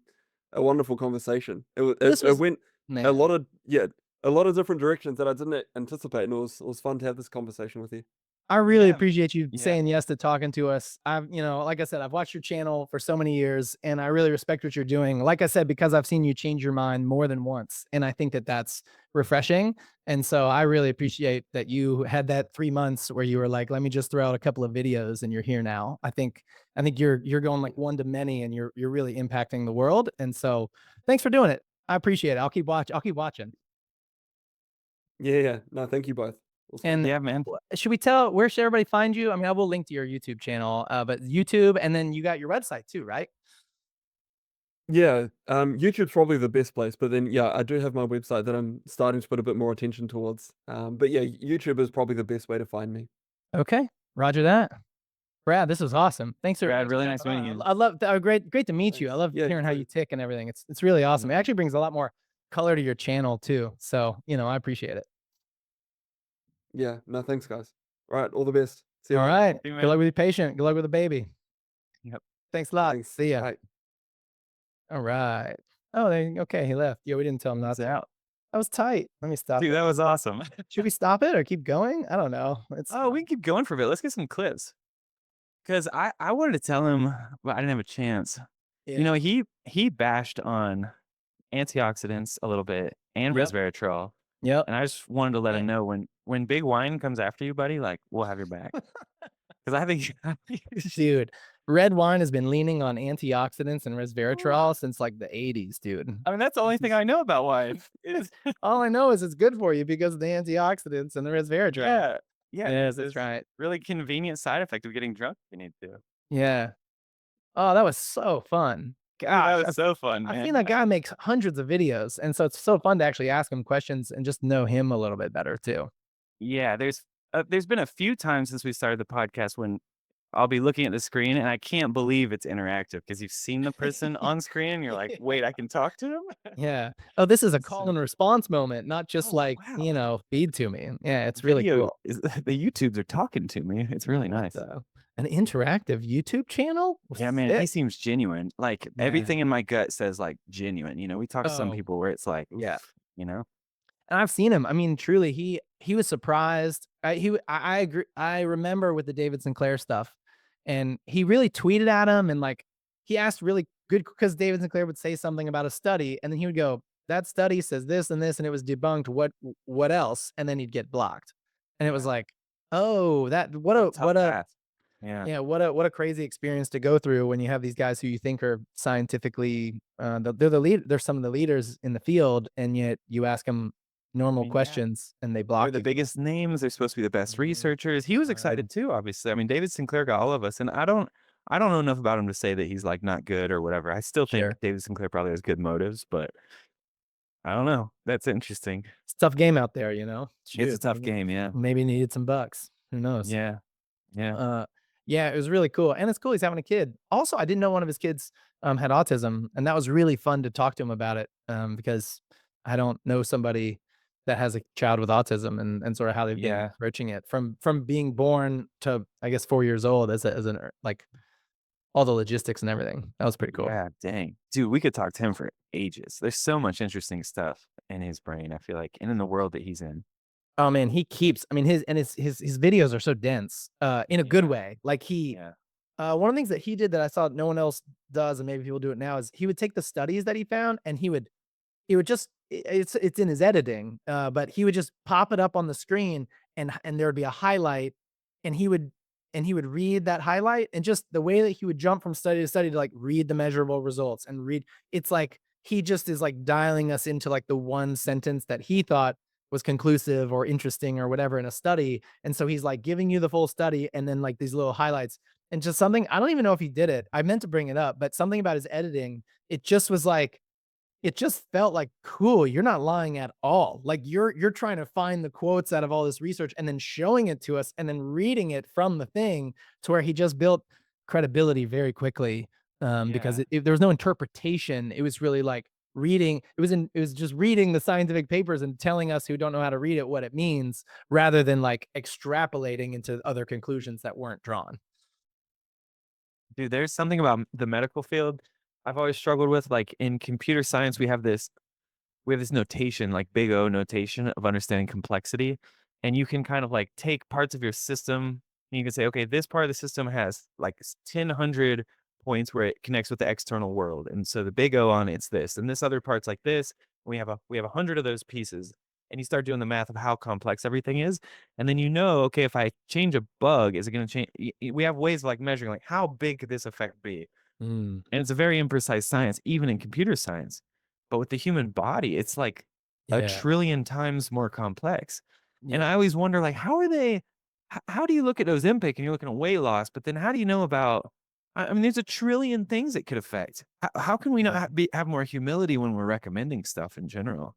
wonderful conversation. This It was went a man. lot of a lot of different directions that I didn't anticipate, and it was fun to have this conversation with you. I really Yeah. appreciate you Yeah. saying yes to talking to us. Like I said, I've watched your channel for so many years and I really respect what you're doing. Like I said, because I've seen you change your mind more than once. And I think that that's refreshing. And so I really appreciate that you had that 3 months where you were like, let me just throw out a couple of videos and you're here now. I think you're going like one to many and you're really impacting the world. And so thanks for doing it. I appreciate it. I'll keep watching. Yeah. No, thank you both. It was fun. And Yeah, man. should we tell where should everybody find you? I mean, I will link to your YouTube channel, but YouTube, and then you got your website too, right? Yeah, YouTube's probably the best place, but then I do have my website that I'm starting to put a bit more attention towards. But yeah, YouTube is probably the best way to find me. Okay, Roger that. Brad, this was awesome. Brad, really nice meeting you. I love great to meet you. I Thanks. love Yeah, you hearing how too. you tick and everything. It's really awesome. It actually brings a lot more color to your channel too. So I appreciate it. Yeah, no, thanks, guys. All right, all the best. See you All later. right. See you, Good man. luck with your patient. Good luck with the baby. Yep. Thanks a lot. Thanks. See ya. Bye. All right. Oh, okay. He left. Yeah, we didn't tell him not He's to. out. That was tight. Let me stop Dude, it. that was awesome. Should we stop it or keep going? I don't know. Oh, we can keep going for a bit. Let's get some clips. Because I wanted to tell him, but I didn't have a chance. Yeah. You know, he bashed on antioxidants a little bit and Yep. resveratrol. Yep. And I just wanted to let him know when big wine comes after you, buddy, like we'll have your back. Because I think Dude, red wine has been leaning on antioxidants and resveratrol since like the 80s, dude. I mean that's the only thing I know about wine. Is All I know is it's good for you because of the antioxidants and the resveratrol. yeah. Yes, that's it's right. really convenient side effect of getting drunk if you need to. Yeah. Oh, that was so fun. Dude, Gosh, that was so fun, I've man. seen that guy makes hundreds of videos, and so it's so fun to actually ask him questions and just know him a little bit better too. Yeah, there's been a few times since we started the podcast when I'll be looking at the screen and I can't believe it's interactive because you've seen the person on screen and you're like, wait, I can talk to him? Yeah. Oh, this is a call and response moment, not just Oh, like, wow. feed to me. Yeah, it's really Video cool. is the YouTubes are talking to me. It's really nice. An interactive YouTube channel? Yeah, man, he Sick. seems genuine. Like Yeah. everything in my gut says like genuine. You know, we talk to some Oh, people where it's like, yeah. you know, And I've seen him. I mean, truly, he was surprised. I agree. I remember with the David Sinclair stuff, and he really tweeted at him, and like he asked really good because David Sinclair would say something about a study, and then he would go, "That study says this and this, and it was debunked. What else?" And then he'd get blocked, and it was like, "Oh, that tough what a path. Yeah. yeah, what a crazy experience to go through when you have these guys who you think are scientifically, they're the lead, they're some of the leaders in the field, and yet you ask them normal Yeah. questions and they They're block the you. biggest names. They're supposed to be the best Mhm. researchers. He was excited too, obviously. I mean, David Sinclair got all of us, and I don't know enough about him to say that he's like not good or whatever. I still think Sure. David Sinclair probably has good motives, but I don't know. That's interesting. It's a tough game out there, It's a Shoot, tough game, yeah. maybe needed some bucks. Who knows? Yeah. Yeah. Yeah, it was really cool, and it's cool he's having a kid. Also, I didn't know one of his kids had autism, and that was really fun to talk to him about it, because I don't know somebody that has a child with autism and sort of how they've been Yeah. approaching it from being born to I guess 4 years old as an like all the logistics and everything. That was pretty cool. Yeah, dang. Dude, we could talk to him for ages. There's so much interesting stuff in his brain, I feel like, and in the world that he's in. Oh man, he keeps. I mean, his videos are so dense, in a good Yeah. way. Like Yeah. one of the things that he did that I saw no one else does, and maybe people do it now, is he would take the studies that he found and he would just it's in his editing, but he would just pop it up on the screen and there would be a highlight and he would read that highlight and just the way that he would jump from study to study to like read the measurable results and read it's like he just is like dialing us into like the one sentence that he thought was conclusive or interesting or whatever in a study. And so he's like giving you the full study and then like these little highlights and just something I don't even know if he did it. I meant to bring it up, but something about his editing, it just was like it just felt like, cool, you're not lying at all. Like you're trying to find the quotes out of all this research and then showing it to us and then reading it from the thing to where he just built credibility very quickly. Because Yeah. there was no interpretation. It was really like reading. It was just reading the scientific papers and telling us who don't know how to read it what it means, rather than like extrapolating into other conclusions that weren't drawn. Dude, there's something about the medical field I've always struggled with. Like in computer science, we have this notation, like big O notation of understanding complexity. And you can kind of like take parts of your system and you can say, okay, this part of the system has like 1,000 points where it connects with the external world. And so the big O on it's this, and this other part's like this. We have 100 of those pieces. And you start doing the math of how complex everything is. And then okay, if I change a bug, is it going to change? We have ways of like measuring like how big could this effect be? Mm, And it's a very imprecise science, even in computer science. But with the human body, it's like a yeah. trillion times more complex. And Yeah. I always wonder, like, how do you look at Ozempic and you're looking at weight loss, but then how do you know about, I mean, there's a trillion things it could affect. How can we not Yeah. have more humility when we're recommending stuff in general?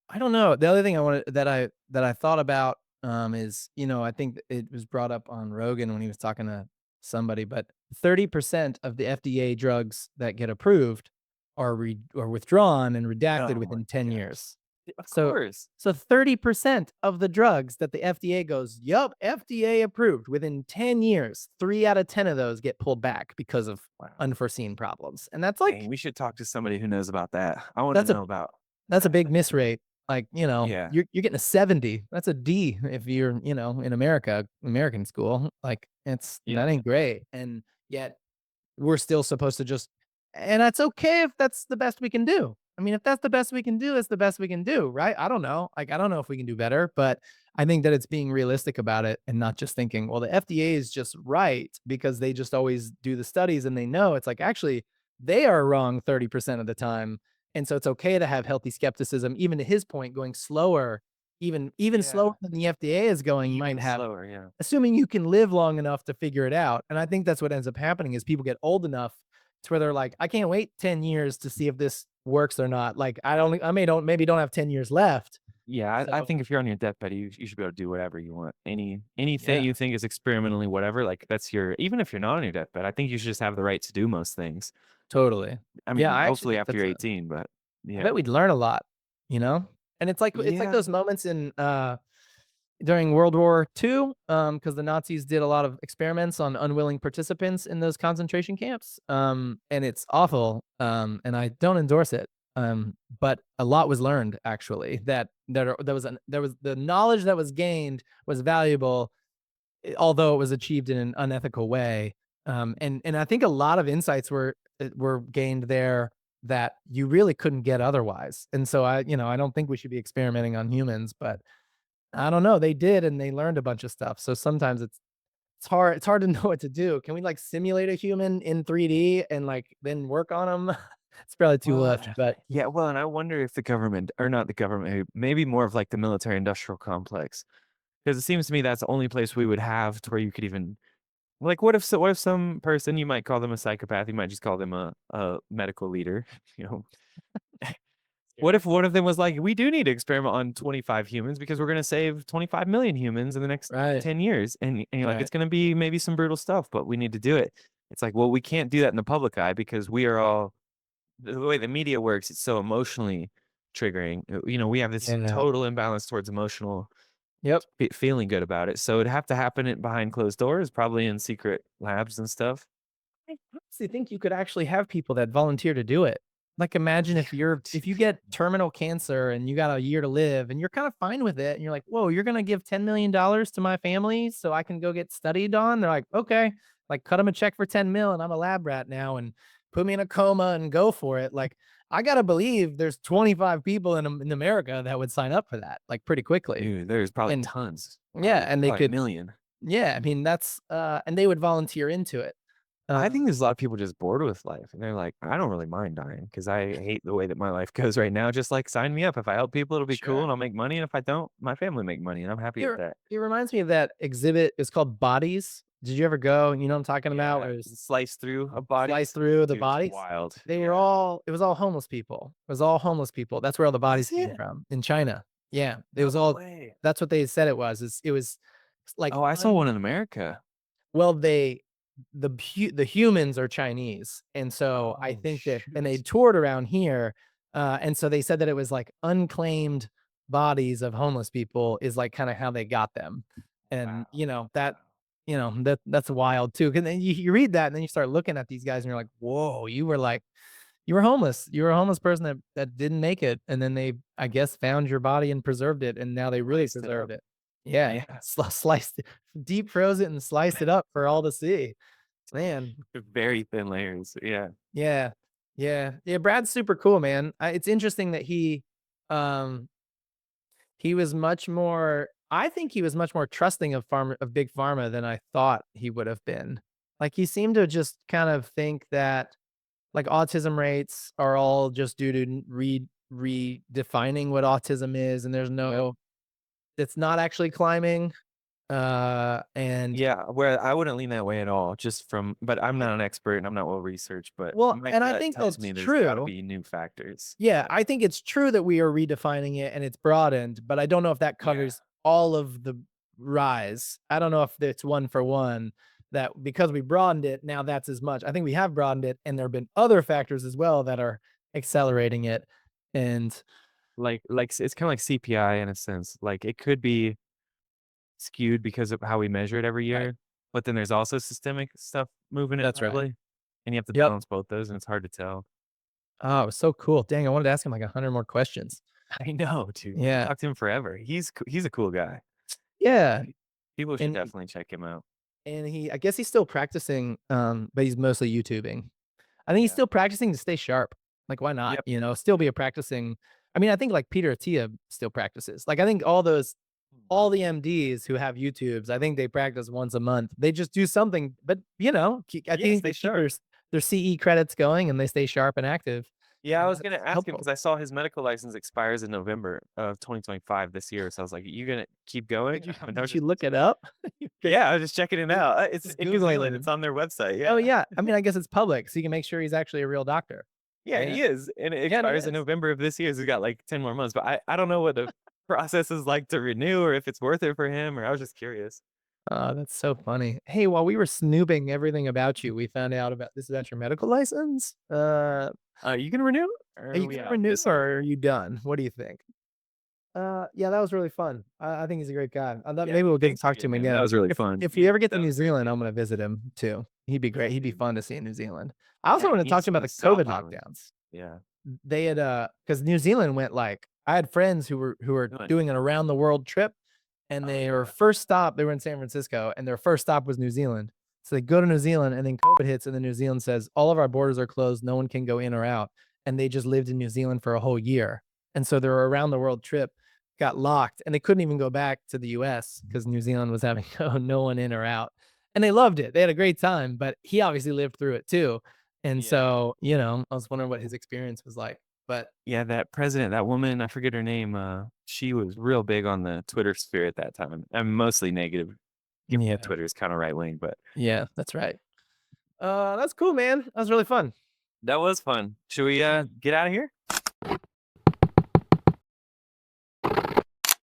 I don't know. The other thing I wanted that I thought about is, I think it was brought up on Rogan when he was talking to somebody, but 30% of the FDA drugs that get approved are withdrawn and redacted Oh my within 10 gosh. years. Of So course. so 30% of the drugs that the FDA goes, "Yup, FDA approved," within 10 years, 3 out of 10 of those get pulled back because of Wow. unforeseen problems. And that's Dang, like we should talk to somebody who knows about that. I want to that's a know about. that's a big miss rate. Like, Yeah. you're getting a 70. That's a D if you're, in American school. Like Yeah. that ain't great. And yet we're still supposed to just and that's okay if that's the best we can do. I mean, if that's the best we can do, it's the best we can do, right? I don't know. Like, I don't know if we can do better, but I think that it's being realistic about it and not just thinking, well, the FDA is just right because they just always do the studies and they know it's like actually they are wrong 30% of the time. And so it's okay to have healthy skepticism, even to his point, going slower, even slower Yeah. than the FDA is going, might Even have slower. Yeah. assuming you can live long enough to figure it out. And I think that's what ends up happening is people get old enough to where they're like, I can't wait 10 years to see if this works or not. Like maybe don't have 10 years left. Yeah, I So think if you're on your deathbed, you should be able to do whatever you want. Anything yeah, you think is experimentally whatever, like that's your even if you're not on your deathbed, I think you should just have the right to do most things. totally. I Yeah, mean, I actually hopefully think after you're that's a 18, but I yeah. bet we'd learn a lot, you know? And it's like Yeah. those moments in during World War II, because the Nazis did a lot of experiments on unwilling participants in those concentration camps. And it's awful. And I don't endorse it. But a lot was learned actually. There was the knowledge that was gained was valuable, although it was achieved in an unethical way. And I think a lot of insights were gained there that you really couldn't get otherwise. And so I don't think we should be experimenting on humans, but I don't know. They did, and they learned a bunch of stuff. So sometimes it's hard. It's hard to know what to do. Can we like simulate a human in 3D and like then work on them? It's probably too Well, much, but yeah, well, and I wonder if the government or not the government, maybe more of like the military industrial complex. Because it seems to me that's the only place we would have to where you could even like what if some person you might call them a psychopath, you might just call them a medical leader, you know. What if one of them was like, we do need to experiment on 25 humans because we're gonna save 25 million humans in the next right, 10 years. And you're like, right, it's gonna be maybe some brutal stuff, but we need to do it. It's like, well, we can't do that in the public eye because we are all the way the media works, it's so emotionally triggering. We have this yeah, total imbalance towards emotional yep. feeling good about it. So it'd have to happen behind closed doors, probably in secret labs and stuff. I honestly think you could actually have people that volunteer to do it. Like, imagine if you get terminal cancer and you got a year to live and you're kind of fine with it and you're like, whoa, you're gonna give $10 million to my family so I can go get studied on. They're like, okay, like cut them a check for 10 mil and I'm a lab rat now and put me in a coma and go for it. Like, I gotta believe there's 25 people in America that would sign up for that like pretty quickly. Dude, there's probably And tons. yeah, and they Probably a could, million. yeah, I mean that's and they would volunteer into it. I Uh, think there's a lot of people just bored with life, and they're like, I don't really mind dying because I hate the way that my life goes right now. Just like sign me up. If I help people, it'll be cool, Sure. and I'll make money. And if I don't, my family make money, and I'm happy with that. It reminds me of that exhibit. It's called Bodies. Did you ever go? You know what I'm talking about? Where Yeah, it was slice through a body. slice through the Dude, it's bodies. wild. They were Yeah. all. It was all homeless people. It was all homeless people. That's where all the bodies Was came it? from in China. Yeah, it was No all. way. That's what they said it was. It was like Oh, I saw one in America. well, the humans are Chinese, and so I Oh, think that and they shoot. toured around here, and so they said that it was like unclaimed bodies of homeless people is like kind of how they got them, and Wow. that's wild too. Because then you read that and then you start looking at these guys and you're like, whoa, you were homeless, you were a homeless person that didn't make it, and then they I guess found your body and preserved it, and now they really Sliced it preserved up. it. Yeah, Yeah. sliced it, deep froze it and sliced it up for all to see. Man, Very thin layers. Yeah. yeah, yeah. Brad's super cool, man. It's interesting that um, he was much more. I think he was much more trusting of big pharma than I thought he would have been. Like he seemed to just kind of think that like autism rates are all just due to redefining what autism is, and there's no, it's not actually climbing. And Yeah, where I wouldn't lean that way at all, just from, but I'm not an expert and I'm not well researched, but well, my and I gut think tells that's me there's got to true. be new factors. Yeah, I think it's true that we are redefining it and it's broadened, but I don't know if that Yeah. covers all of the rise. I don't know if it's one for one that because we broadened it, now that's as much. I think we have broadened it and there have been other factors as well that are accelerating it. And It's kind of like CPI in a sense. Like it could be skewed because of how we measure it every right. year, but then there's also systemic stuff moving it That's right. probably, and you have to Yep. balance both those, and it's hard to tell. Oh, it was so cool. Dang, I wanted to ask him like 100 more questions. I know, dude. We Yeah. talked to him forever. He's a cool guy. Yeah. People should And definitely check him out. I guess he's still practicing, but he's mostly YouTubing. I think he's Yeah. still practicing to stay sharp. Like, why not? Yep. You know, still be a practicing. I mean, I think like Peter Attia still practices. Like, I think all the MDs who have YouTubes, I think they practice once a month. They just do something, but I Yes, think they they keep sharp. their CE credits going and they stay sharp and active. Yeah, I And was that's gonna ask him helpful. because I saw his medical license expires in November of 2025 this year. So I was like, "You gonna keep going?" Did you, I have did you look it yeah. up? Yeah, I was just checking it out. It's Just in New Googling Zealand. it. It's on their website. Oh Yeah, yeah. I mean, I guess it's public, so you can make sure he's actually a real doctor. yeah, Yeah. he is, and it Yeah, and he expires in is. November of this year. So he's got like 10 more months. But I don't know what the process is like to renew, or if it's worth it for him. Or I was just curious. Oh, that's so funny. Hey, while we were snooping everything about you, we found out about your medical license. You can renew, or Are are you we gonna out renew this year? or are you done? What do you think? Yeah, that was really fun. I think he's a great guy. I thought Yeah, maybe we'll get to thanks for talk to him getting me. That again. was really fun. If we Yeah, ever get to that New was great, Zealand, dude. I'm gonna visit him too. He'd be Yeah, great. He'd be dude. fun to see in New Zealand. I also Yeah, want he to talk needs to to him go about to the COVID South Island. lockdowns. Yeah, They had because New Zealand went like I had friends who were good. doing an around the world trip, and Oh their yeah. first stop they were in San Francisco, and their first stop was New Zealand. So they go to New Zealand, and then COVID hits, and then New Zealand says all of our borders are closed, no one can go in or out, and they just lived in New Zealand for a whole year, and so their around the world trip got locked, and they couldn't even go back to the U.S. because New Zealand was having no one in or out, and they loved it. They had a great time, but he obviously lived through it too, and Yeah. so I was wondering what his experience was like, but. Yeah, that president, that woman, I forget her name, she was real big on the Twitter sphere at that time. I'm mostly negative. Given Yeah. that Twitter is kind of right wing, but Yeah, that's right. That's cool, man. That was really fun. that was fun. Should we get out of here?